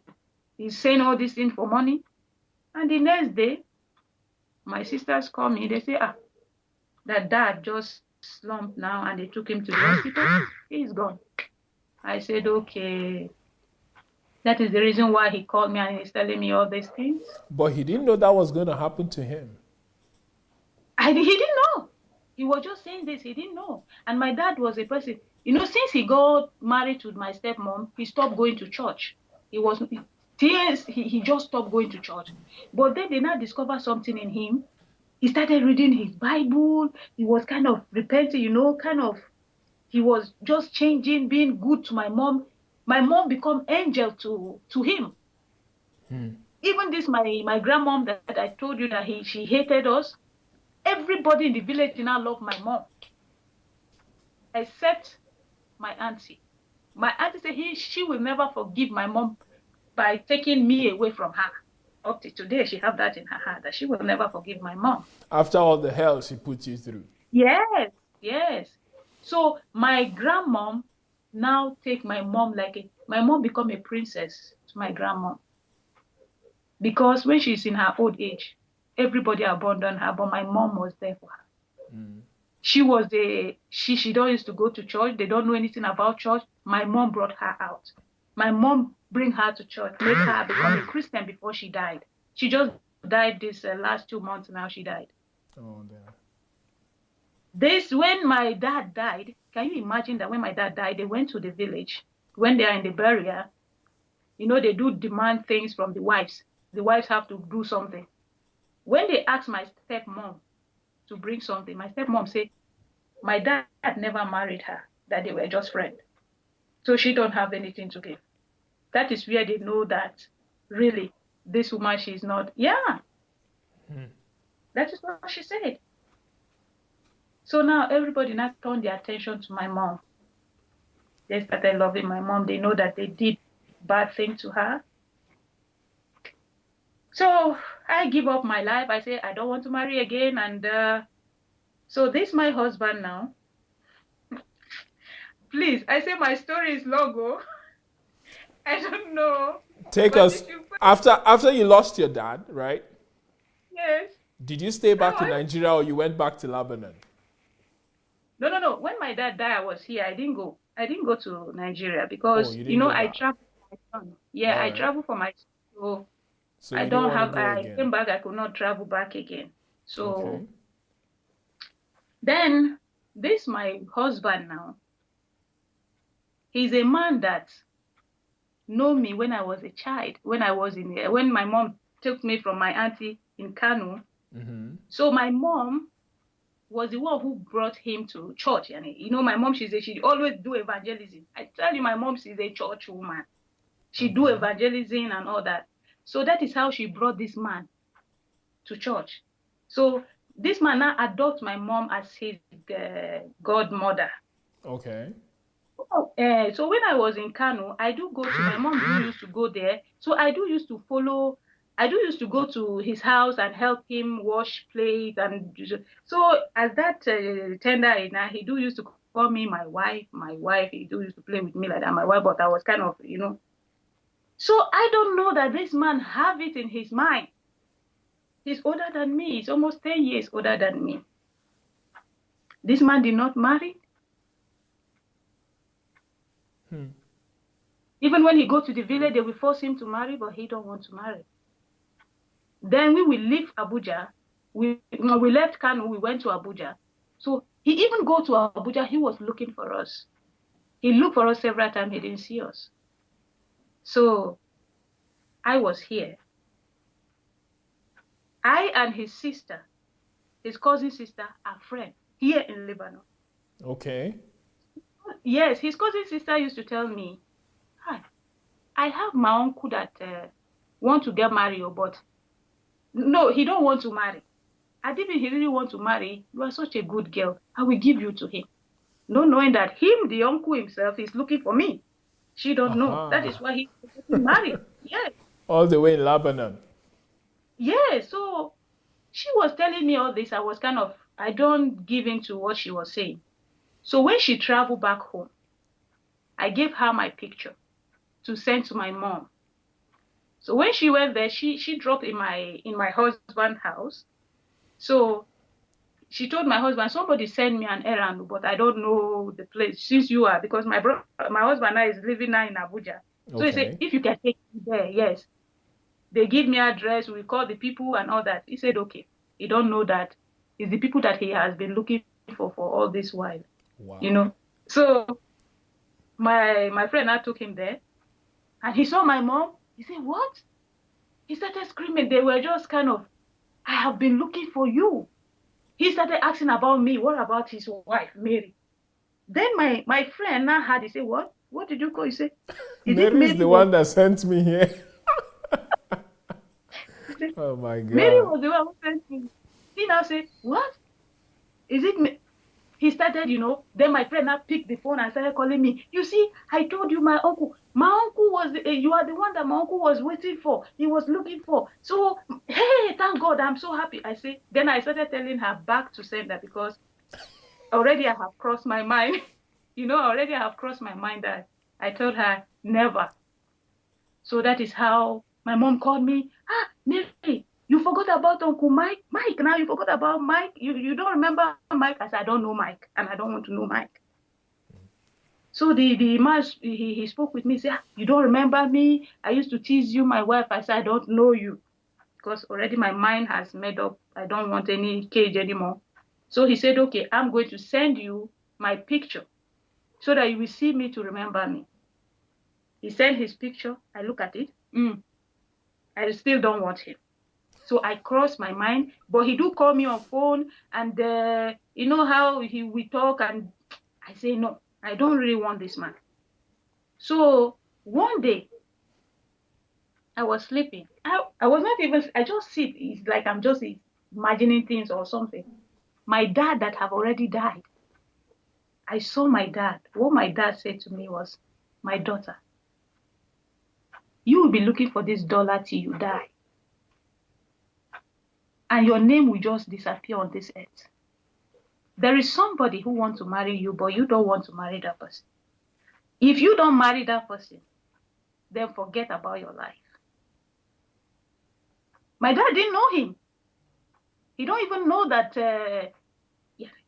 He's saying all these things for money. And the next day, my sisters call me, they say, that dad just slumped now, and they took him to the hospital. He's gone. I said, okay. That is the reason why he called me and he's telling me all these things. But he didn't know that was going to happen to him. He didn't know. He was just saying this. He didn't know. And my dad was a person, since he got married to my stepmom, he stopped going to church. He just stopped going to church. But then they now discovered something in him. He started reading his Bible. He was kind of repenting, he was just changing, being good to my mom. My mom become angel to him. Even this, my grandmom that I told you that she hated us. Everybody in the village did not love my mom, except my auntie. My auntie said she will never forgive my mom by taking me away from her. Up to today, she have that in her heart, that she will never forgive my mom. After all the hell she put you through. Yes. So my grandmom now take my mom my mom become a princess to my grandmom. Because when she's in her old age, everybody abandoned her, but my mom was there for her. She was she don't used to go to church. They don't know anything about church. My mom brought her out. My mom bring her to church, make her become a Christian before she died. She just died this last 2 months now. She died. Oh, damn. This, when my dad died, can you imagine that when my dad died, they went to the village. When they are in the burial, they do demand things from the wives. The wives have to do something. When they asked my stepmom to bring something, my stepmom said, my dad never married her, that they were just friends. So she don't have anything to give. That is where they know that really this woman, she's not. Yeah. That is what she said. So now everybody now turned their attention to my mom. They started loving my mom. They know that they did bad things to her. So I give up my life. I say, I don't want to marry again. And so this is my husband now. Please, I say my story is logo. I don't know. Take us, after you lost your dad, right? Yes. Did you stay back in Nigeria or you went back to Lebanon? No. When my dad died, I was here. I didn't go to Nigeria because, I traveled for my son. Yeah, I traveled for my son. So I don't have, I came back, I could not travel back again. So then this, my husband now, he's a man that know me when I was a child, when my mom took me from my auntie in Kano. So my mom was the one who brought him to church. And my mom, she always do evangelism. I tell you, my mom, she's a church woman. She do evangelism and all that. So that is how she brought this man to church. So this man now adopts my mom as his godmother. Okay. So when I was in Kano, I do go to, my mom used to go there. So I do used to go to his house and help him wash plates. And so as that tender age now, he do used to call me my wife. He do used to play with me like that, my wife, but I was kind of, So I don't know that this man have it in his mind. He's older than me. He's almost 10 years older than me. This man did not marry. Even when he go to the village, they will force him to marry, but he don't want to marry. Then we will leave Abuja. We left Kano, we went to Abuja. So he even go to Abuja, he was looking for us. He looked for us several times, he didn't see us. So I was here. I and his sister, his cousin sister, are friends here in Lebanon. Okay. Yes, his cousin sister used to tell me, hi, I have my uncle that want to get married, but no, he don't want to marry. And if he really want to marry, you are such a good girl. I will give you to him. Not knowing that him, the uncle himself, is looking for me. She don't know. That is why he's getting married. Yes. All the way in Lebanon. Yeah. So she was telling me all this. I was kind of, I don't give in to what she was saying. So when she traveled back home, I gave her my picture to send to my mom. So when she went there, she dropped in my husband's house. So she told my husband, somebody send me an errand, but I don't know the place since you are, because my husband now is living now in Abuja. So he said, if you can take me there, yes. They give me address, we call the people and all that. He said, okay. He don't know that it's the people that he has been looking for all this while. Wow. You know. So my friend, I took him there and he saw my mom. He said, what? He started screaming. They were just kind of, I have been looking for you. He started asking about me. What about his wife, Mary? Then my friend now had, he said, what? What did you call? He said, Mary is the one that sent me here. Said, oh my God. Mary was the one who sent me. He now said, what? Is it me? He started, then my friend now picked the phone and started calling me. You see, I told you my uncle was, you are the one that my uncle was waiting for. He was looking for. So, hey, thank God, I'm so happy. I say, then I started telling her back to send that because already I have crossed my mind. Already I have crossed my mind that I told her never. So that is how my mom called me. Mary, you forgot about Uncle Mike. Mike, now you forgot about Mike. You don't remember Mike? I said, I don't know Mike, and I don't want to know Mike. So the man, he spoke with me, he said, you don't remember me? I used to tease you, my wife. I said, I don't know you. Because already my mind has made up. I don't want any cage anymore. So he said, okay, I'm going to send you my picture so that you will see me to remember me. He sent his picture. I look at it. I still don't want him. So I crossed my mind, but he do call me on phone, and you know how we talk, and I say, no, I don't really want this man. So one day, I was sleeping. I was not even, I just sit. It's like I'm just imagining things or something. My dad that have already died. I saw my dad. What my dad said to me was, my daughter, you will be looking for this dollar till you die. And your name will just disappear on this earth. There is somebody who wants to marry you, but you don't want to marry that person. If you don't marry that person, then forget about your life. My dad didn't know him. He don't even know that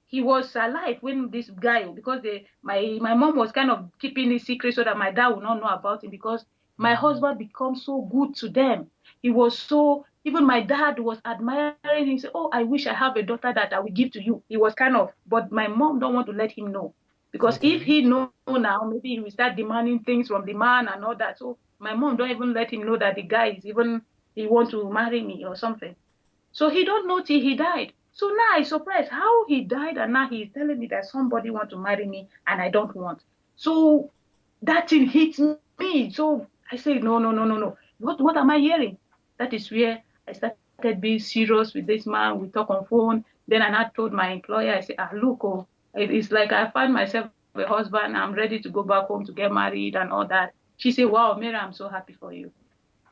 he was alive when this guy, because my mom was kind of keeping it secret so that my dad would not know about him, because my husband became so good to them. He was so, even my dad was admiring him. He said, oh, I wish I have a daughter that I will give to you. He was kind of, but my mom don't want to let him know. Because if he know now, maybe he will start demanding things from the man and all that. So my mom don't even let him know that the guy is even, he want to marry me or something. So he don't know till he died. So now I'm surprised how he died, and now he's telling me that somebody want to marry me and I don't want. So that thing hits me. So I say, no. What am I hearing? That is where I started being serious with this man. We talk on phone. Then I told my employer, I said, look, it's like I find myself a husband. I'm ready to go back home to get married and all that. She said, wow, Mary, I'm so happy for you.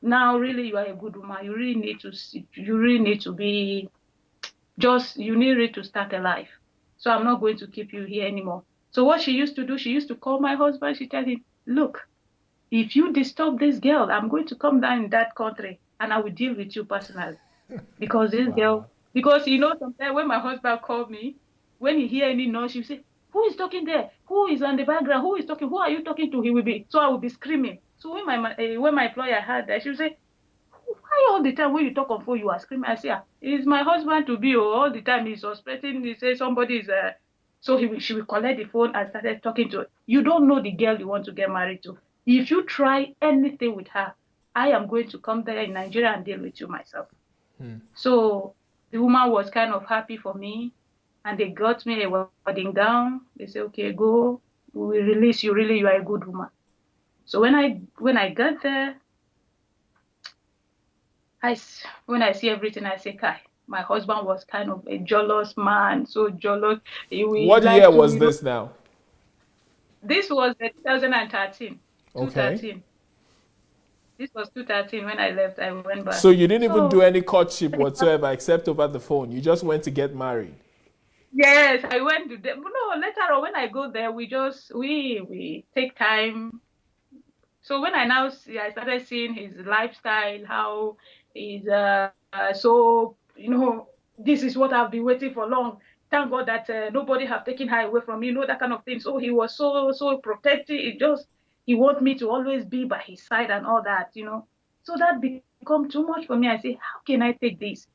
Now, really, you are a good woman. You really need to be you need to start a life. So I'm not going to keep you here anymore. So what she used to do, she used to call my husband. She tell him, look, if you disturb this girl, I'm going to come down in that country and I will deal with you personally. Because this girl, Wow. because sometimes when my husband called me, when he hear any noise, he will say, who is talking there? Who is on the background? Who is talking? Who are you talking to? He will be, so I will be screaming. So when my employer heard that, she will say, why all the time when you talk on phone, you are screaming? I say, it's my husband to be, all the time he's suspecting, he say somebody is, so she will collect the phone and started talking to her. You don't know the girl you want to get married to. If you try anything with her, I am going to come there in Nigeria and deal with you myself. So the woman was kind of happy for me, and they got me a wedding gown. They said, okay, go, we will release you. Really, you are a good woman. So when I got there, when I see everything, I say, Kai, my husband was kind of a jealous man, so jealous. He What year liked to, was this now? this was 2013, Okay. 2013. This was 2013 when I left. I went back. So you didn't even do So any courtship whatsoever except over the phone. You just went to get married. yes, I went to them. No, later on when I go there, we take time. So when I started seeing his lifestyle, how he's so this is what I've been waiting for long. Thank God that nobody have taken her away from me, that kind of thing. So he was so protective. He want me to always be by his side and all that. So that become too much for me. I say, how can I take this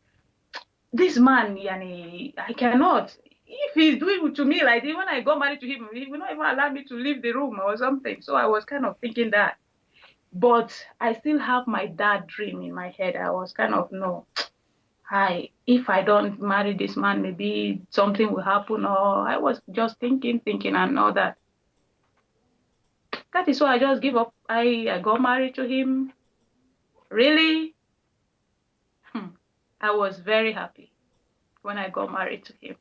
man? Yani, I cannot. If he's doing it to me like this, when I got married to him, he will not even allow me to leave the room or something. So I was kind of thinking that. But I still have my dad dream in my head. I was kind of, no, if I don't marry this man, maybe something will happen. Or I was just thinking and all that. That is why I just give up. I got married to him. Really, I was very happy when I got married to him.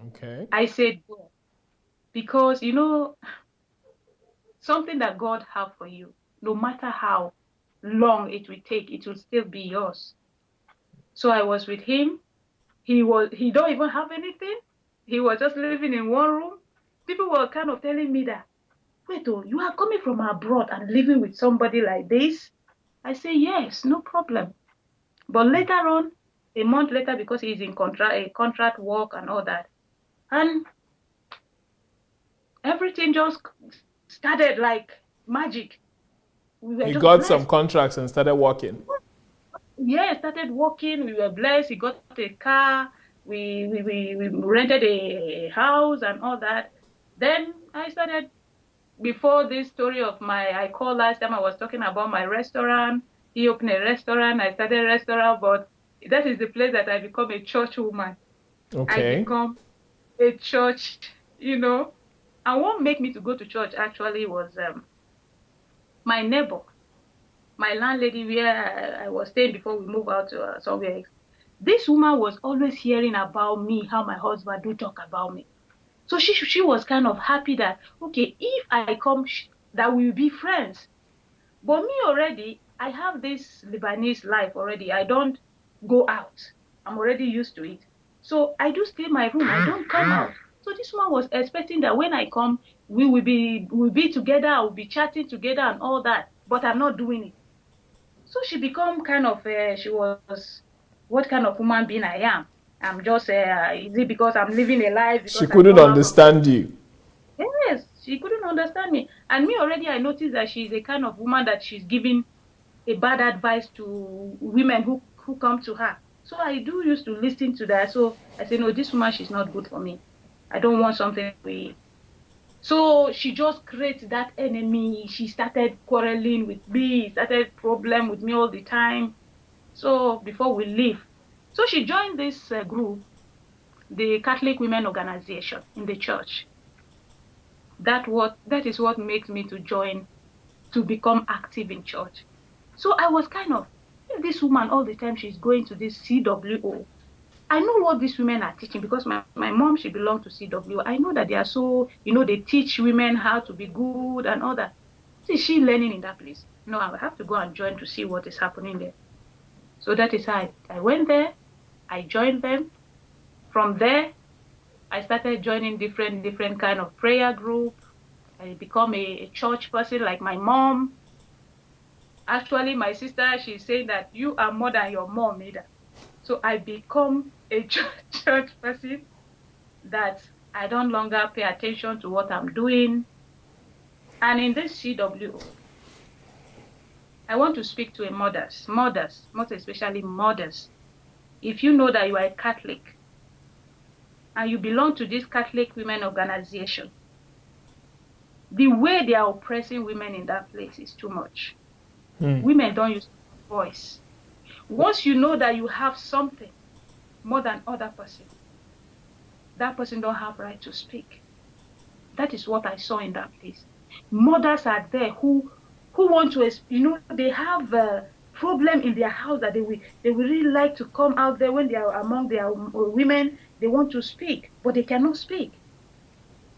Okay. I said, God, because something that God have for you, no matter how long it will take, it will still be yours. So I was with him. He don't even have anything. He was just living in one room. People were kind of telling me that, wait, you are coming from abroad and living with somebody like this? I say, yes, no problem. But later on, a month later, because he's in contract work and all that, and everything just started like magic. We were He just got some blessed. contracts and started working. Yeah, started working. We were blessed. He got a car. We rented a house and all that. Then I started, before this story of I called last time, I was talking about my restaurant. He opened a restaurant. I started a restaurant, but that is the place that I become a church woman. I Okay. become a church. And what made me to go to church actually was my neighbor, my landlady, where I was staying before we moved out to somewhere else. This woman was always hearing about me, how my husband do talk about me. So she was kind of happy that, okay, if I come, that we will be friends. But me already, I have this Lebanese life already. I don't go out. I'm already used to it. So I do stay in my room. I don't come out. So this one was expecting that when I come, we'll be together, we'll be chatting together and all that. But I'm not doing it. So she become kind of, she was, what kind of human being I am? I'm just, is it because I'm living a life, She because I couldn't come out from... understand you. Yes, she couldn't understand me. And me already, I noticed that she's a kind of woman that she's giving a bad advice to women who come to her. So I do used to listen to that. So I say, no, this woman, she's not good for me. I don't want something with... So she just creates that enemy. She started quarreling with me, started problem with me all the time. So before we leave, so she joined this group, the Catholic Women Organization in the church. That is what makes me to join, to become active in church. So I was kind of, this woman all the time, she's going to this CWO. I know what these women are teaching because my mom, she belonged to CWO. I know that they are so, they teach women how to be good and all that. What is she learning in that place? No, I have to go and join to see what is happening there. So that is how I went there. I joined them. From there, I started joining different kind of prayer group. I become a church person like my mom. Actually, my sister, she's saying that you are more than your mom either. So I become a church person that I don't longer pay attention to what I'm doing. And in this CWO, I want to speak to a mothers, most especially mothers. If you know that you are a Catholic and you belong to this Catholic women organization, the way they are oppressing women in that place is too much. Women don't use voice. Once you know that you have something more than other person, that person don't have right to speak. That is what I saw in that place. Mothers are there who want to, they have a problem in their house that they will really like to come out there when they are among their women. They want to speak, but they cannot speak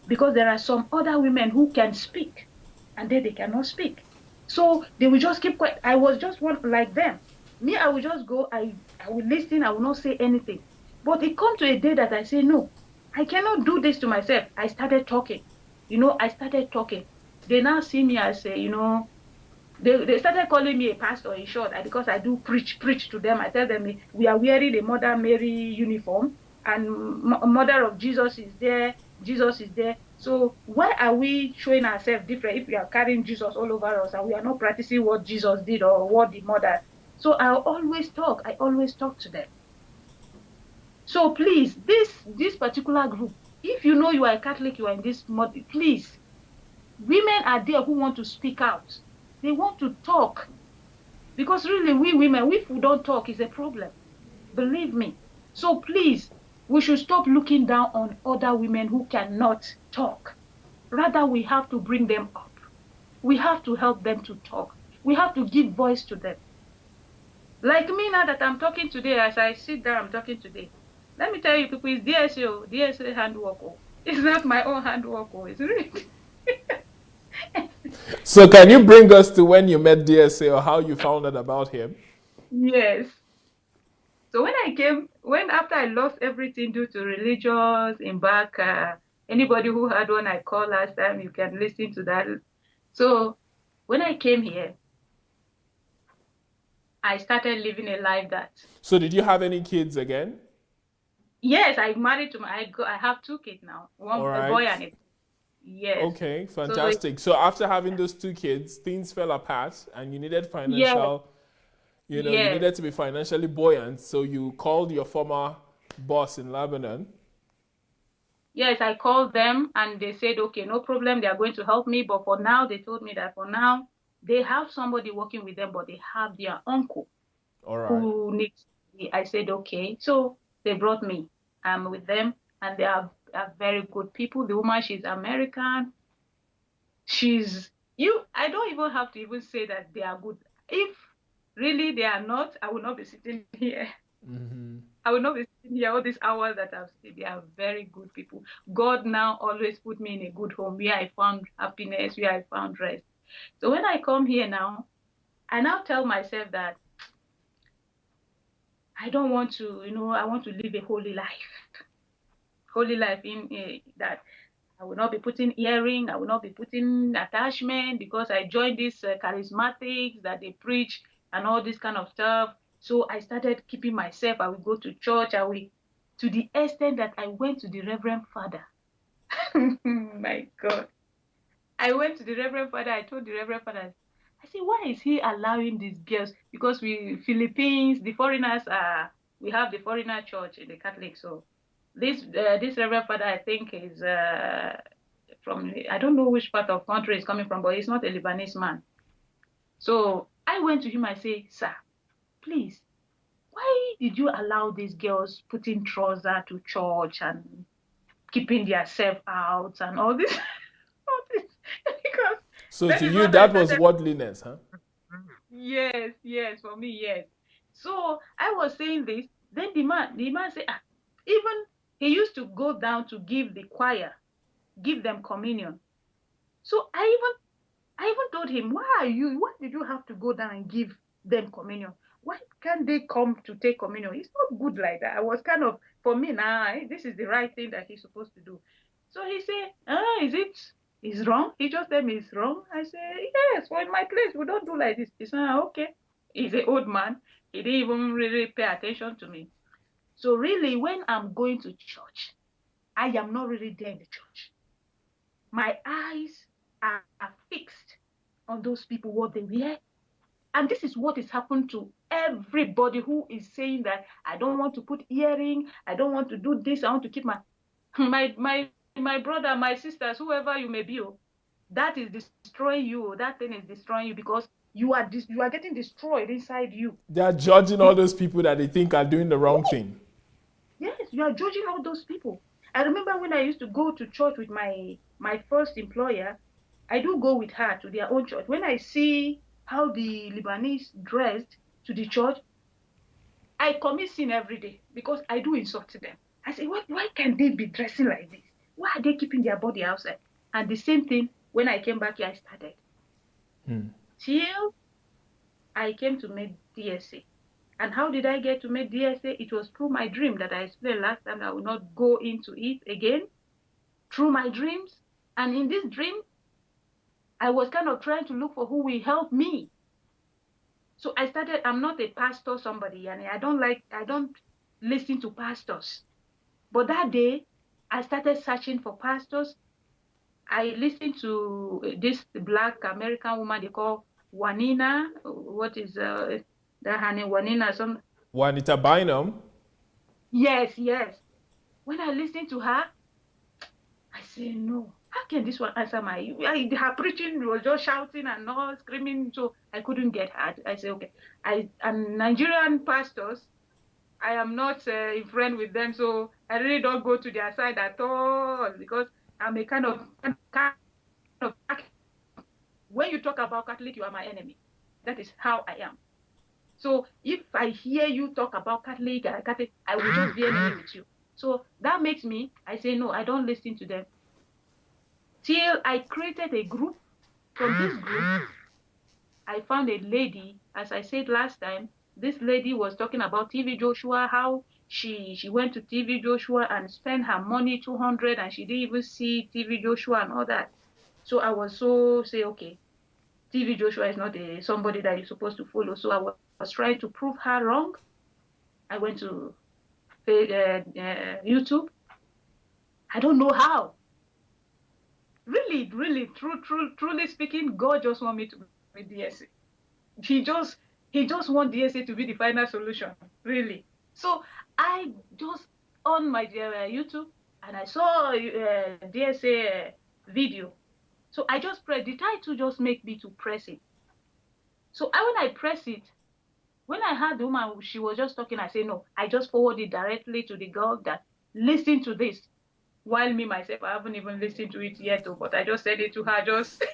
because there are some other women who can speak and they cannot speak. So they will just keep quiet. I was just one like them. Me, I will just go, I will listen, I will not say anything. But it come to a day that I say, no, I cannot do this to myself. I started talking. I started talking. They now see me as a, they started calling me a pastor in short, because I do preach to them. I tell them we are wearing the Mother Mary uniform and Mother of Jesus is there. Jesus is there. So why are we showing ourselves different if we are carrying Jesus all over us and we are not practicing what Jesus did or what the mother? So I always talk to them. So please, this particular group, if you know you are a Catholic, you are in this mode, please, women are there who want to speak out. They want to talk. Because really, we women, if we don't talk, is a problem. Believe me. So please, we should stop looking down on other women who cannot talk. Rather, we have to bring them up. We have to help them to talk. We have to give voice to them. Like me now that I'm talking today, as I sit there, I'm talking today. Let me tell you, people, it's DSA handwork. It's not my own handwork. It's really. So can you bring us to when you met DSA or how you found out about him? Yes. So after I lost everything due to religious embark, anybody who had one I called last time, you can listen to that. So when I came here, I started living a life that. So did you have any kids again? Yes, I married I have 2 kids now, a boy and a girl. Yes. Okay, fantastic. So after having those 2 kids, things fell apart and you needed financial, you needed to be financially buoyant. So you called your former boss in Lebanon. Yes, I called them and they said, okay, no problem. They are going to help me. But for now, they told me that for now, they have somebody working with them, but they have their uncle who needs me. I said, okay. So they brought me. I'm with them and they are very good people. The woman, she's American. I don't even have to even say that they are good. If really they are not, I will not be sitting here. I will not be sitting here all these hours that I've seen. They are very good people. God now always put me in a good home where I found happiness, where I found rest. So when I come here now, I now tell myself that I don't want to, I want to live a holy life. Holy life in that I will not be putting earring, I will not be putting attachment because I joined this charismatics that they preach and all this kind of stuff. So I started keeping myself. I will go to church. To the extent that I went to the Reverend Father. My God. I went to the Reverend Father. I told the Reverend Father, I said, why is he allowing these girls? Because we Philippines, the foreigners we have the foreigner church in the Catholic. So this Reverend Father, I think, is from, I don't know which part of country he's coming from, but he's not a Lebanese man. So I went to him. I say, sir, please, why did you allow these girls putting trousers to church and keeping themselves out and all this? Because so to you, that was worldliness, huh? Yes, for me, yes. So I was saying this. Then the man said, even he used to go down to give the choir, give them communion. So I even told him, why did you have to go down and give them communion? Why can't they come to take communion? It's not good like that. I was kind of, for me now, this is the right thing that he's supposed to do. So he said, is it It's wrong. He just said me it's wrong. I said, yes, well, in my place, we don't do like this. He said, okay. He's an old man. He didn't even really pay attention to me. So really, when I'm going to church, I am not really there in the church. My eyes are fixed on those people, what they wear. And this is what is happened to everybody who is saying that I don't want to put earring, I don't want to do this, I want to keep my brother, my sisters, whoever you may be, that is destroying you. That thing is destroying you because you are getting destroyed inside you. They are judging all those people that they think are doing the wrong thing. Yes, you are judging all those people. I remember when I used to go to church with my first employer, I do go with her to their own church. When I see how the Lebanese dressed to the church, I commit sin every day because I do insult them. I say, why can't they be dressing like this? Why are they keeping their body outside? And the same thing, when I came back here, I started. Till I came to meet DSA. And how did I get to meet DSA? It was through my dream that I explained last time. I will not go into it again. Through my dreams. And in this dream, I was kind of trying to look for who will help me. So I started, I'm not a pastor somebody, and I don't listen to pastors. But that day, I started searching for pastors. I listened to this Black American woman they call Juanina. What is that her name? Juanina? Juanita Bynum. Yes. When I listened to her, I said, no, how can this one answer her preaching was just shouting and all screaming, so I couldn't get her. I said, okay, I'm Nigerian pastors. I am not in friend with them, so I really don't go to their side at all because I'm a kind of when you talk about Catholic, you are my enemy. That is how I am. So if I hear you talk about Catholic, I will just be enemy with you. So that makes me, I say, no, I don't listen to them. Till I created a group. From this group, I found a lady, as I said last time, this lady was talking about TV Joshua, how she went to TV Joshua and spent her money, 200, and she didn't even see TV Joshua and all that. So I was say, okay, TV Joshua is not somebody that you're supposed to follow. So I was trying to prove her wrong. I went to YouTube. I don't know how. Really, truly speaking, God just want me to be DSA. He just want DSA to be the final solution, really. So I just on my YouTube and I saw DSA video. So I just pressed the title, just make me to press it. So when I press it, when I heard the woman, she was just talking, I say no, I just forwarded directly to the girl that listen to this. While me myself, I haven't even listened to it yet, but I just said it to her, just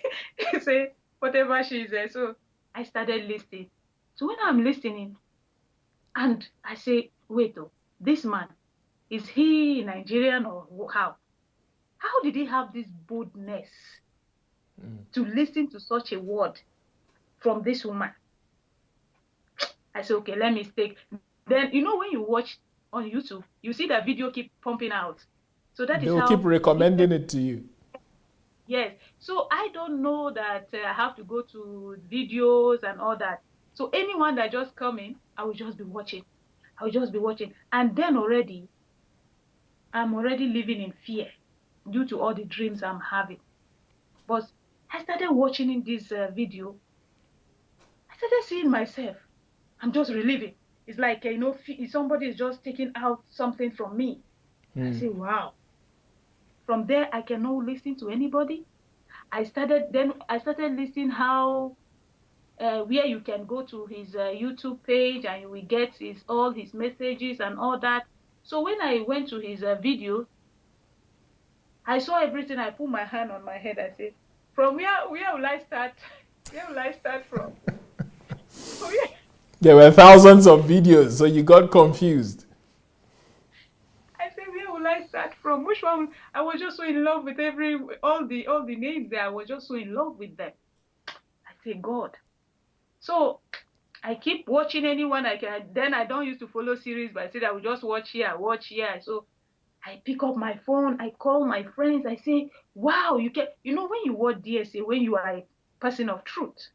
say whatever she says. So I started listening. So when I'm listening, and I say, wait, this man, is he Nigerian or how? How did he have this boldness to listen to such a word from this woman? I say, okay, let me take. Then, when you watch on YouTube, you see that video keep pumping out. So that is how they'll keep recommending it to you. Yes. So I don't know that I have to go to videos and all that. So anyone that just come in, I will just be watching. And then I'm already living in fear due to all the dreams I'm having. But I started watching in this video. I started seeing myself. I'm just relieving. It's like, somebody is just taking out something from me. I say, wow. From there, I can now listen to anybody. I started listening how where you can go to his YouTube page and you will get all his messages and all that. So when I went to his video, I saw everything. I put my hand on my head. I said, "From where will I start? Where will I start from?" There were thousands of videos, so you got confused. I said, where will I start from? Which one? I was just so in love with all the names there. I was just so in love with them. I said, God. So I keep watching anyone I can. Then I don't used to follow series, but I said I will just watch here. So I pick up my phone, I call my friends, I say, wow, you can, when you watch DSA, when you are a person of truth,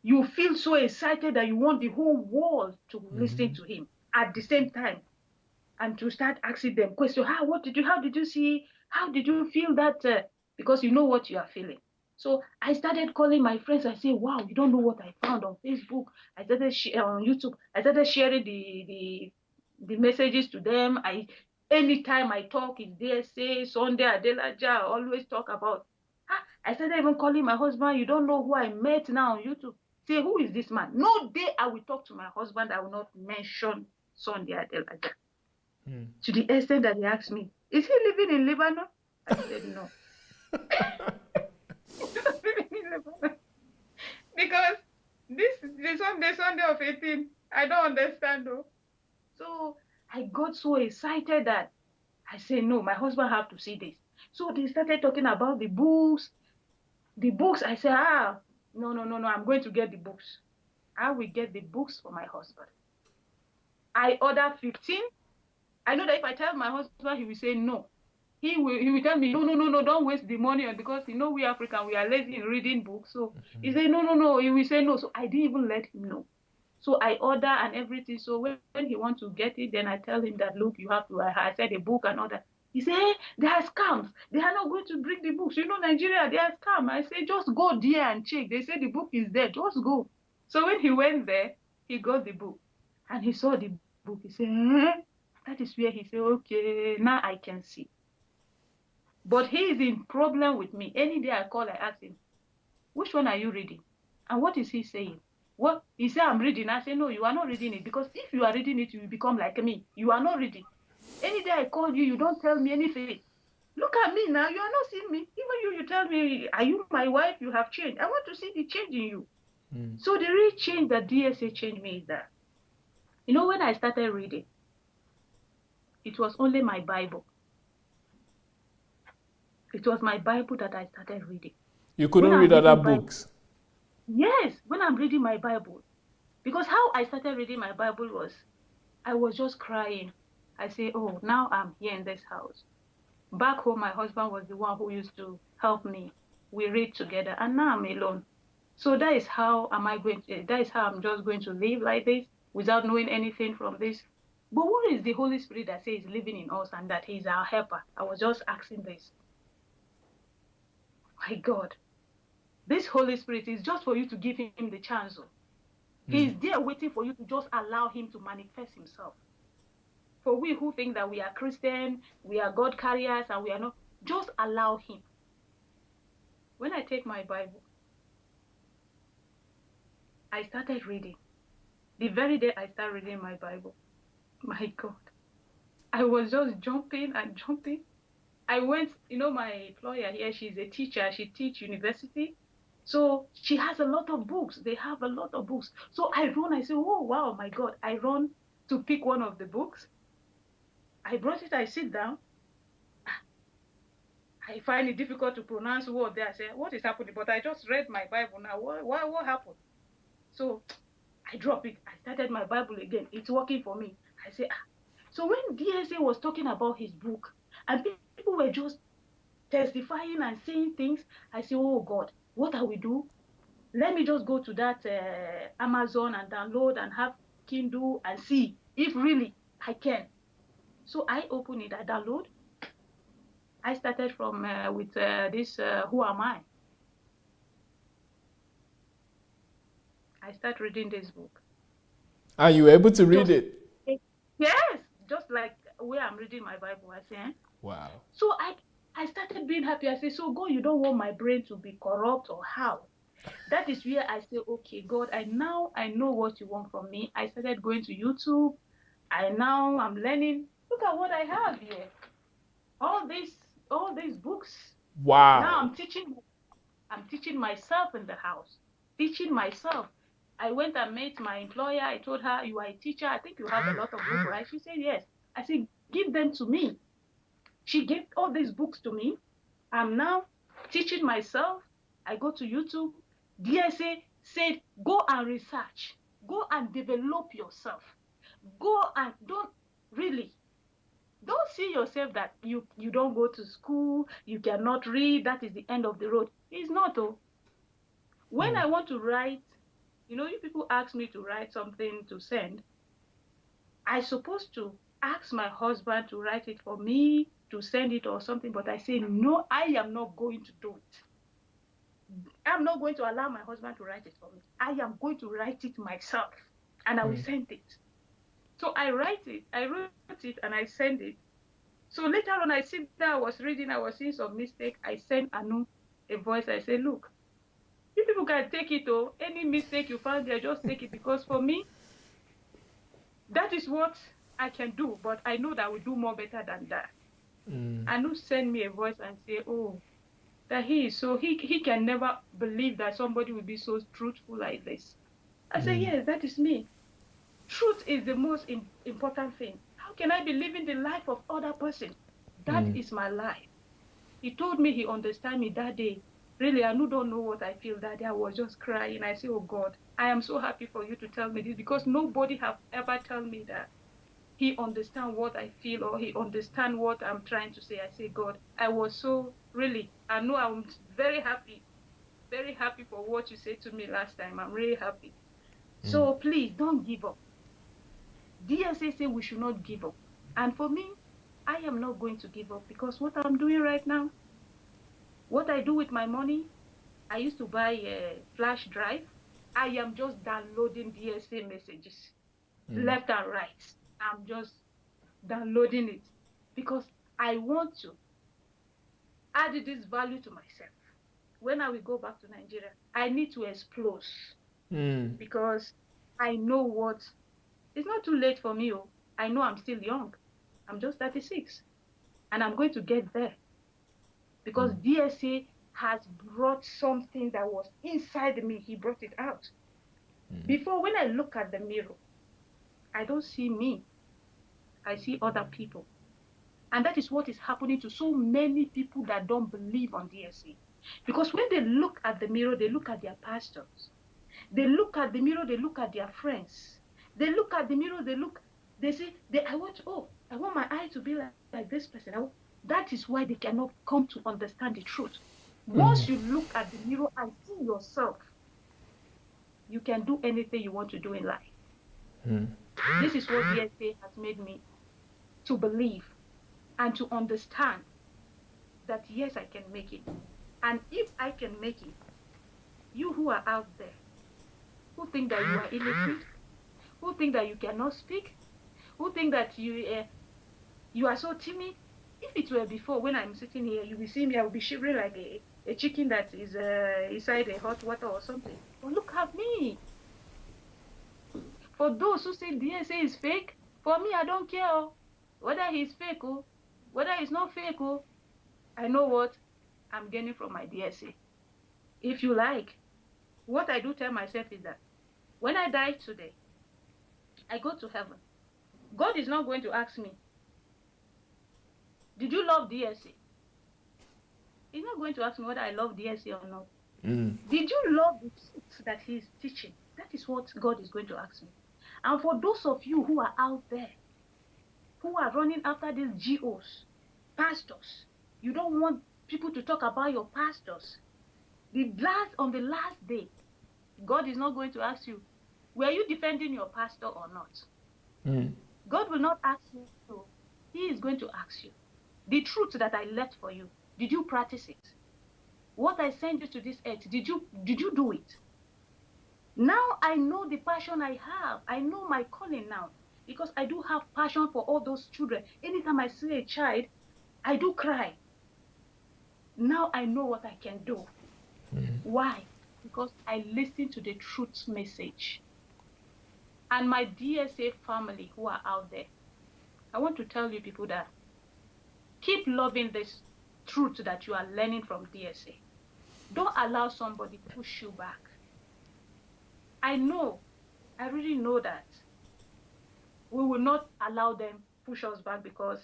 you feel so excited that you want the whole world to listen to him at the same time, and to start asking them questions. How did you see, how did you feel that? Because you know what you are feeling. So I started calling my friends. I say, wow, you don't know what I found on Facebook. I started on YouTube. I started sharing the messages to them. Anytime I talk in DSA, Sunday Adelaja, I always talk about. I started even calling my husband. You don't know who I met now on YouTube. Say, who is this man? No day I will talk to my husband, I will not mention Sunday Adelaja. To the extent that he asked me, is he living in Lebanon? I said no. He's not living in Lebanon. Because the Sunday of 18, I don't understand though. So I got so excited that I said, no, my husband have to see this. So they started talking about the books. The books, I said, no, I'm going to get the books. I will get the books for my husband. I ordered 15. I know that if I tell my husband, he will say no. He will tell me, no, don't waste the money on, because we African, we are lazy in reading books. So he said, no, he will say no. So I didn't even let him know. So I order and everything. So when he wants to get it, then I tell him that, look, you have to, I said a book and order. He said, hey, they are scams. They are not going to bring the books. Nigeria, they are scams. I said, just go there and check. They say the book is there. Just go. So when he went there, he got the book and he saw the book. He said, that is where he said, okay, now I can see. But he is in problem with me. Any day I call, I ask him, which one are you reading? And what is he saying? What he said, I'm reading. I say, no, you are not reading it, because if you are reading it, you will become like me. You are not reading. Any day I call you, you don't tell me anything. Look at me now. You are not seeing me. Even you tell me, are you my wife? You have changed. I want to see the change in you. So the real change that DSA changed me is that, when I started reading, it was only my Bible. It was my Bible that I started reading. You couldn't read other books? Yes, when I'm reading my Bible. Because how I started reading my Bible was, I was just crying. I say, oh, now I'm here in this house. Back home, my husband was the one who used to help me. We read together, and now I'm alone. So that is how I'm just going to live like this without knowing anything from this. But what is the Holy Spirit that says living in us and that he's our helper? I was just asking this. My God, this Holy Spirit is just for you to give him the chance. He's there waiting for you to just allow him to manifest himself. For we who think that we are Christian, we are God carriers, and we are not, just allow him. When I take my Bible, I started reading. The very day I started reading my Bible, my God, I was just jumping and jumping. I went, my employer here, she's a teacher. She teaches university. So she has a lot of books. They have a lot of books. So I run, I say, oh, wow, my God. I run to pick one of the books. I brought it, I sit down. I find it difficult to pronounce word there. I say, what is happening? But I just read my Bible now. What happened? So I drop it. I started my Bible again. It's working for me. I say, So when DSA was talking about his book, and people were just testifying and saying things, I say, oh God, what I will do? Let me just go to that Amazon and download and have Kindle and see if really I can. So I open it, I download. I started from with this Who Am I? I start reading this book. Are you able to read it? Yes, just like where I'm reading my Bible. I say, wow. So I started being happy. I say, so God, you don't want my brain to be corrupt or how? That is where I say, okay, God, I know what you want from me. I started going to YouTube. I'm learning. Look at what I have here. All these books. Wow. Now I'm teaching myself in the house. Teaching myself. I went and met my employer. I told her, you are a teacher. I think you have a lot of books, right? She said, yes. I said, give them to me. She gave all these books to me. I'm now teaching myself. I go to YouTube. DSA said, go and research. Go and develop yourself. Go and don't really. Don't see yourself that you don't go to school, you cannot read, that is the end of the road. It's not. Oh, when I want to write, you people ask me to write something to send, I supposed to ask my husband to write it for me, to send it or something, but I say, no, I am not going to do it. I'm not going to allow my husband to write it for me. I am going to write it myself, and I will send it. So I wrote it, and I send it. So later on, I sit there, I was reading, I was seeing some mistake. I sent Anu a voice. I say, look, you people can take it, oh, any mistake you found there, just take it, because for me, that is what I can do, but I know that I will do more better than that. Anu send me a voice and say, oh, that he can never believe that somebody will be so truthful like this. I say, yes, that is me. Truth is the most important thing. How can I be living the life of other person? That is my life. He told me he understand me that day. Really, I don't know what I feel that day. I was just crying. I say, oh God, I am so happy for you to tell me this, because nobody have ever told me that he understand what I feel, or he understand what I'm trying to say. I say, God, I was so really, I know I'm very happy for what you said to me last time. I'm really happy. So please don't give up. DSA say we should not give up. And for me, I am not going to give up, because what I'm doing right now, what I do with my money, I used to buy a flash drive. I am just downloading DSA messages left and right. I'm just downloading it because I want to add this value to myself. When I will go back to Nigeria, I need to explode because I know what, it's not too late for me. Oh, I know I'm still young. I'm just 36 and I'm going to get there because DSA has brought something that was inside me. He brought it out. Before, when I look at the mirror, I don't see me. I see other people. And that is what is happening to so many people that don't believe on DSA. Because when they look at the mirror, they look at their pastors. They look at the mirror, they look at their friends. They look at the mirror, they say, I want my eye to be like this person. That is why they cannot come to understand the truth. Once you look at the mirror and see yourself, you can do anything you want to do in life. This is what DSA has made me to believe and to understand that yes, I can make it. And if I can make it, you who are out there, who think that you are illiterate, who think that you cannot speak, who think that you are so timid, if it were before, when I'm sitting here, you will see me, I will be shivering like a chicken that is inside a hot water or something. But look at me. For those who say DSA is fake, for me, I don't care whether he's fake or whether he's not fake. I know what I'm gaining from my DSA. If you like, what I do tell myself is that when I die today, I go to heaven. God is not going to ask me, did you love DSA? He's not going to ask me whether I love DSA or not. Did you love the truth that he's teaching? That is what God is going to ask me. And for those of you who are out there, who are running after these GOs, pastors, you don't want people to talk about your pastors. On the last day, God is not going to ask you, were you defending your pastor or not? God will not ask you. He is going to ask you, the truth that I left for you, did you practice it? What I sent you to this earth, did you do it? Now I know the passion I have. I know my calling now because I do have passion for all those children. Anytime I see a child, I do cry. Now I know what I can do. Why? Because I listen to the truth message. And my DSA family who are out there, I want to tell you people that keep loving this truth that you are learning from DSA. Don't allow somebody push you back. I really know that we will not allow them push us back, because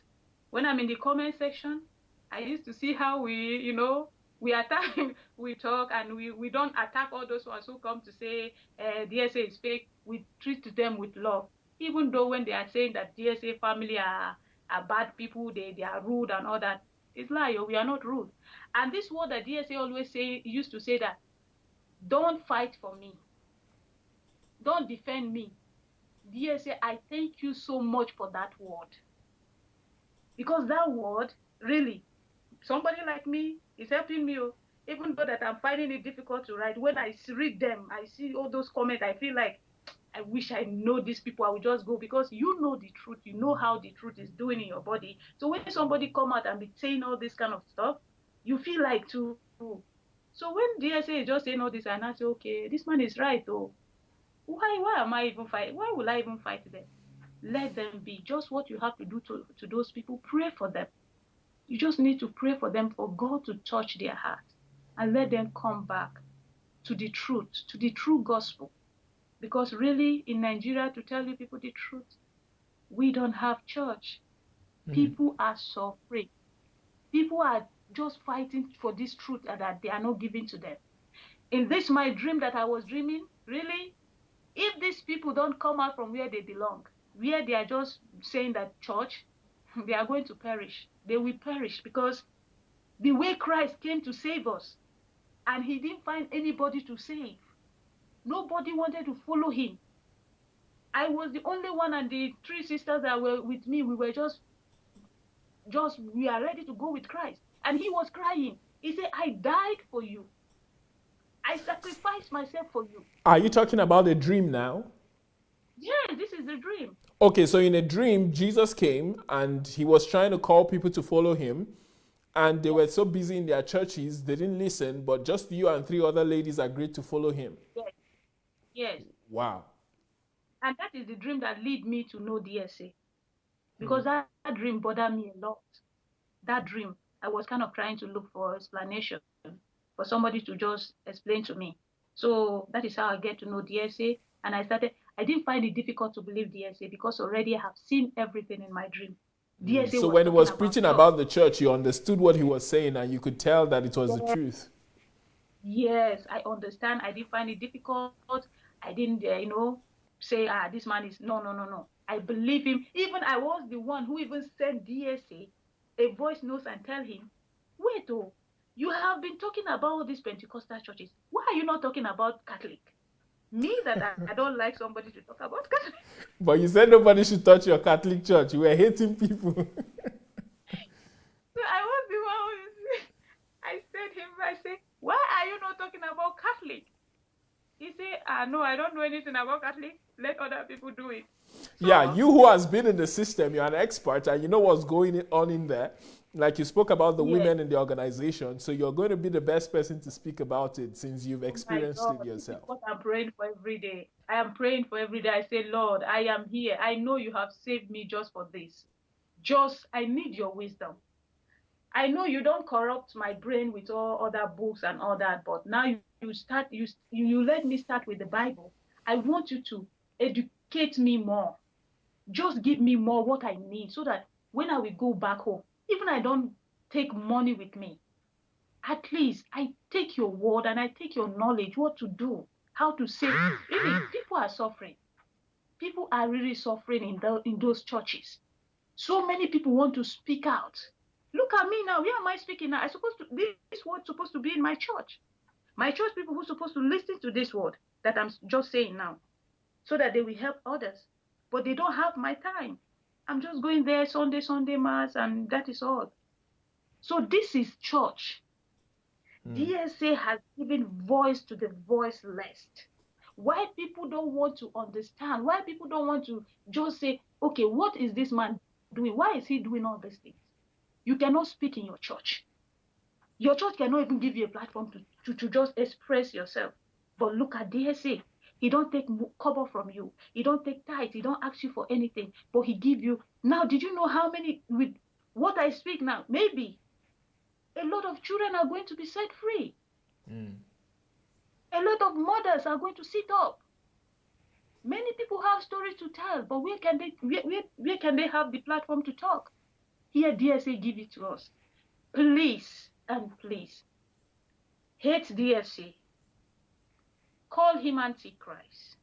when I'm in the comment section, I used to see how we attack, we talk, and we don't attack all those ones who come to say DSA is fake. We treat them with love. Even though when they are saying that DSA family are are bad people, they are rude and all that. It's lie, we are not rude. And this word that DSA always used to say that, don't fight for me. Don't defend me. DSA, I thank you so much for that word. Because that word, really, somebody like me is helping me. Even though that I'm finding it difficult to write, when I read them, I see all those comments, I feel like, I wish I know these people. I would just go, because you know the truth. You know how the truth is doing in your body. So when somebody come out and be saying all this kind of stuff, you feel like to. So when DSA is just saying all this, and I say, okay, this man is right, though. Why am I even fighting? Why will I even fight them? Let them be. Just what you have to do to those people, pray for them. You just need to pray for them, for God to touch their heart and let them come back to the truth, to the true gospel. Because really, in Nigeria, to tell you people the truth, we don't have church. People are suffering. People are just fighting for this truth that they are not giving to them. In this, my dream that I was dreaming, really, if these people don't come out from where they belong, where they are just saying that church, they are going to perish. They will perish, because the way Christ came to save us, and he didn't find anybody to save. Nobody wanted to follow him. I was the only one, and the three sisters that were with me, we were just we are ready to go with Christ. And he was crying. He said, I died for you. I sacrificed myself for you. Are you talking about a dream now? Yeah, this is a dream. Okay, so in a dream, Jesus came and he was trying to call people to follow him. And they were so busy in their churches, they didn't listen, but just you and three other ladies agreed to follow him. Yes. Yes. Wow. And that is the dream that led me to know DSA. Because that dream bothered me a lot. That dream, I was kind of trying to look for explanation, for somebody to just explain to me. So that is how I get to know DSA. And I didn't find it difficult to believe DSA, because already I have seen everything in my dream. DSA So was when he was talking preaching church. about the church, you understood what he was saying and you could tell that it was the truth. Yes, I understand. I didn't find it difficult. I didn't, say, this man is, no. I believe him. Even I was the one who even sent DSA a voice note and tell him, wait, you have been talking about all these Pentecostal churches. Why are you not talking about Catholic? Me, that I don't like somebody to talk about Catholic. But you said nobody should touch your Catholic church. You were hating people. So I was the one who, I said, why are you not talking about Catholic? He said, no, I don't know anything about Catholic. Let other people do it. So, Yeah, you who has been in the system, you're an expert and you know what's going on in there. Like you spoke about the women in the organization, so you're going to be the best person to speak about it since you've experienced it yourself. This is what I'm praying for every day. I am praying for every day. I say, Lord, I am here. I know you have saved me just for this. I need your wisdom. I know you don't corrupt my brain with all other books and all that, but now you let me start with the Bible. I want you to educate me more. Just give me more what I need, so that when I will go back home, even I don't take money with me, at least I take your word and I take your knowledge, what to do, how to say. Really, people are suffering. People are really suffering in those churches. So many people want to speak out. Look at me now. Where am I speaking now? This word supposed to be in my church. My church people who are supposed to listen to this word that I'm just saying now, so that they will help others. But they don't have my time. I'm just going there Sunday mass, and that is all. So this is church. DSA has given voice to the voiceless. Why people don't want to understand? Why people don't want to just say, okay, what is this man doing? Why is he doing all these things? You cannot speak in your church. Your church cannot even give you a platform to just express yourself. But look at DSA. He don't take cover from you. He don't take tithe. He don't ask you for anything. But he give you. Now, did you know how many, with what I speak now, maybe a lot of children are going to be set free. A lot of mothers are going to sit up. Many people have stories to tell, but where can they have the platform to talk? Here, DSA give it to us. Please and please, hate DSA. Call him Antichrist.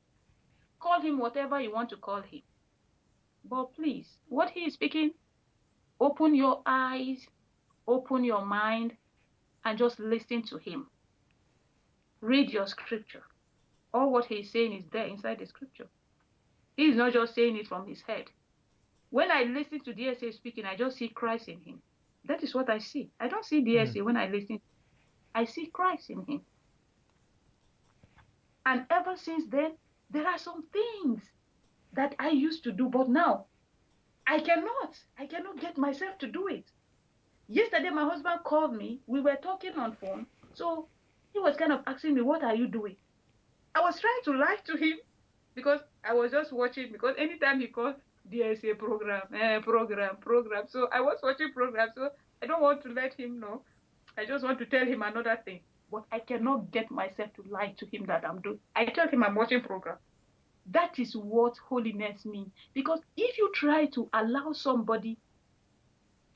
Call him whatever you want to call him. But please, what he is speaking, Open your eyes, open your mind, and just listen to him. Read your scripture. All what he's saying is there inside the scripture. He's not just saying it from his head. When I listen to DSA speaking, I just see Christ in him. That is what I see. I don't see DSA when I listen. I see Christ in him. And ever since then, there are some things that I used to do, but now I cannot get myself to do it. Yesterday, my husband called me. We were talking on phone. So he was kind of asking me, what are you doing? I was trying to lie to him because I was just watching, because anytime he calls DSA program. So I was watching program. So I don't want to let him know. I just want to tell him another thing. But I cannot get myself to lie to him that I'm doing. I tell him I'm watching program. That is what holiness means. Because if you try to allow somebody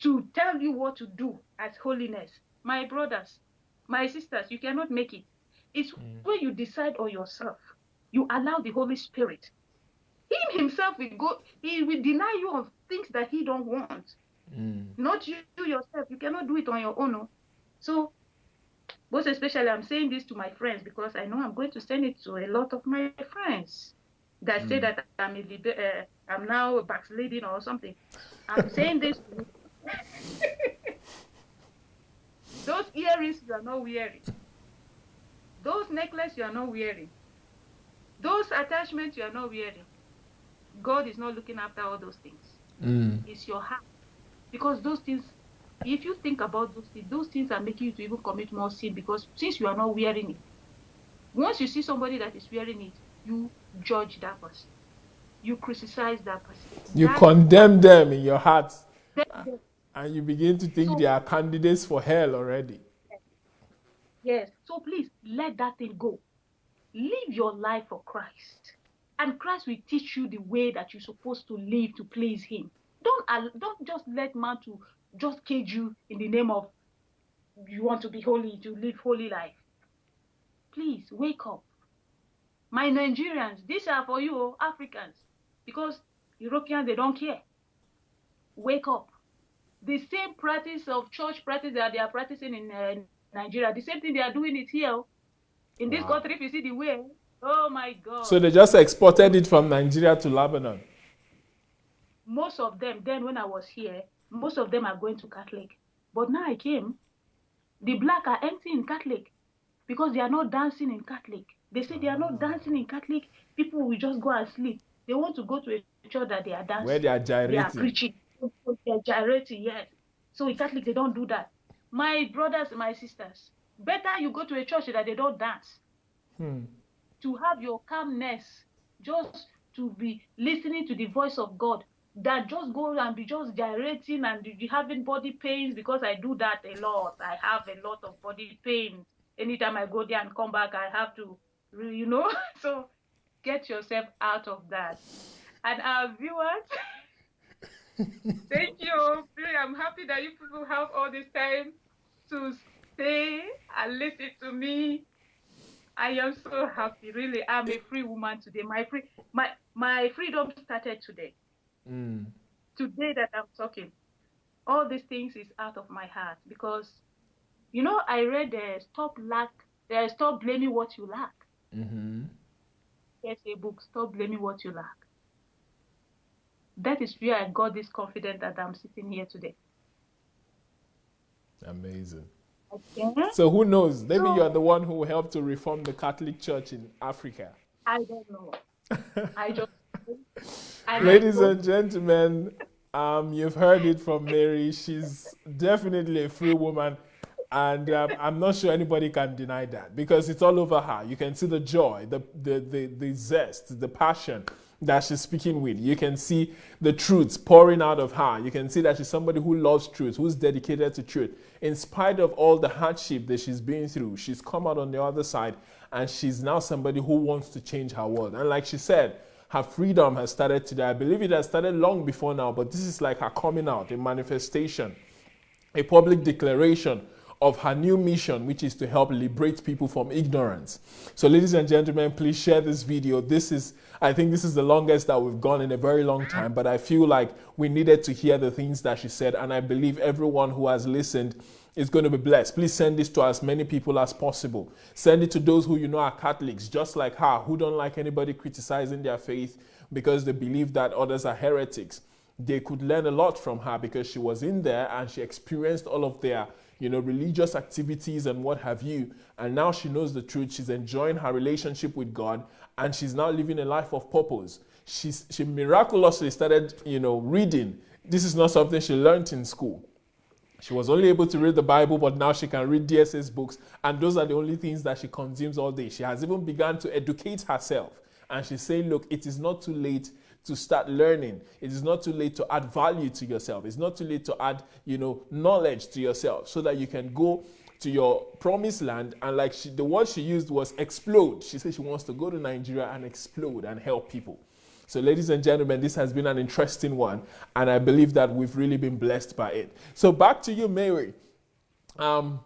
to tell you what to do as holiness, my brothers, my sisters, you cannot make it. It's when you decide on yourself. You allow the Holy Spirit. Him himself will go, he will deny you of things that he don't want. Not you yourself. You cannot do it on your own. No? So, most especially, I'm saying this to my friends because I know I'm going to send it to a lot of my friends that say that I'm now backsliding or something. I'm saying this to you. Those earrings you are not wearing. Those necklaces you are not wearing. Those attachments you are not wearing. God is not looking after all those things. It's your heart. Because those things, if you think about those things are making you to even commit more sin, because since you are not wearing it, once you see somebody that is wearing it, you judge that person. You criticize that person. You condemn them in your heart. And you begin to think they are candidates for hell already. Yes. So please, let that thing go. Live your life for Christ. And Christ will teach you the way that you're supposed to live to please him. Don't just let man to just cage you in the name of you want to be holy, to live holy life. Please, wake up. My Nigerians, these are for you, Africans. Because Europeans, they don't care. Wake up. The same practice of church practice that they are practicing in Nigeria, the same thing they are doing it here. In this country, if you see the way, oh my God. So they just exported it from Nigeria to Lebanon. Most of them, then when I was here, most of them are going to Catholic. But now I came, the black are empty in Catholic because they are not dancing in Catholic. They say they are not dancing in Catholic. People will just go and sleep. They want to go to a church that they are dancing. Where they are gyrating. They are preaching. They are gyrating, yes. So in Catholic, they don't do that. My brothers and my sisters, better you go to a church that they don't dance. To have your calmness, just to be listening to the voice of God, than just go and be just gyrating and be having body pains, because I do that a lot. I have a lot of body pain. Anytime I go there and come back, I have to, so get yourself out of that. And our viewers, thank you. I'm happy that you people have all this time to stay and listen to me. I am so happy. Really, I'm a free woman today. My freedom started today. Today that I'm talking. All these things is out of my heart because, I read Stop Blaming What You Lack. There's a book, Stop Blaming What You Lack. That is where I got this confidence that I'm sitting here today. Amazing. Okay. So who knows? Maybe you're the one who will help to reform the Catholic Church in Africa. I don't know. Ladies and gentlemen, you've heard it from Mary. She's definitely a free woman. And I'm not sure anybody can deny that because it's all over her. You can see the joy, the zest, the passion that she's speaking with. You can see the truths pouring out of her. You can see that she's somebody who loves truth, who's dedicated to truth. In spite of all the hardship that she's been through, she's come out on the other side and she's now somebody who wants to change her world. And like she said, her freedom has started today. I believe it has started long before now, but this is like her coming out, a manifestation, a public declaration of her new mission, which is to help liberate people from ignorance. So ladies and gentlemen, please share this video. I think this is the longest that we've gone in a very long time, but I feel like we needed to hear the things that she said, and I believe everyone who has listened is going to be blessed. Please send this to as many people as possible. Send it to those who you know are Catholics, just like her, who don't like anybody criticizing their faith because they believe that others are heretics. They could learn a lot from her because she was in there and she experienced all of their, religious activities and what have you. And now she knows the truth. She's enjoying her relationship with God, and she's now living a life of purpose. She miraculously started, reading. This is not something she learned in school. She was only able to read the Bible, but now she can read DSA's books, and those are the only things that she consumes all day. She has even begun to educate herself, and she's saying, look, it is not too late to start learning. It is not too late to add value to yourself. It's not too late to add, knowledge to yourself so that you can go to your promised land. And like the word she used was explode. She said she wants to go to Nigeria and explode and help people. So ladies and gentlemen, this has been an interesting one, and I believe that we've really been blessed by it. So back to you, Mary. So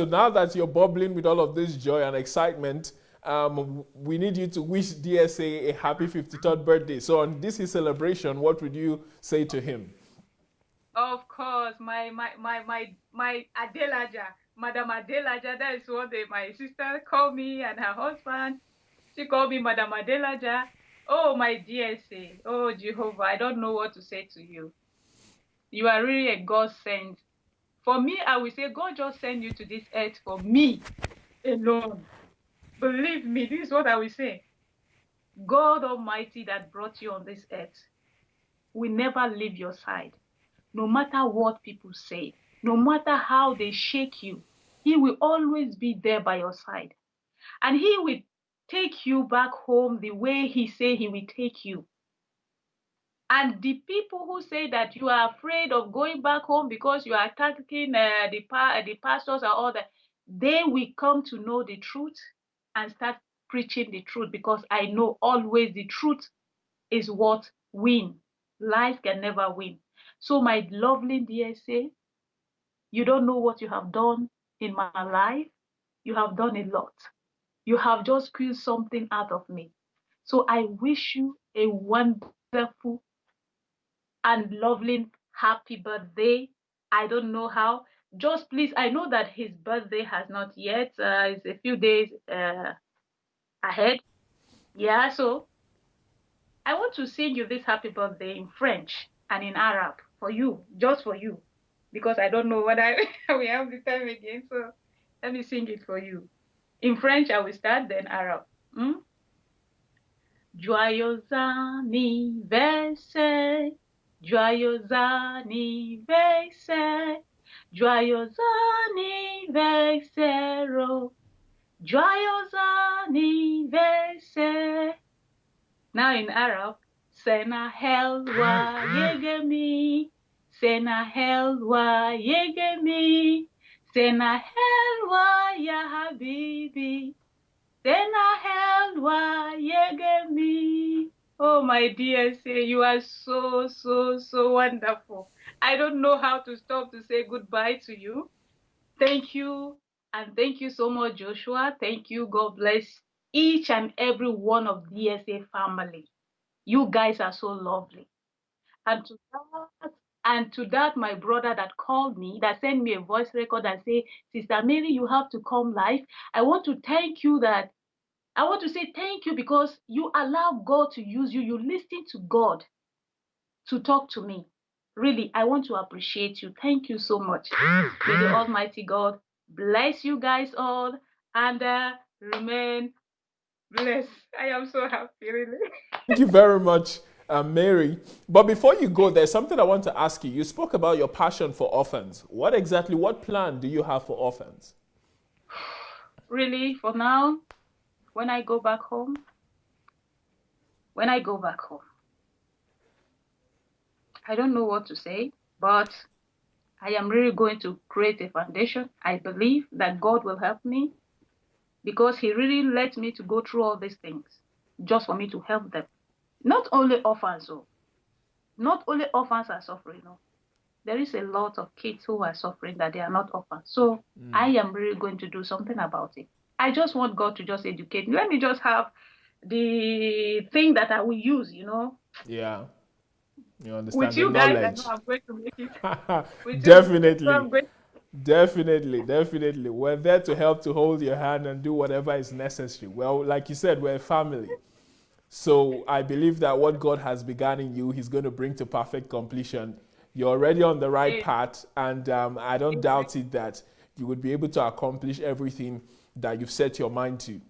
now that you're bubbling with all of this joy and excitement, we need you to wish DSA a happy 53rd birthday. So on this his celebration, what would you say to him? Of course, my Adelaja, Madam Adelaja, that is what my sister called me, and her husband, she called me Madam Adelaja. Oh, my DSA, oh Jehovah, I don't know what to say to you. You are really a God sent. For me, I will say God just sent you to this earth for me alone. Believe me, this is what I will say. God Almighty that brought you on this earth will never leave your side. No matter what people say, no matter how they shake you, He will always be there by your side. And He will take you back home the way He said He will take you. And the people who say that you are afraid of going back home because you are attacking the pastors and all that, they will come to know the truth and start preaching the truth, because I know always the truth is what wins. Lies can never win. So my lovely DSA, you don't know what you have done in my life. You have done a lot. You have just squeezed something out of me. So I wish you a wonderful and lovely happy birthday. I don't know how. Just please, I know that his birthday has not yet. It's a few days ahead. Yeah, so I want to sing you this happy birthday in French and in Arab for you, just for you, because I don't know what we have the time again. So let me sing it for you. In French, I will start, then Arab. Joyeux anniversaire, joyeux anniversaire, joyeux anniversaire, oh, joyeux anniversaire. Now in Arab, Sena helwa yegemi, Sena helwa yegemi, Sena helwa ya habibi, Sena helwa yegemi. Oh, my dear, say you are so, so, so wonderful. I don't know how to stop to say goodbye to you. Thank you. And thank you so much, Joshua. Thank you. God bless each and every one of DSA family. You guys are so lovely. And to that, my brother that called me, that sent me a voice record and say, Sister Mary, you have to come live. I want to thank you I want to say thank you because you allow God to use you. You listen to God to talk to me. Really, I want to appreciate you. Thank you so much. May the Almighty God bless you guys all and remain blessed. I am so happy, really. Thank you very much, Mary. But before you go, there's something I want to ask you. You spoke about your passion for orphans. What plan do you have for orphans? Really, for now, when I go back home, I don't know what to say, but I am really going to create a foundation. I believe that God will help me because He really let me to go through all these things just for me to help them. Not only orphans, not only orphans are suffering, no. there is a lot of kids who are suffering that they are not orphans. So I am really going to do something about it. I just want God to just educate me. Let me just have the thing that I will use, Yeah. You With understand the you guys, I know knowledge. I'm going to make it. With you, so Definitely. I'm going. Definitely, definitely. We're there to help to hold your hand and do whatever is necessary. Well, like you said, we're a family. So I believe that what God has begun in you, He's going to bring to perfect completion. You're already on the right Amen. path, and I don't doubt it that you would be able to accomplish everything that you've set your mind to.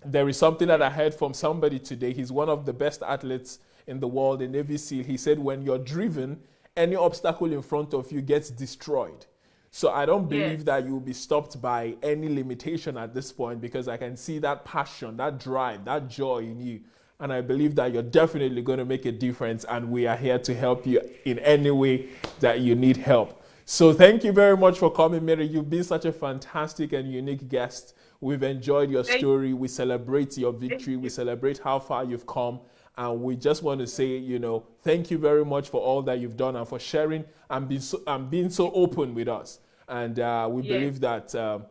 There is something that I heard from somebody today. He's one of the best athletes in the world, a Navy SEAL. He said, when you're driven, any obstacle in front of you gets destroyed. So I don't Yes. believe that you'll be stopped by any limitation at this point, because I can see that passion, that drive, that joy in you. And I believe that you're definitely going to make a difference, and we are here to help you in any way that you need help. So thank you very much for coming, Mary. You've been such a fantastic and unique guest. We've enjoyed your Thank, story. We celebrate your thank victory. We you. celebrate how far you've come. And we just want to say, thank you very much for all that you've done and for sharing and being so open with us. And we Yes. believe that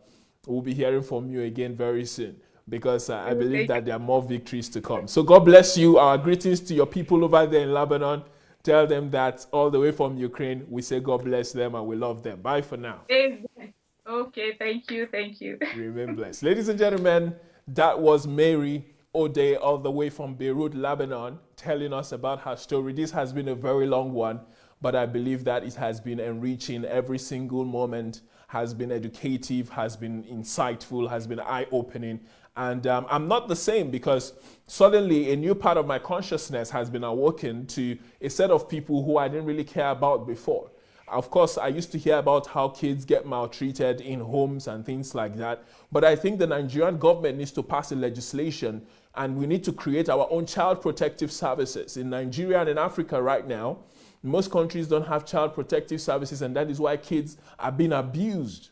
we'll be hearing from you again very soon, because I believe Thank that there are more victories to come. So God bless you. Our greetings to your people over there in Lebanon. Tell them that all the way from Ukraine, we say God bless them and we love them. Bye for now. you. Amen. Okay. Thank you. Thank you. Remain blessed. Ladies and gentlemen, that was Mary O'Day, all the way from Beirut, Lebanon, telling us about her story. This has been a very long one, but I believe that it has been enriching. Every single moment has been educative, has been insightful, has been eye-opening. And I'm not the same, because suddenly a new part of my consciousness has been awoken to a set of people who I didn't really care about before. Of course, I used to hear about how kids get maltreated in homes and things like that. But I think the Nigerian government needs to pass a legislation, and we need to create our own child protective services. In Nigeria and in Africa right now, most countries don't have child protective services, and that is why kids are being abused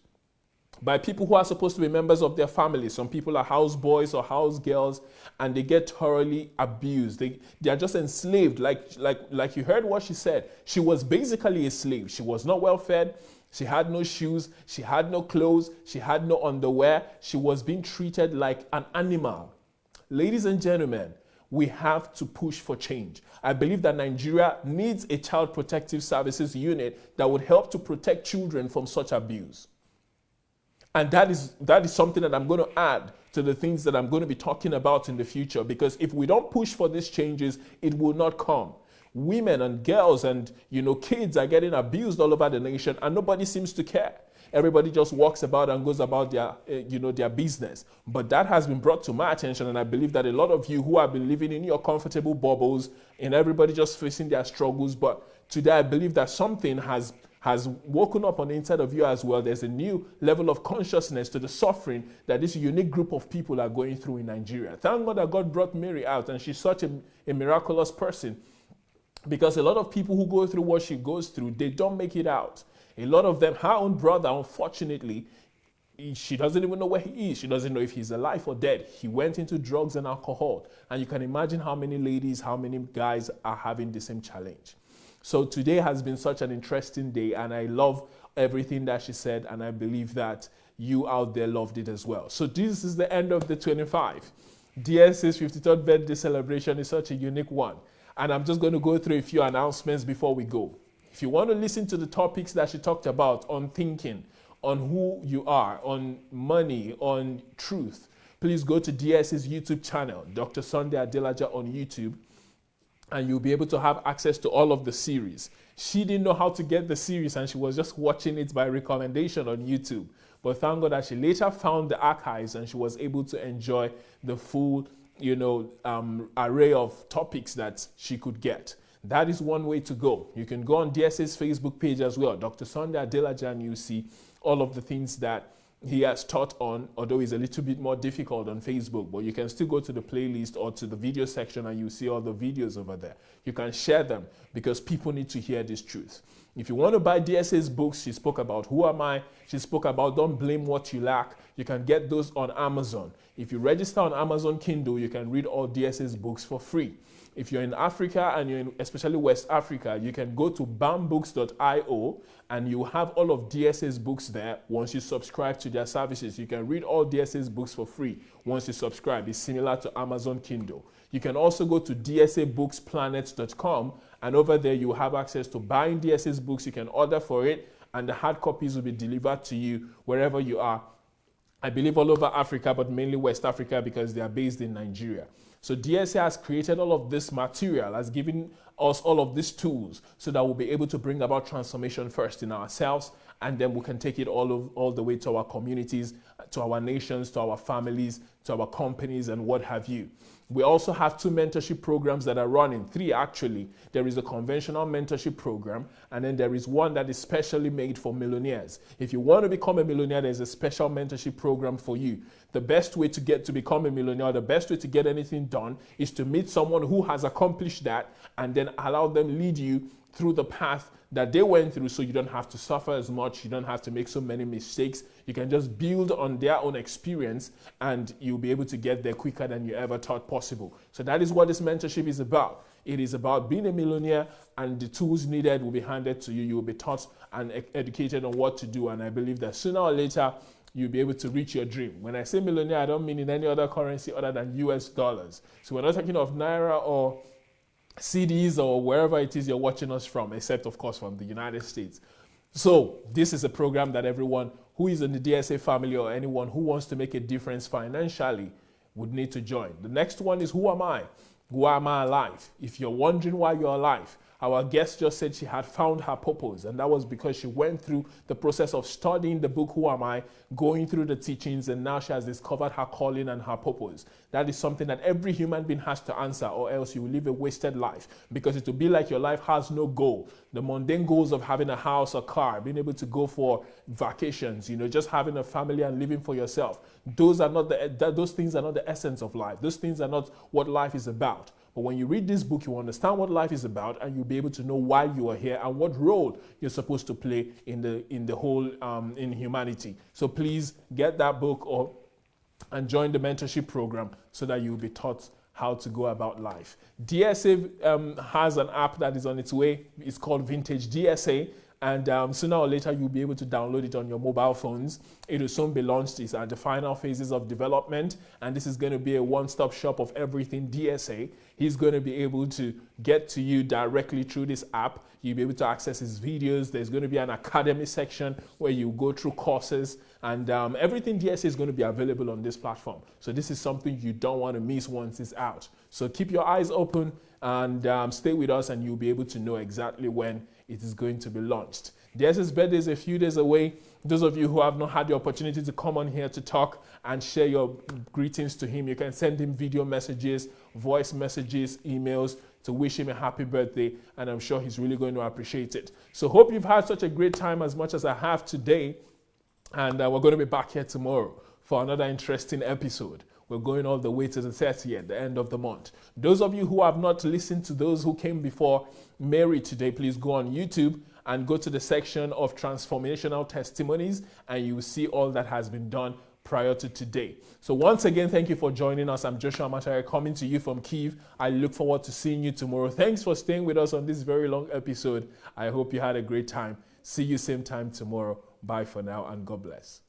by people who are supposed to be members of their family. Some people are house boys or house girls, and they get thoroughly abused. They are just enslaved. Like you heard what she said. She was basically a slave. She was not well fed. She had no shoes. She had no clothes. She had no underwear. She was being treated like an animal. Ladies and gentlemen, we have to push for change. I believe that Nigeria needs a child protective services unit that would help to protect children from such abuse. And that is something that I'm going to add to the things that I'm going to be talking about in the future, because if we don't push for these changes, it will not come. Women and girls and kids are getting abused all over the nation, and nobody seems to care. Everybody just walks about and goes about their business. But that has been brought to my attention, and I believe that a lot of you who have been living in your comfortable bubbles and everybody just facing their struggles, but today I believe that something has woken up on the inside of you as well. There's a new level of consciousness to the suffering that this unique group of people are going through in Nigeria. Thank God that God brought Mary out, and she's such a miraculous person, because a lot of people who go through what she goes through, they don't make it out. A lot of them, her own brother, unfortunately, she doesn't even know where he is. She doesn't know if he's alive or dead. He went into drugs and alcohol. And you can imagine how many ladies, how many guys are having the same challenge. So today has been such an interesting day, and I love everything that she said, and I believe that you out there loved it as well. So this is the end of the 25. DSA's 53rd birthday celebration is such a unique one. And I'm just going to go through a few announcements before we go. If you want to listen to the topics that she talked about on thinking, on who you are, on money, on truth, please go to DSA's YouTube channel, Dr. Sunday Adelaja on YouTube, and you'll be able to have access to all of the series. She didn't know how to get the series, and she was just watching it by recommendation on YouTube. But thank God that she later found the archives, and she was able to enjoy the full array of topics that she could get. That is one way to go. You can go on DSA's Facebook page as well, Dr. Sunday Adelaja, and you see all of the things that he has taught on, although it's a little bit more difficult on Facebook, but you can still go to the playlist or to the video section and you see all the videos over there. You can share them because people need to hear this truth. If you want to buy DSA's books, she spoke about Who Am I? She spoke about Don't Blame What You Lack. You can get those on Amazon. If you register on Amazon Kindle, you can read all DSA's books for free. If you're in Africa and you're in especially West Africa, you can go to bambooks.io and you have all of DSA's books there. Once you subscribe to their services, you can read all DSA's books for free once you subscribe. It's similar to Amazon Kindle. You can also go to dsabooksplanet.com, and over there you have access to buying DSA's books. You can order for it, and the hard copies will be delivered to you wherever you are. I believe all over Africa, but mainly West Africa because they are based in Nigeria. So DSA has created all of this material, has given us all of these tools so that we'll be able to bring about transformation first in ourselves, and then we can take it all the way to our communities, to our nations, to our families, to our companies, and what have you. We also have 2 mentorship programs that are running, 3 actually. There is a conventional mentorship program, and then there is one that is specially made for millionaires. If you want to become a millionaire, there's a special mentorship program for you. The best way to become a millionaire, the best way to get anything done is to meet someone who has accomplished that and then allow them lead you through the path that they went through, so you don't have to suffer as much, you don't have to make so many mistakes. You can just build on their own experience and you'll be able to get there quicker than you ever thought possible. So that is what this mentorship is about. It is about being a millionaire, and the tools needed will be handed to you. You will be taught and educated on what to do, and I believe that sooner or later you'll be able to reach your dream. When I say millionaire, I don't mean in any other currency other than US dollars. So we're not talking of Naira or CDs or wherever it is you're watching us from, except of course from the United States. So this is a program that everyone who is in the DSA family or anyone who wants to make a difference financially would need to join. The next one is Who Am I? Why am I alive? If you're wondering why you're alive, our guest just said she had found her purpose, and that was because she went through the process of studying the book Who Am I, going through the teachings, and now she has discovered her calling and her purpose. That is something that every human being has to answer, or else you will live a wasted life, because it will be like your life has no goal. The mundane goals of having a house, a car, being able to go for vacations, just having a family and living for yourself. Those things are not the essence of life. Those things are not what life is about. But when you read this book, you understand what life is about, and you'll be able to know why you are here and what role you're supposed to play in the whole in humanity. So please get that book and join the mentorship program so that you'll be taught how to go about life. DSA has an app that is on its way. It's called Vintage DSA. And sooner or later, you'll be able to download it on your mobile phones. It will soon be launched. It's at the final phases of development. And this is going to be a one-stop shop of everything DSA. He's going to be able to get to you directly through this app. You'll be able to access his videos. There's going to be an academy section where you go through courses. And everything DSA is going to be available on this platform. So this is something you don't want to miss once it's out. So keep your eyes open and stay with us, and you'll be able to know exactly when it is going to be launched. DSA's birthday is a few days away. Those of you who have not had the opportunity to come on here to talk and share your greetings to him, you can send him video messages, voice messages, emails to wish him a happy birthday, and I'm sure he's really going to appreciate it. So hope you've had such a great time as much as I have today, and we're going to be back here tomorrow for another interesting episode. We're going all the way to the 30th, the end of the month. Those of you who have not listened to those who came before Mary today, please go on YouTube and go to the section of transformational testimonies, and you will see all that has been done prior to today. So once again, thank you for joining us. I'm Joshua Matare, coming to you from Kyiv. I look forward to seeing you tomorrow. Thanks for staying with us on this very long episode. I hope you had a great time. See you same time tomorrow. Bye for now, and God bless.